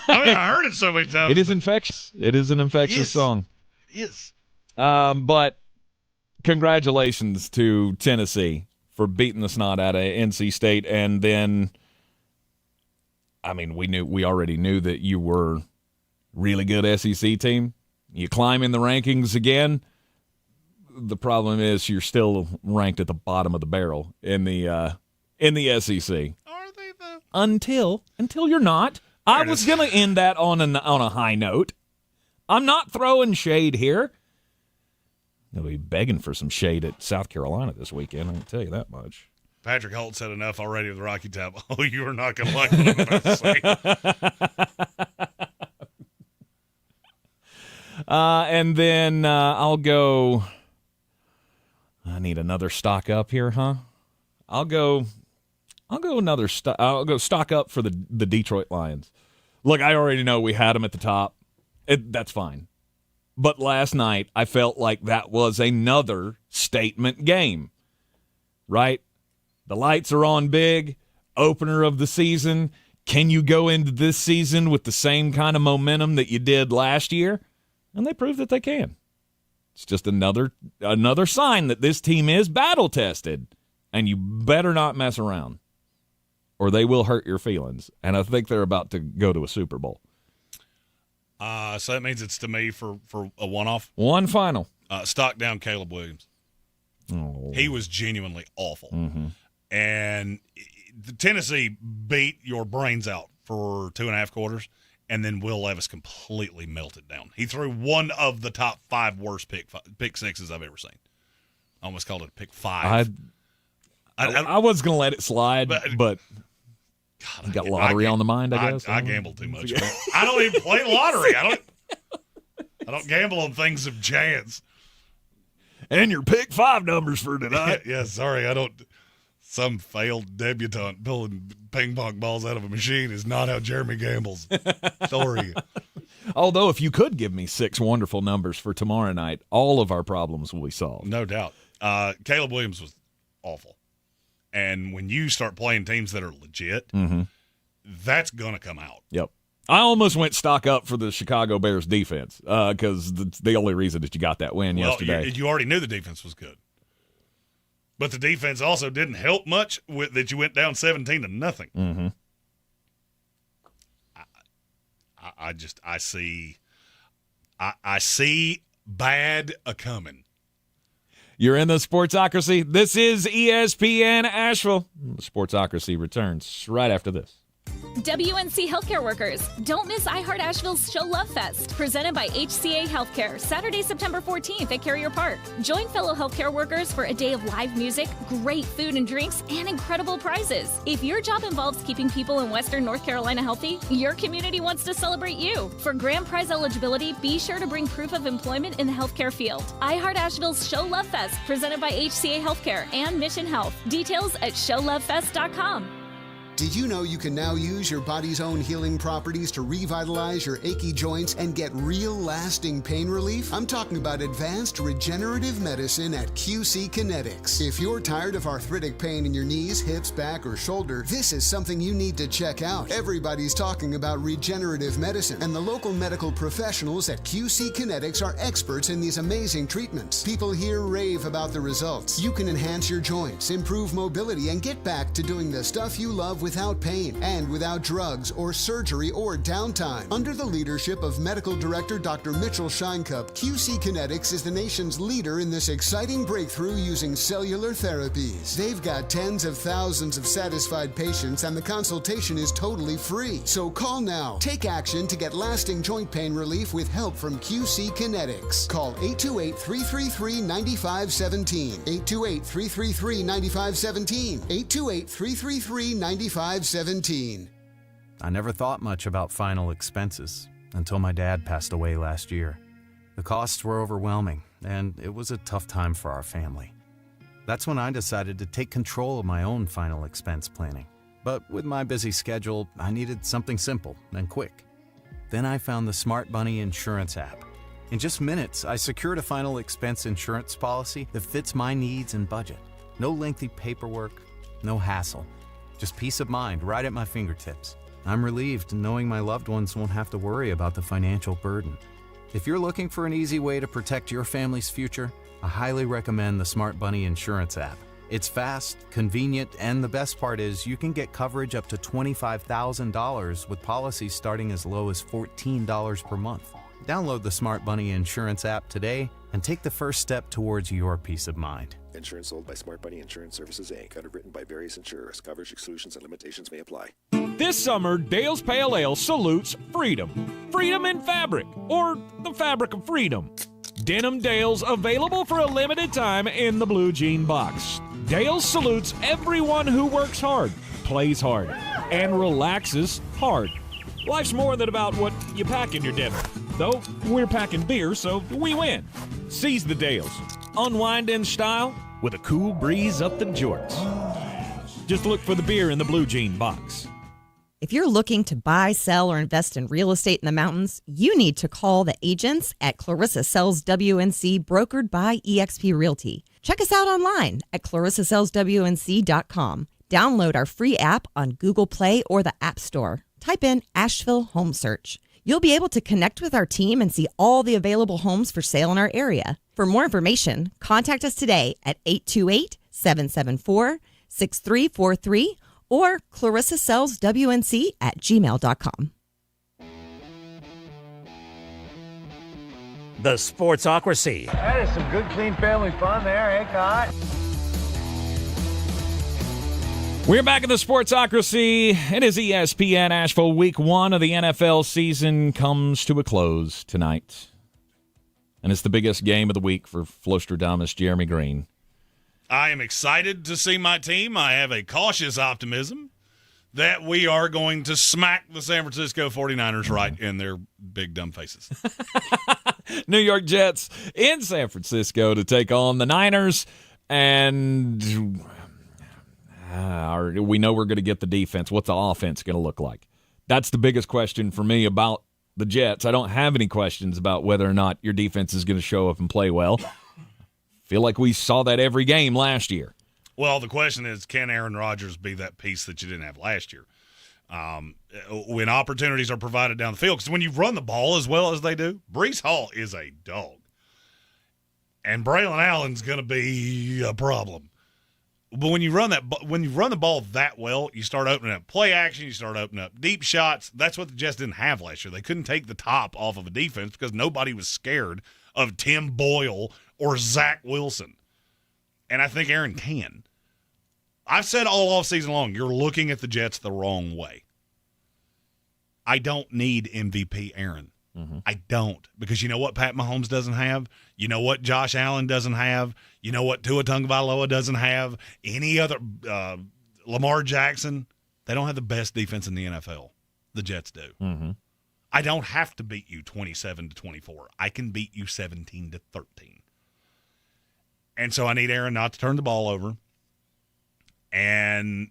I heard it so many times. It is infectious. It is an infectious song. Yes. But congratulations to Tennessee for beating the snot out of NC State. And then, we already knew that you were really good SEC team. You climb in the rankings again. The problem is you're still ranked at the bottom of the barrel in the SEC. Are they though? Until you're not. I was going to end that on a high note. I'm not throwing shade here. They'll be begging for some shade at South Carolina this weekend, I can tell you that much. Patrick Holt said enough already with the Rocky Top. Oh, you are not going to like what I'm about to say. And then I'll go. I need another stock up here, huh? I'll go another stock. I'll go stock up for the Detroit Lions. Look, I already know we had them at the top. That's fine. But last night, I felt like that was another statement game, right? The lights are on big, opener of the season. Can you go into this season with the same kind of momentum that you did last year? And they proved that they can. It's just another sign that this team is battle-tested, and you better not mess around, or they will hurt your feelings. And I think they're about to go to a Super Bowl. So that means it's to me for a one-off? One final. Stock down Caleb Williams. Oh. He was genuinely awful. Mm-hmm. And the Tennessee beat your brains out for 2.5 quarters, and then Will Levis completely melted down. He threw one of the top 5 worst pick sixes I've ever seen. I almost called it pick 5. I was going to let it slide, but God, you got lottery on the mind, I guess. I gamble too much. I don't even play lottery. I don't gamble on things of chance. And your pick 5 numbers for tonight. Yeah, sorry, I don't. Some failed debutante pulling ping pong balls out of a machine is not how Jeremy gambles. Sorry. Although, if you could give me 6 wonderful numbers for tomorrow night, all of our problems will be solved. No doubt. Caleb Williams was awful. And when you start playing teams that are legit, that's going to come out. Yep. I almost went stock up for the Chicago Bears defense because it's the only reason that you got that win yesterday. You already knew the defense was good. But the defense also didn't help much with that you went down 17-0. Mm-hmm. I see bad a-coming. You're in the Sportsocracy. This is ESPN Asheville. The Sportsocracy returns right after this. WNC healthcare workers, don't miss iHeart Asheville's Show Love Fest, presented by HCA Healthcare, Saturday, September 14th at Carrier Park. Join fellow healthcare workers for a day of live music, great food and drinks, and incredible prizes. If your job involves keeping people in Western North Carolina healthy, your community wants to celebrate you. For grand prize eligibility, be sure to bring proof of employment in the healthcare field. iHeart Asheville's Show Love Fest, presented by HCA Healthcare and Mission Health. Details at showlovefest.com. Did you know you can now use your body's own healing properties to revitalize your achy joints and get real lasting pain relief? I'm talking about advanced regenerative medicine at QC Kinetics. If you're tired of arthritic pain in your knees, hips, back, or shoulder, this is something you need to check out. Everybody's talking about regenerative medicine, and the local medical professionals at QC Kinetics are experts in these amazing treatments. People here rave about the results. You can enhance your joints, improve mobility, and get back to doing the stuff you love without pain and without drugs or surgery or downtime. Under the leadership of Medical Director Dr. Mitchell Scheinkup, QC Kinetics is the nation's leader in this exciting breakthrough using cellular therapies. They've got tens of thousands of satisfied patients, and the consultation is totally free. So call now. Take action to get lasting joint pain relief with help from QC Kinetics. Call 828-333-9517. 828-333-9517. 828-333-9517. I never thought much about final expenses until my dad passed away last year. The costs were overwhelming, and it was a tough time for our family. That's when I decided to take control of my own final expense planning. But with my busy schedule, I needed something simple and quick. Then I found the Smart Bunny Insurance app. In just minutes, I secured a final expense insurance policy that fits my needs and budget. No lengthy paperwork, no hassle. Just peace of mind right at my fingertips. I'm relieved knowing my loved ones won't have to worry about the financial burden. If you're looking for an easy way to protect your family's future, I highly recommend the Smart Bunny Insurance app. It's fast, convenient, and the best part is you can get coverage up to $25,000 with policies starting as low as $14 per month. Download the Smart Bunny Insurance app today and take the first step towards your peace of mind. Insurance sold by Smart Bunny Insurance Services, Inc. Underwritten by various insurers. Coverage exclusions and limitations may apply. This summer, Dale's Pale Ale salutes freedom. Freedom in fabric, or the fabric of freedom. Denim Dale's available for a limited time in the blue jean box. Dale's salutes everyone who works hard, plays hard, and relaxes hard. Life's more than about what you pack in your dinner. Though we're packing beer, so we win. Seize the Dales. Unwind in style with a cool breeze up the jorts. Just look for the beer in the blue jean box. If you're looking to buy, sell, or invest in real estate in the mountains, you need to call the agents at Clarissa Sells WNC, brokered by eXp Realty. Check us out online at clarissasellswnc.com. Download our free app on Google Play or the App Store. Type in Asheville Home Search. You'll be able to connect with our team and see all the available homes for sale in our area. For more information, contact us today at 828-774-6343 or clarissasellswnc@gmail.com. The Sportsocracy. That is some good, clean family fun there, eh, Cott? We're back in the Sportsocracy. It is ESPN Asheville. Week 1 of the NFL season comes to a close tonight. And it's the biggest game of the week for Flostradamus Jeremy Green. I am excited to see my team. I have a cautious optimism that we are going to smack the San Francisco 49ers right in their big dumb faces. New York Jets in San Francisco to take on the Niners. And we know we're going to get the defense. What's the offense going to look like? That's the biggest question for me about the Jets. I don't have any questions about whether or not your defense is going to show up and play well. Feel like we saw that every game last year. Well, the question is, can Aaron Rodgers be that piece that you didn't have last year? When opportunities are provided down the field, because when you run the ball as well as they do, Breece Hall is a dog. And Braylon Allen's going to be a problem. But when you run the ball that well, you start opening up play action, you start opening up deep shots. That's what the Jets didn't have last year. They couldn't take the top off of a defense because nobody was scared of Tim Boyle or Zach Wilson. And I think Aaron can. I've said all off season long, you're looking at the Jets the wrong way. I don't need MVP Aaron. Mm-hmm. I don't. Because you know what Pat Mahomes doesn't have? You know what Josh Allen doesn't have? You know what Tua Tagovailoa doesn't have? Any other Lamar Jackson? They don't have the best defense in the NFL. The Jets do. Mm-hmm. I don't have to beat you 27-24. I can beat you 17-13. And so I need Aaron not to turn the ball over. And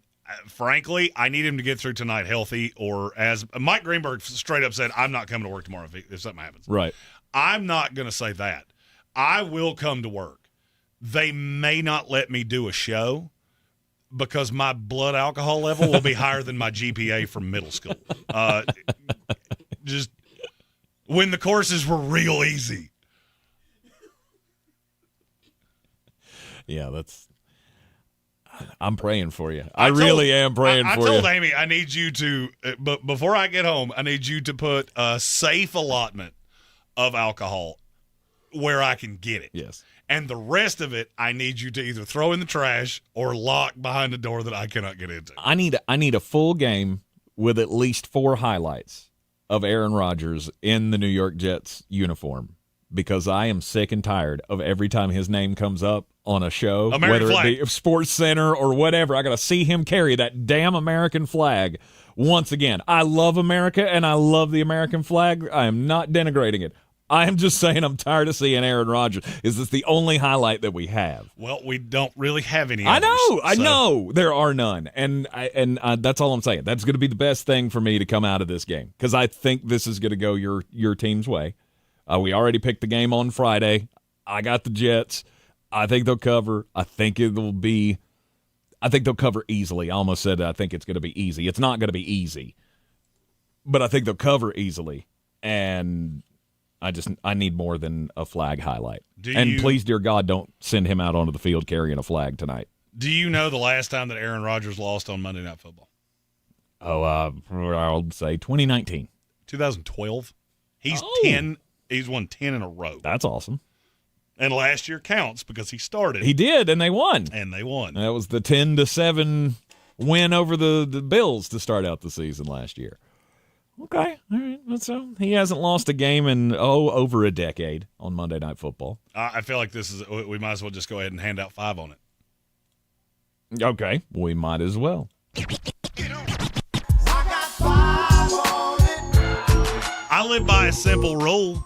Frankly, I need him to get through tonight healthy, or as Mike Greenberg straight up said, I'm not coming to work tomorrow if something happens. Right. I'm not going to say that. I will come to work. They may not let me do a show because my blood alcohol level will be higher than my GPA from middle school. Just when the courses were real easy. Yeah, I'm praying for you. I really am praying for you. I told Amy I need you to, but before I get home, I need you to put a safe allotment of alcohol where I can get it. Yes. And the rest of it, I need you to either throw in the trash or lock behind a door that I cannot get into. I need a full game with at least 4 highlights of Aaron Rodgers in the New York Jets uniform, because I am sick and tired of every time his name comes up on a show, American whether flag. it be Sports Center or whatever. I got to see him carry that damn American flag once again. I love America and I love the American flag. I am not denigrating it. I am just saying I'm tired of seeing Aaron Rodgers. Is this the only highlight that we have? Well, we don't really have any I others, know. I know. There are none. And that's all I'm saying. That's going to be the best thing for me to come out of this game, because I think this is going to go your team's way. We already picked the game on Friday. I got the Jets. I think they'll cover. I think they'll cover easily. I almost said I think it's going to be easy. It's not going to be easy, but I think they'll cover easily. And I need more than a flag highlight. Please, dear God, don't send him out onto the field carrying a flag tonight. Do you know the last time that Aaron Rodgers lost on Monday Night Football? Oh, I'll say 2019. 2012. He's 10. He's won 10 in a row. That's awesome. And last year counts because he started. He did, and they won. That was the 10-7 win over the Bills to start out the season last year. Okay, all right. So he hasn't lost a game in over a decade on Monday Night Football. I feel like we might as well just go ahead and hand out 5 on it. Okay, we might as well. I live by a simple rule.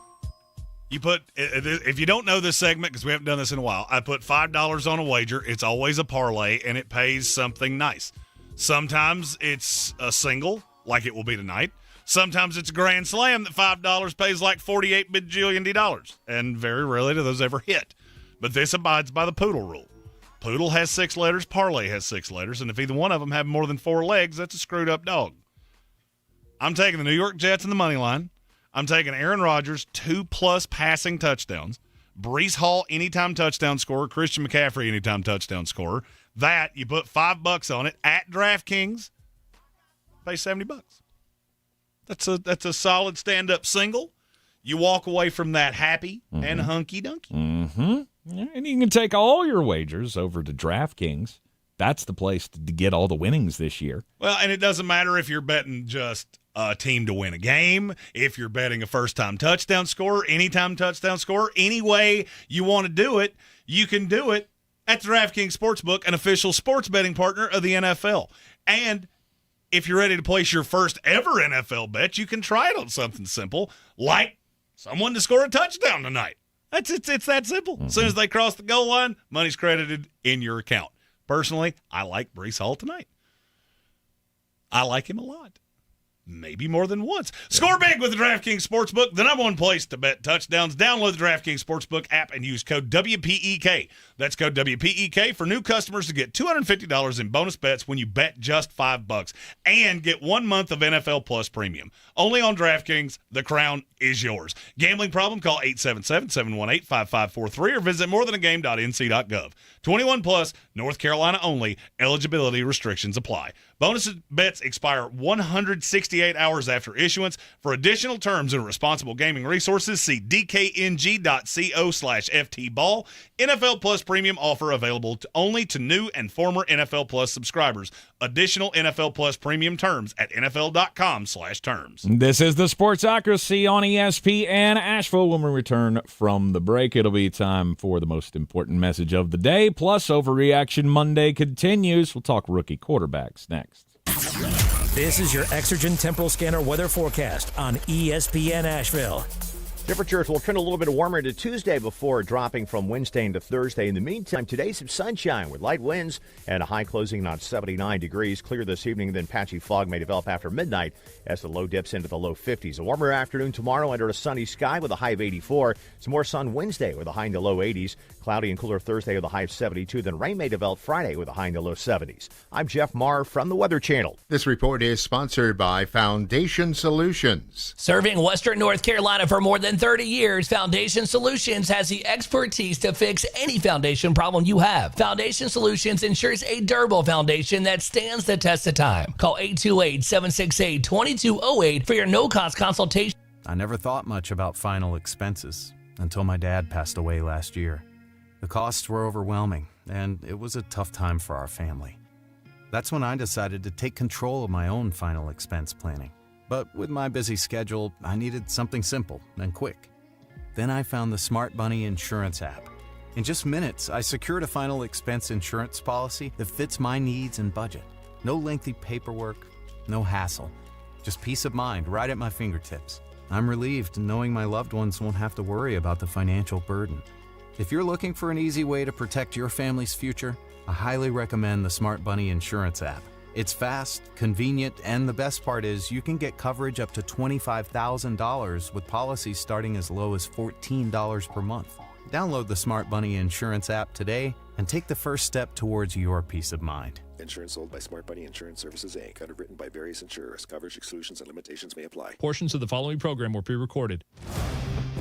You put, if you don't know this segment, because we haven't done this in a while, I put $5 on a wager. It's always a parlay, and it pays something nice. Sometimes it's a single, like it will be tonight. Sometimes it's a grand slam that $5 pays like $48 bajillion, and very rarely do those ever hit. But this abides by the Poodle rule. Poodle has 6 letters, parlay has 6 letters, and if either one of them have more than 4 legs, that's a screwed up dog. I'm taking the New York Jets in the money line. I'm taking Aaron Rodgers 2+ passing touchdowns. Breece Hall anytime touchdown scorer. Christian McCaffrey anytime touchdown scorer. That you put $5 on it at DraftKings. Pay $70. That's a solid stand-up single. You walk away from that happy and hunky-dunky. Mm-hmm. And you can take all your wagers over to DraftKings. That's the place to get all the winnings this year. Well, and it doesn't matter if you're betting just a team to win a game, if you're betting a first-time touchdown scorer, anytime touchdown scorer, any way you want to do it, you can do it at the DraftKings Sportsbook, an official sports betting partner of the NFL. And if you're ready to place your first ever NFL bet, you can try it on something simple, like someone to score a touchdown tonight. It's that simple. As soon as they cross the goal line, money's credited in your account. Personally, I like Breece Hall tonight. I like him a lot. Maybe more than once. Score big with the DraftKings Sportsbook, the number one place to bet touchdowns. Download the DraftKings Sportsbook app and use code WPEK. That's code WPEK for new customers to get $250 in bonus bets when you bet just $5 and get 1 month of NFL Plus Premium. Only on DraftKings, the crown is yours. Gambling problem? Call 877-718-5543 or visit morethanagame.nc.gov. 21 plus, North Carolina only. Eligibility restrictions apply. Bonus bets expire 168 hours after issuance. For additional terms and responsible gaming resources, see dkng.co/ftball. NFL Plus Premium offer available only to new and former NFL Plus subscribers. Additional NFL Plus Premium terms at nfl.com/terms. This is the Sportsocracy on ESPN Asheville. When we return from the break, it'll be time for the most important message of the day. Plus, Overreaction Monday continues. We'll talk rookie quarterbacks next. This is your Exergen Temporal Scanner weather forecast on ESPN Asheville. Temperatures will trend a little bit warmer into Tuesday before dropping from Wednesday into Thursday. In the meantime, today some sunshine with light winds and a high closing on 79 degrees. Clear this evening, then patchy fog may develop after midnight as the low dips into the low 50s. A warmer afternoon tomorrow under a sunny sky with a high of 84. Some more sun Wednesday with a high in the low 80s. Cloudy and cooler Thursday with a high of 72. Then rain may develop Friday with a high in the low 70s. I'm Jeff Marr from the Weather Channel. This report is sponsored by Foundation Solutions. Serving Western North Carolina for more than 30 years, Foundation Solutions has the expertise to fix any foundation problem you have. Foundation Solutions ensures a durable foundation that stands the test of time. Call 828-768-2208 for your no-cost consultation. I never thought much about final expenses until my dad passed away last year. The costs were overwhelming, and it was a tough time for our family. That's when I decided to take control of my own final expense planning. But with my busy schedule, I needed something simple and quick. Then I found the Smart Bunny Insurance app. In just minutes, I secured a final expense insurance policy that fits my needs and budget. No lengthy paperwork, no hassle. Just peace of mind right at my fingertips. I'm relieved knowing my loved ones won't have to worry about the financial burden. If you're looking for an easy way to protect your family's future, I highly recommend the Smart Bunny Insurance app. It's fast, convenient, and the best part is you can get coverage up to $25,000 with policies starting as low as $14 per month. Download the Smart Bunny Insurance app today and take the first step towards your peace of mind. Insurance sold by Smart Bunny Insurance Services, Inc. Underwritten by various insurers. Coverage exclusions and limitations may apply. Portions of the following program were pre-recorded.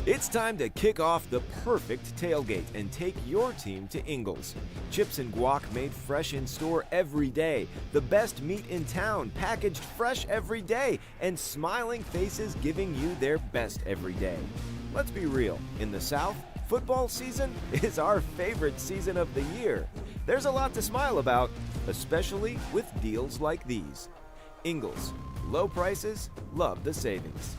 It's time to kick off the perfect tailgate and take your team to Ingles. Chips and guac made fresh in store every day. The best meat in town packaged fresh every day. And smiling faces giving you their best every day. Let's be real. In the South, football season is our favorite season of the year. There's a lot to smile about, especially with deals like these. Ingles, low prices, love the savings.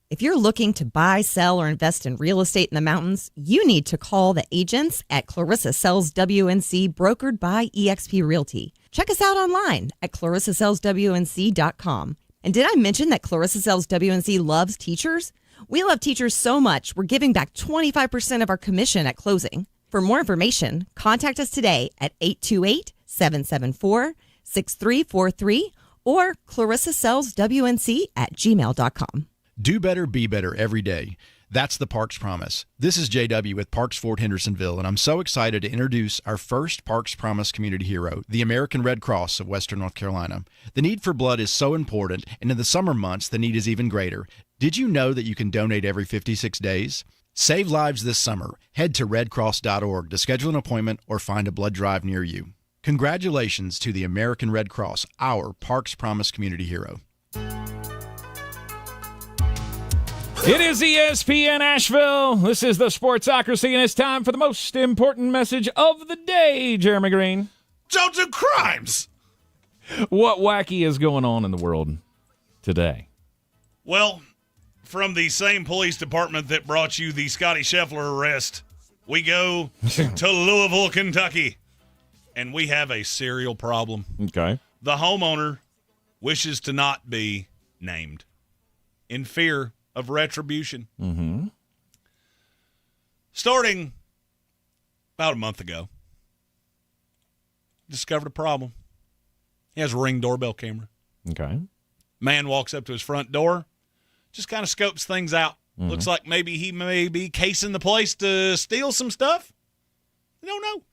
If you're looking to buy, sell, or invest in real estate in the mountains, you need to call the agents at Clarissa Sells WNC, brokered by eXp Realty. Check us out online at clarissasellswnc.com. And did I mention that Clarissa Sells WNC loves teachers? We love teachers so much, we're giving back 25% of our commission at closing. For more information, contact us today at 828-774-6343 or clarissasellswnc@gmail.com. Do better, be better every day. That's the Parks Promise. This is JW with Parks Fort Hendersonville, and I'm so excited to introduce our first Parks Promise community hero, the American Red Cross of Western North Carolina. The need for blood is so important, and in the summer months, the need is even greater. Did you know that you can donate every 56 days? Save lives this summer. Head to redcross.org to schedule an appointment or find a blood drive near you. Congratulations to the American Red Cross, our Parks Promise community hero. It is ESPN Asheville. This is the Sportsocracy, and it's time for the most important message of the day, Jeremy Green. Don't do crimes! What wacky is going on in the world today? Well, from the same police department that brought you the Scotty Scheffler arrest, we go to Louisville, Kentucky, and we have a serial problem. Okay. The homeowner wishes to not be named in fear of retribution. Mm-hmm. Starting about a month ago, discovered a problem. He has a Ring doorbell camera. Okay. Man walks up to his front door, just kind of scopes things out. Mm-hmm. Looks like maybe he may be casing the place to steal some stuff. You don't know.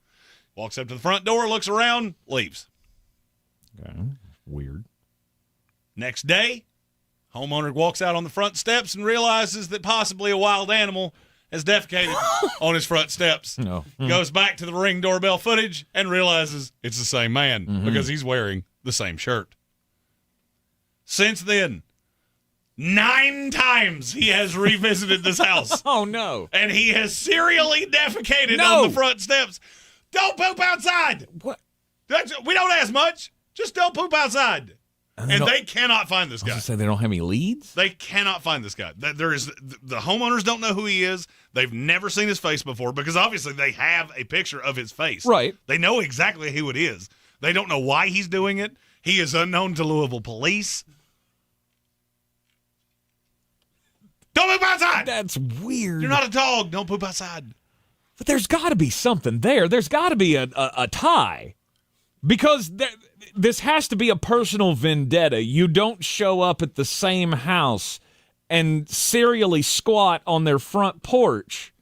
Walks up to the front door, looks around, leaves. Okay. Weird. Next day, homeowner walks out on the front steps and realizes that possibly a wild animal has defecated on his front steps. No. Goes back to the Ring doorbell footage and realizes it's the same man because he's wearing the same shirt. Since then, 9 times he has revisited this house. Oh, no. And he has serially defecated on the front steps. Don't poop outside. What? We don't ask much. Just don't poop outside. And they cannot find this guy. I was gonna say they don't have any leads? They cannot find this guy. The homeowners don't know who he is. They've never seen his face before because obviously they have a picture of his face. Right. They know exactly who it is. They don't know why he's doing it. He is unknown to Louisville police. Don't poop outside. That's weird. You're not a dog. Don't poop outside. But there's got to be something there. There's got to be a tie. Because this has to be a personal vendetta. You don't show up at the same house and serially squat on their front porch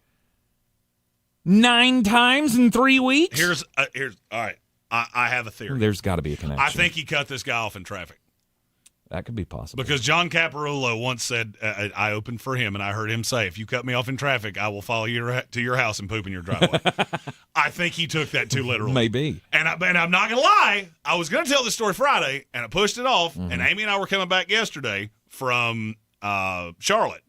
9 times in 3 weeks? Here's all right. I have a theory. There's got to be a connection. I think he cut this guy off in traffic. That could be possible. Because John Caparulo once said, I opened for him, and I heard him say, if you cut me off in traffic, I will follow you to your house and poop in your driveway. I think he took that too literally. Maybe. And I'm not going to lie. I was going to tell this story Friday, and I pushed it off, and Amy and I were coming back yesterday from Charlotte.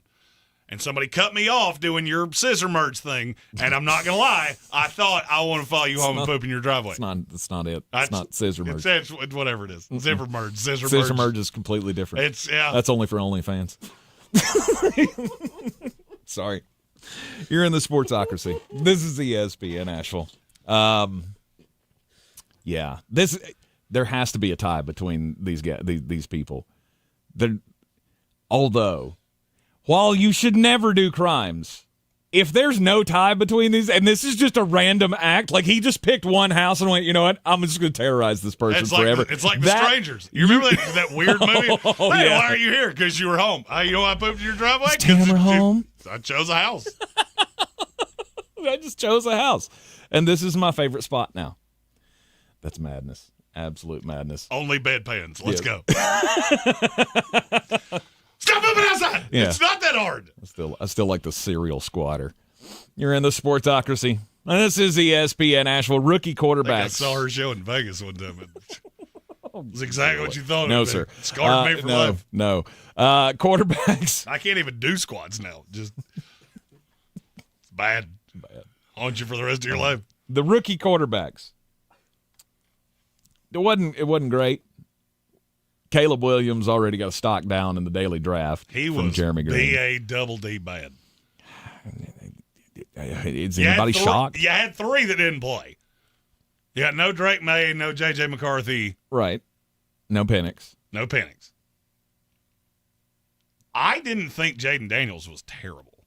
And somebody cut me off doing your scissor merge thing, and I'm not going to lie, I thought I want to follow you home and poop in your driveway. That's not it. It's not scissor merge. It's whatever it is. Zipper merge, scissor merge. Scissor merge is completely different. That's only for OnlyFans. Sorry. You're in the Sportsocracy. This is ESPN Asheville. Yeah. There has to be a tie between these people. Although, while you should never do crimes, if there's no tie between these, and this is just a random act, like he just picked one house and went, you know what, I'm just going to terrorize this person forever. It's like The Strangers. You remember that weird movie? Hey, why are you here? Because you were home. You know why I pooped in your driveway? Tamara home? I chose a house. I just chose a house. And this is my favorite spot now. That's madness. Absolute madness. Only bedpans. Let's go. Stop moving outside. Yeah. It's not that hard. I still like the serial squatter. You're in the Sportsocracy. And this is ESPN Asheville rookie quarterbacks. I saw her show in Vegas one time. It's exactly what you thought. No, it sir. Scarred me for life. No. Quarterbacks. I can't even do squats now. Just it's bad. Haunt you for the rest of your life. The rookie quarterbacks. It wasn't great. Caleb Williams already got a stock down in the daily draft. He from was Jeremy Green. B-A-double-D bad. Is anybody shocked? You had 3 that didn't play. You got no Drake May, no J.J. McCarthy. Right. No Penix. No Penix. I didn't think Jaden Daniels was terrible.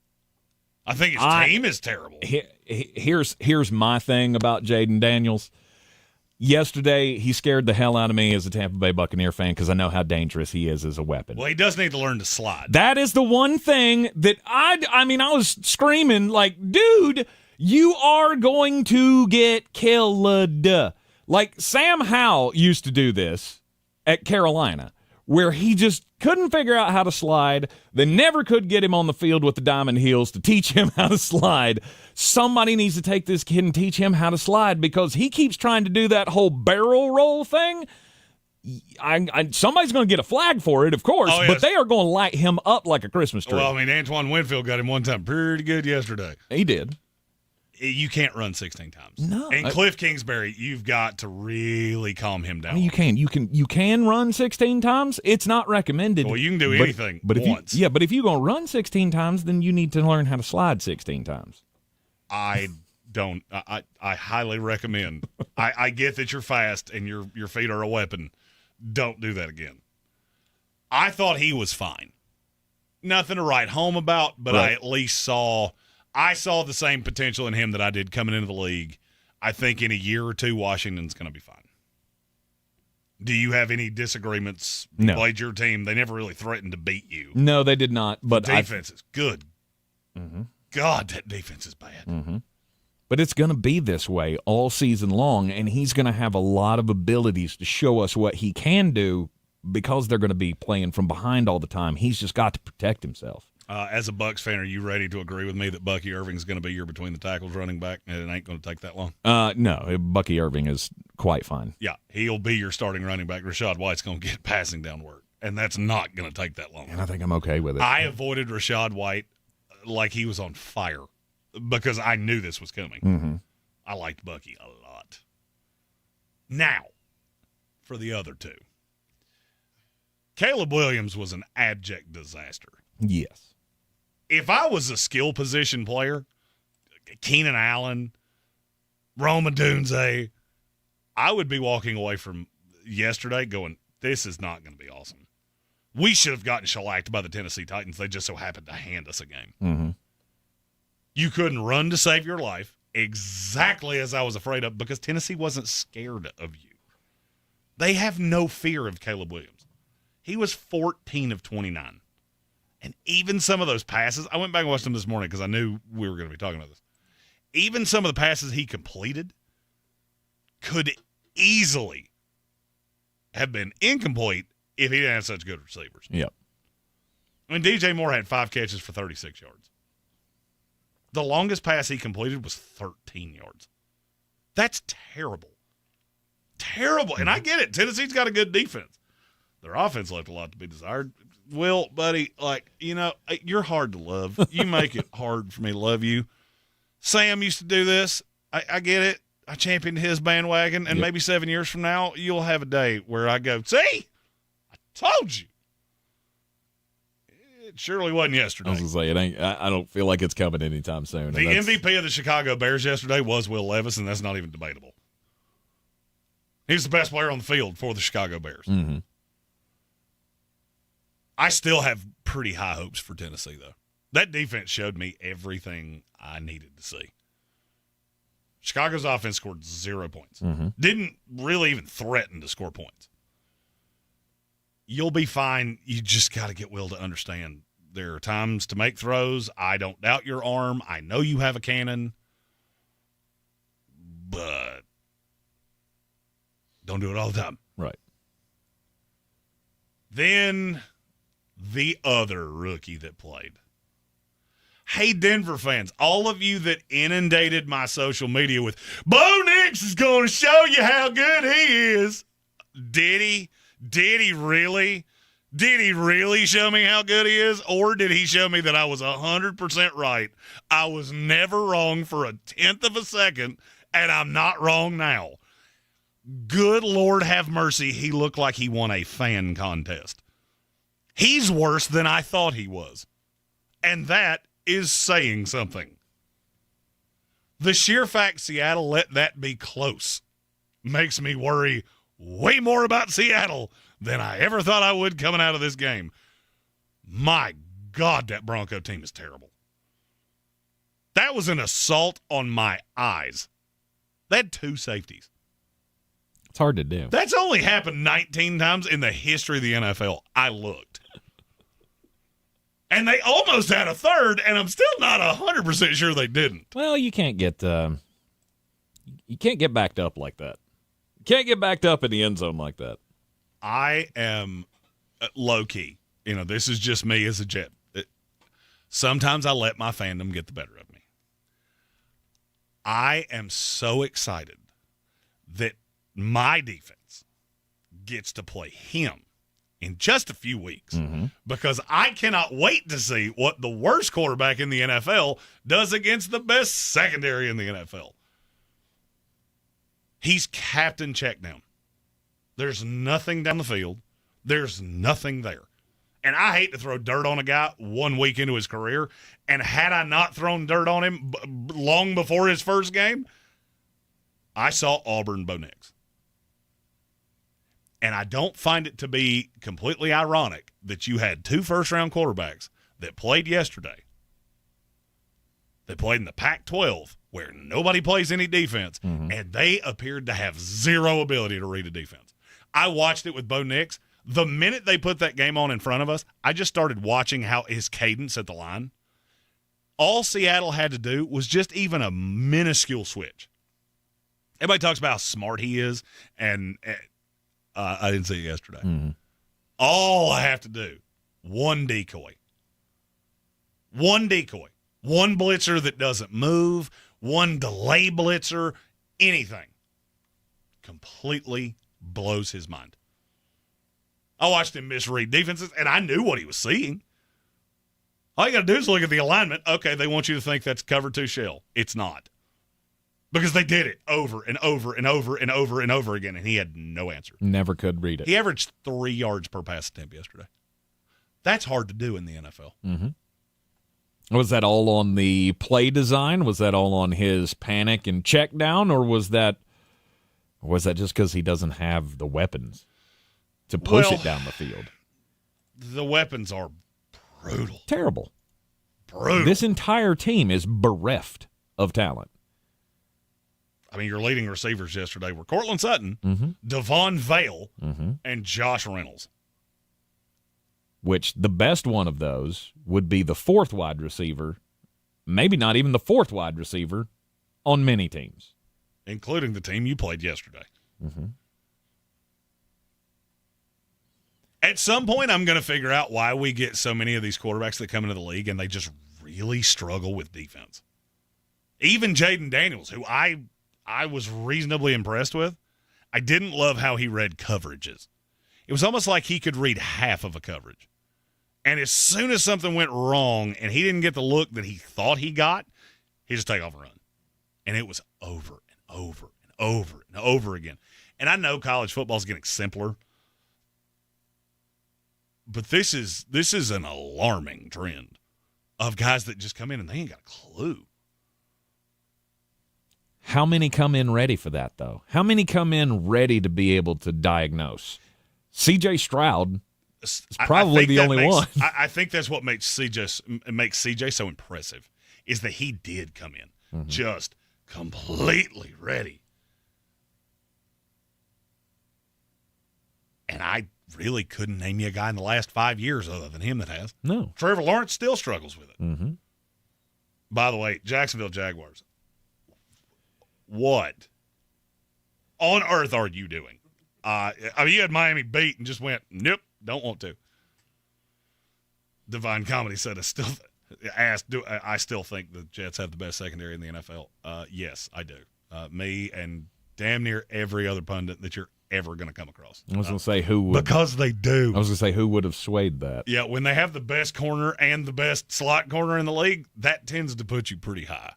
I think his team is terrible. Here's my thing about Jaden Daniels. Yesterday, he scared the hell out of me as a Tampa Bay Buccaneer fan because I know how dangerous he is as a weapon. Well, he does need to learn to slide. That is the one thing that I was screaming like, dude, you are going to get killed. Like Sam Howell used to do this at Carolina, where he just couldn't figure out how to slide. They never could get him on the field with the diamond heels to teach him how to slide. Somebody needs to take this kid and teach him how to slide because he keeps trying to do that whole barrel roll thing. Somebody's going to get a flag for it, of course, but they are going to light him up like a Christmas tree. Well, I mean, Antoine Winfield got him one time pretty good yesterday. He did. You can't run 16 times. No. And Cliff Kingsbury, you've got to really calm him down. I mean, you can run 16 times. It's not recommended. Well, you can do anything once. But if you're going to run 16 times, then you need to learn how to slide 16 times. I highly recommend. I get that you're fast and your feet are a weapon. Don't do that again. I thought he was fine. Nothing to write home about, but right. I at least saw the same potential in him that I did coming into the league. I think in a year or two, Washington's going to be fine. Do you have any disagreements? No. You played your team. They never really threatened to beat you. No, they did not. But the defense is good. Mm-hmm. God, that defense is bad. Mm-hmm. But it's going to be this way all season long, and he's going to have a lot of abilities to show us what he can do because they're going to be playing from behind all the time. He's just got to protect himself. As a Bucs fan, are you ready to agree with me that Bucky Irving's going to be your between the tackles running back, and it ain't going to take that long? No, Bucky Irving is quite fine. Yeah, he'll be your starting running back. Rashad White's going to get passing down work, and that's not going to take that long. And I think I'm okay with it. I avoided Rashad White like he was on fire because I knew this was coming. Mm-hmm. I liked Bucky a lot. Now, for the other two. Caleb Williams was an abject disaster. Yes. If I was a skill position player, Keenan Allen, Rome Odunze, I would be walking away from yesterday going, this is not going to be awesome. We should have gotten shellacked by the Tennessee Titans. They just so happened to hand us a game. Mm-hmm. You couldn't run to save your life, exactly as I was afraid of, because Tennessee wasn't scared of you. They have no fear of Caleb Williams. He was 14 of 29. And even some of those passes, I went back and watched them this morning because I knew we were going to be talking about this. Even some of the passes he completed could easily have been incomplete if he didn't have such good receivers. Yep. I mean, DJ Moore had 5 catches for 36 yards. The longest pass he completed was 13 yards. That's terrible. Terrible. And I get it. Tennessee's got a good defense. Their offense left a lot to be desired. Will, buddy, you're hard to love. You make it hard for me to love you. Sam used to do this. I get it. I championed his bandwagon, and maybe 7 years from now, you'll have a day where I go, see? I told you. It surely wasn't yesterday. I was going to say, it ain't. I don't feel like it's coming anytime soon. The MVP of the Chicago Bears yesterday was Will Levis, and that's not even debatable. He's the best player on the field for the Chicago Bears. Mm-hmm. I still have pretty high hopes for Tennessee, though. That defense showed me everything I needed to see. Chicago's offense scored 0 points. Mm-hmm. Didn't really even threaten to score points. You'll be fine. You just got to get Will to understand there are times to make throws. I don't doubt your arm. I know you have a cannon. But don't do it all the time. Right. Then the other rookie that played. Hey, Denver fans, all of you that inundated my social media with, Bo Nix is going to show you how good he is. Did he? Did he really? Did he really show me how good he is? Or did he show me that I was 100% right? I was never wrong for a tenth of a second, and I'm not wrong now. Good Lord have mercy, he looked like he won a fan contest. He's worse than I thought he was. And that is saying something. The sheer fact Seattle let that be close makes me worry way more about Seattle than I ever thought I would coming out of this game. My God, that Bronco team is terrible. That was an assault on my eyes. They had 2 safeties. It's hard to do. That's only happened 19 times in the history of the NFL. I looked. And they almost had a third, and I'm still not 100% sure they didn't. Well, you can't get backed up like that. You can't get backed up in the end zone like that. I am low-key. This is just me as a Jet. Sometimes I let my fandom get the better of me. I am so excited that my defense gets to play him in just a few weeks, because I cannot wait to see what the worst quarterback in the NFL does against the best secondary in the NFL. He's captain checkdown. There's nothing down the field. There's nothing there. And I hate to throw dirt on a guy 1 week into his career, and had I not thrown dirt on him long before his first game, I saw Auburn Bo Nix. And I don't find it to be completely ironic that you had 2 first-round quarterbacks that played yesterday. They played in the Pac-12, where nobody plays any defense, and they appeared to have zero ability to read a defense. I watched it with Bo Nix. The minute they put that game on in front of us, I just started watching how his cadence at the line. All Seattle had to do was just even a minuscule switch. Everybody talks about how smart he is, and I didn't see it yesterday. All I have to do, one decoy. One decoy. One blitzer that doesn't move, one delay blitzer, anything. Completely blows his mind. I watched him misread defenses, and I knew what he was seeing. All you got to do is look at the alignment. Okay, they want you to think that's cover 2 shell. It's not. Because they did it over and over and over and over and over again, and he had no answer. Never could read it. He averaged 3 yards per pass attempt yesterday. That's hard to do in the NFL. Was that all on the play design? Was that all on his panic and check down, or was that just because he doesn't have the weapons to push it down the field? The weapons are brutal. Terrible. Brutal. This entire team is bereft of talent. I mean, your leading receivers yesterday were Cortland Sutton, Devon Vale, and Josh Reynolds. Which the best one of those would be the fourth wide receiver, maybe not even the fourth wide receiver on many teams. Including the team you played yesterday. At some point, I'm going to figure out why we get so many of these quarterbacks that come into the league and they just really struggle with defense. Even Jaden Daniels, who I was reasonably impressed with, I didn't love how he read coverages. It was almost like he could read half of a coverage. And as soon as something went wrong and he didn't get the look that he thought he got, he just take off and run. And it was over and over and over and over again. And I know college football is getting simpler, but this is an alarming trend of guys that just come in and they ain't got a clue. How many come in ready for that, though? How many come in ready to be able to diagnose? C.J. Stroud is probably the only one. I think that's what makes C.J. so impressive, is that he did come in just completely ready. And I really couldn't name you a guy in the last 5 years other than him that has. No. Trevor Lawrence still struggles with it. By the way, Jacksonville Jaguars, what on earth are you doing? I mean, you had Miami beat and just went, nope, don't want to. Divine Comedy said, I still think the Jets have the best secondary in the NFL. Yes, I do. Me and damn near every other pundit that you're ever going to come across. I was going to say who would. Because they do. I was going to say who would have swayed that. Yeah, when they have the best corner and the best slot corner in the league, that tends to put you pretty high.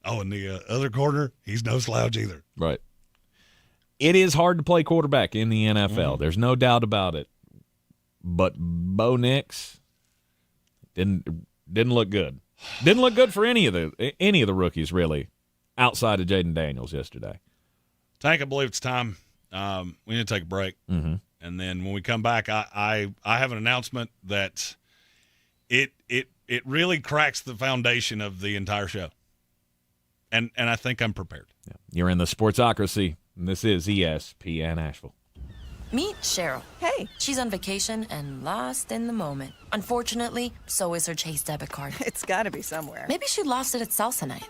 Oh, and the other corner, he's no slouch either. Right. It is hard to play quarterback in the NFL. There's no doubt about it. But Bo Nix didn't look good. Didn't look good for any of the rookies, really, outside of Jaden Daniels yesterday. Tank, I believe it's time. We need to take a break. And then when we come back, I have an announcement that it really cracks the foundation of the entire show. And I think I'm prepared. Yeah. You're in the Sportsocracy, and this is ESPN Asheville. Meet Cheryl. Hey. She's on vacation and lost in the moment. Unfortunately, so is her Chase debit card. It's gotta be somewhere. Maybe she lost it at salsa night.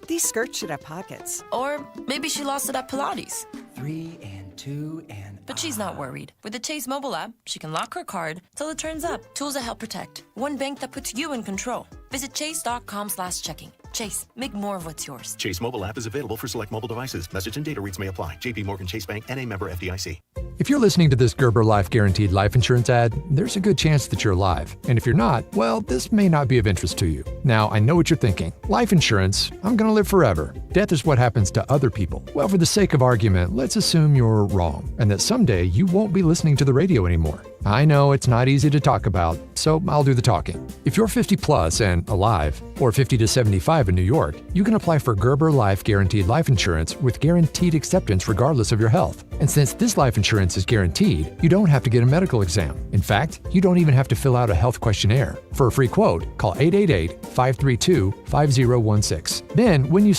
These skirts should have pockets. Or maybe she lost it at Pilates. 3 and 2 and... But she's not worried. With the Chase mobile app, she can lock her card till it turns up. Tools that help protect. One bank that puts you in control. Visit chase.com/checking. Chase, make more of what's yours. Chase mobile app is available for select mobile devices. Message and data rates may apply. JP Morgan Chase Bank, N.A. member FDIC. If you're listening to this Gerber Life Guaranteed Life Insurance ad, there's a good chance that you're alive. And if you're not, well, this may not be of interest to you. Now, I know what you're thinking. Life insurance, I'm going to live forever. Death is what happens to other people. Well, for the sake of argument, let's assume you're wrong and that someday you won't be listening to the radio anymore. I know it's not easy to talk about, so I'll do the talking. If you're 50 plus and alive, or 50 to 75 in New York, you can apply for Gerber Life Guaranteed Life Insurance with guaranteed acceptance regardless of your health. And since this life insurance is guaranteed, you don't have to get a medical exam. In fact, you don't even have to fill out a health questionnaire. For a free quote, call 888-532-5016. Then, when you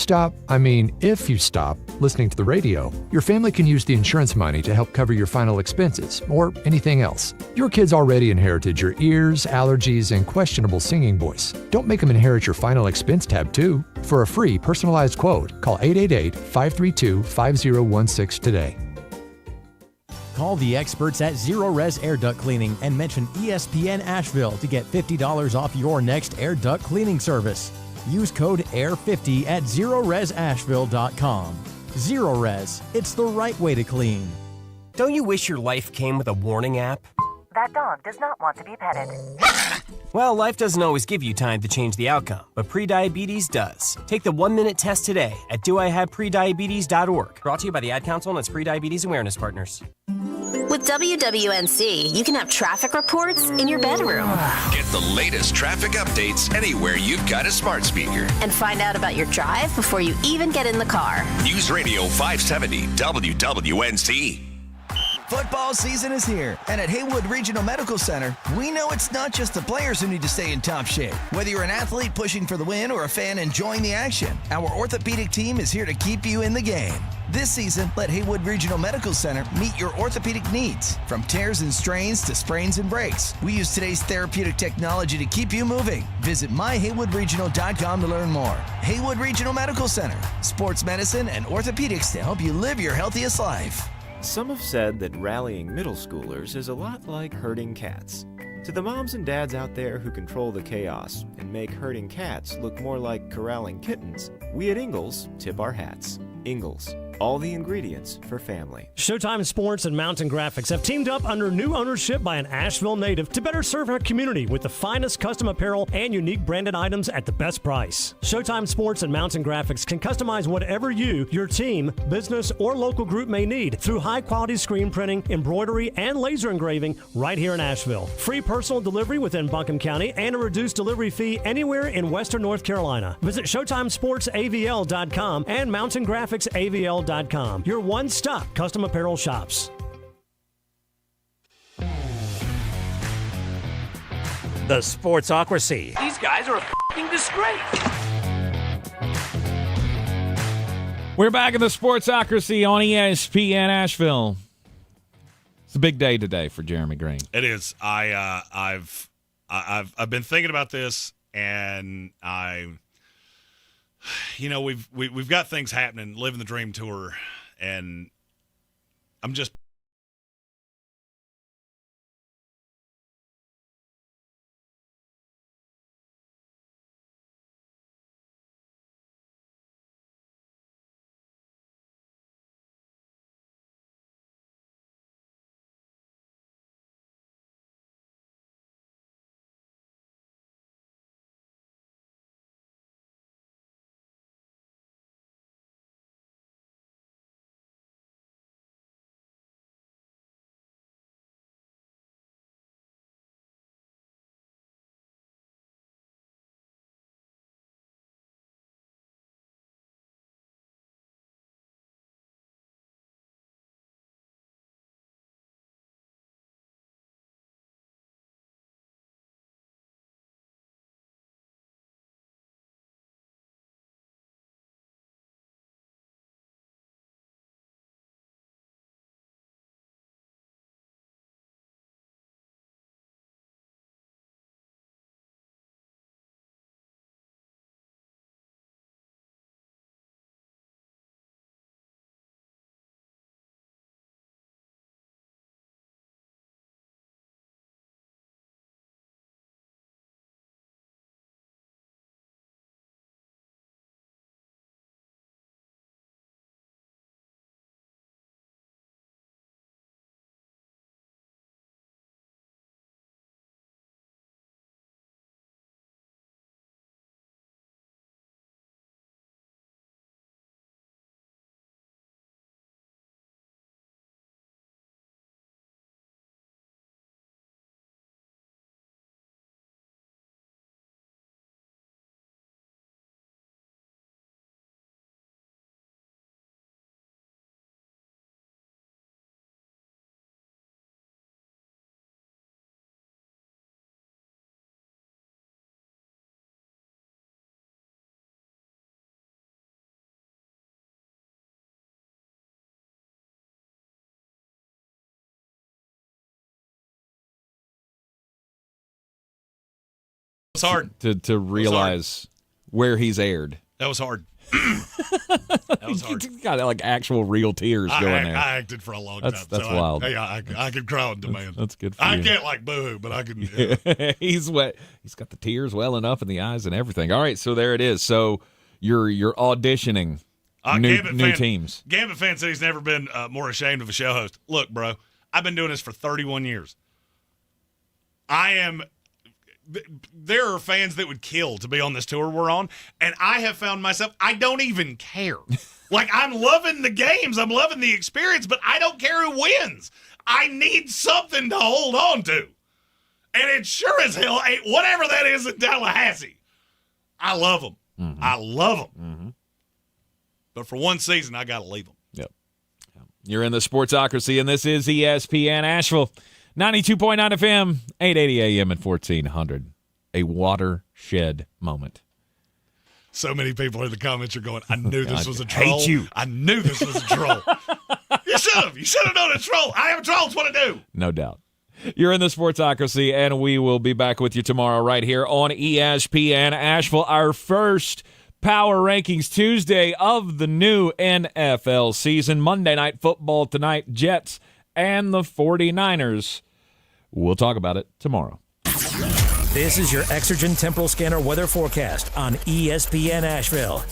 if you stop listening to the radio, your family can use the insurance money to help cover your final expenses or anything else. Your kids already inherited your ears, allergies, and questionable singing voice. Don't make them inherit your final expense tab, too. For a free personalized quote, call 888-532-5016 today. Call the experts at Zero Res Air Duct Cleaning and mention ESPN Asheville to get $50 off your next air duct cleaning service. Use code AIR50 at ZeroResAsheville.com. Zero Res, it's the right way to clean. Don't you wish your life came with a warning app? That dog does not want to be petted. Well, life doesn't always give you time to change the outcome, but prediabetes does. Take the 1-minute test today at doihaveprediabetes.org. Brought to you by the Ad Council and its Prediabetes Awareness Partners. With WWNC, you can have traffic reports in your bedroom. Get the latest traffic updates anywhere you've got a smart speaker. And find out about your drive before you even get in the car. News Radio 570 WWNC. Football season is here, and at Haywood Regional Medical Center, we know it's not just the players who need to stay in top shape. Whether you're an athlete pushing for the win or a fan enjoying the action, our orthopedic team is here to keep you in the game. This season, let Haywood Regional Medical Center meet your orthopedic needs. From tears and strains to sprains and breaks, we use today's therapeutic technology to keep you moving. Visit myhaywoodregional.com to learn more. Haywood Regional Medical Center, sports medicine and orthopedics to help you live your healthiest life. Some have said that rallying middle schoolers is a lot like herding cats. To the moms and dads out there who control the chaos and make herding cats look more like corralling kittens, we at Ingles tip our hats. Ingles, all the ingredients for family. Showtime Sports and Mountain Graphics have teamed up under new ownership by an Asheville native to better serve our community with the finest custom apparel and unique branded items at the best price. Showtime Sports and Mountain Graphics can customize whatever you, your team, business, or local group may need through high-quality screen printing, embroidery, and laser engraving right here in Asheville. Free personal delivery within Buncombe County and a reduced delivery fee anywhere in western North Carolina. Visit ShowtimeSportsAVL.com and MountainGraphicsAVL.com. Your one-stop custom apparel shops. The Sportsocracy. These guys are a f***ing disgrace. We're back in the Sportsocracy on ESPN Asheville. It's a big day today for Jeremy Green. It is. I've been thinking about this, and we've got things happening, living the dream tour, and I'm just It's hard to realize where he's aired. That was hard. That was hard. He's got like actual real tears going there. I acted for a long time. That's wild. I could cry on demand. That's good for you. I can't like boo-hoo, but I can. He's wet. He's got the tears welling up in the eyes and everything. All right, so there it is. So you're auditioning new teams. Gambit fan said he's never been more ashamed of a show host. Look, bro, I've been doing this for 31 years. There are fans that would kill to be on this tour we're on, and I have found myself, I don't even care. Like, I'm loving the games, I'm loving the experience, but I don't care who wins. I need something to hold on to. And it sure as hell ain't whatever that is in Tallahassee. I love them. Mm-hmm. I love them. Mm-hmm. But for one season, I got to leave them. Yep. You're in the Sportsocracy, and this is ESPN Asheville. 92.9 FM, 880 AM and 1400. A watershed moment. So many people in the comments are going, I knew this was a troll. Hate you. I knew this was a troll. You should have known a troll. I am a troll. It's what I do. No doubt. You're in the Sportsocracy, and we will be back with you tomorrow right here on ESPN Asheville. Our first Power Rankings Tuesday of the new NFL season. Monday Night Football tonight, Jets and the 49ers. We'll talk about it tomorrow. This is your Exergen Temporal Scanner weather forecast on ESPN Asheville.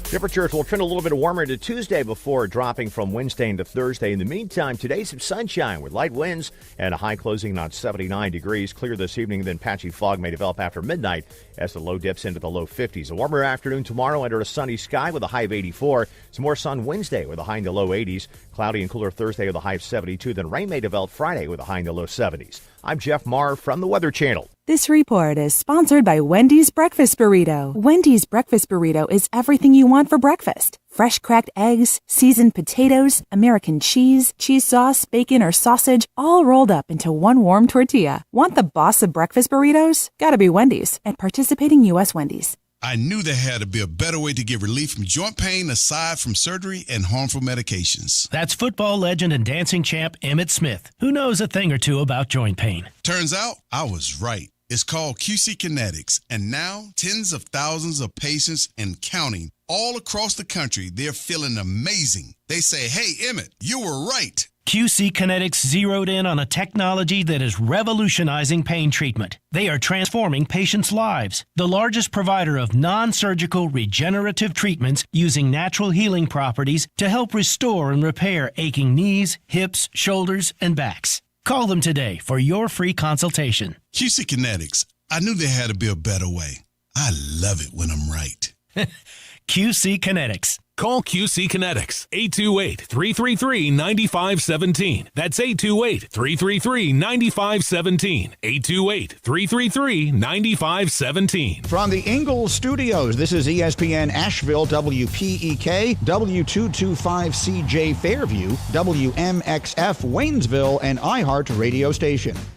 Temperatures will trend a little bit warmer to Tuesday before dropping from Wednesday into Thursday. In the meantime, today some sunshine with light winds and a high closing on 79 degrees. Clear this evening, then patchy fog may develop after midnight as the low dips into the low 50s. A warmer afternoon tomorrow under a sunny sky with a high of 84. Some more sun Wednesday with a high in the low 80s. Cloudy and cooler Thursday with a high of 72. Then rain may develop Friday with a high in the low 70s. I'm Jeff Marr from the Weather Channel. This report is sponsored by Wendy's Breakfast Burrito. Wendy's Breakfast Burrito is everything you want for breakfast. Fresh cracked eggs, seasoned potatoes, American cheese, cheese sauce, bacon, or sausage, all rolled up into one warm tortilla. Want the boss of breakfast burritos? Gotta be Wendy's at participating U.S. Wendy's. I knew there had to be a better way to get relief from joint pain aside from surgery and harmful medications. That's football legend and dancing champ Emmitt Smith, who knows a thing or two about joint pain. Turns out I was right. It's called QC Kinetics, and now tens of thousands of patients and counting all across the country, they're feeling amazing. They say, hey, Emmitt, you were right. QC Kinetics zeroed in on a technology that is revolutionizing pain treatment. They are transforming patients' lives. The largest provider of non-surgical regenerative treatments using natural healing properties to help restore and repair aching knees, hips, shoulders, and backs. Call them today for your free consultation. QC Kinetics. I knew there had to be a better way. I love it when I'm right. QC Kinetics. Call QC Kinetics, 828-333-9517. That's 828-333-9517. 828-333-9517. From the Ingalls Studios, this is ESPN Asheville, WPEK, W225CJ Fairview, WMXF Waynesville, and iHeart Radio Station.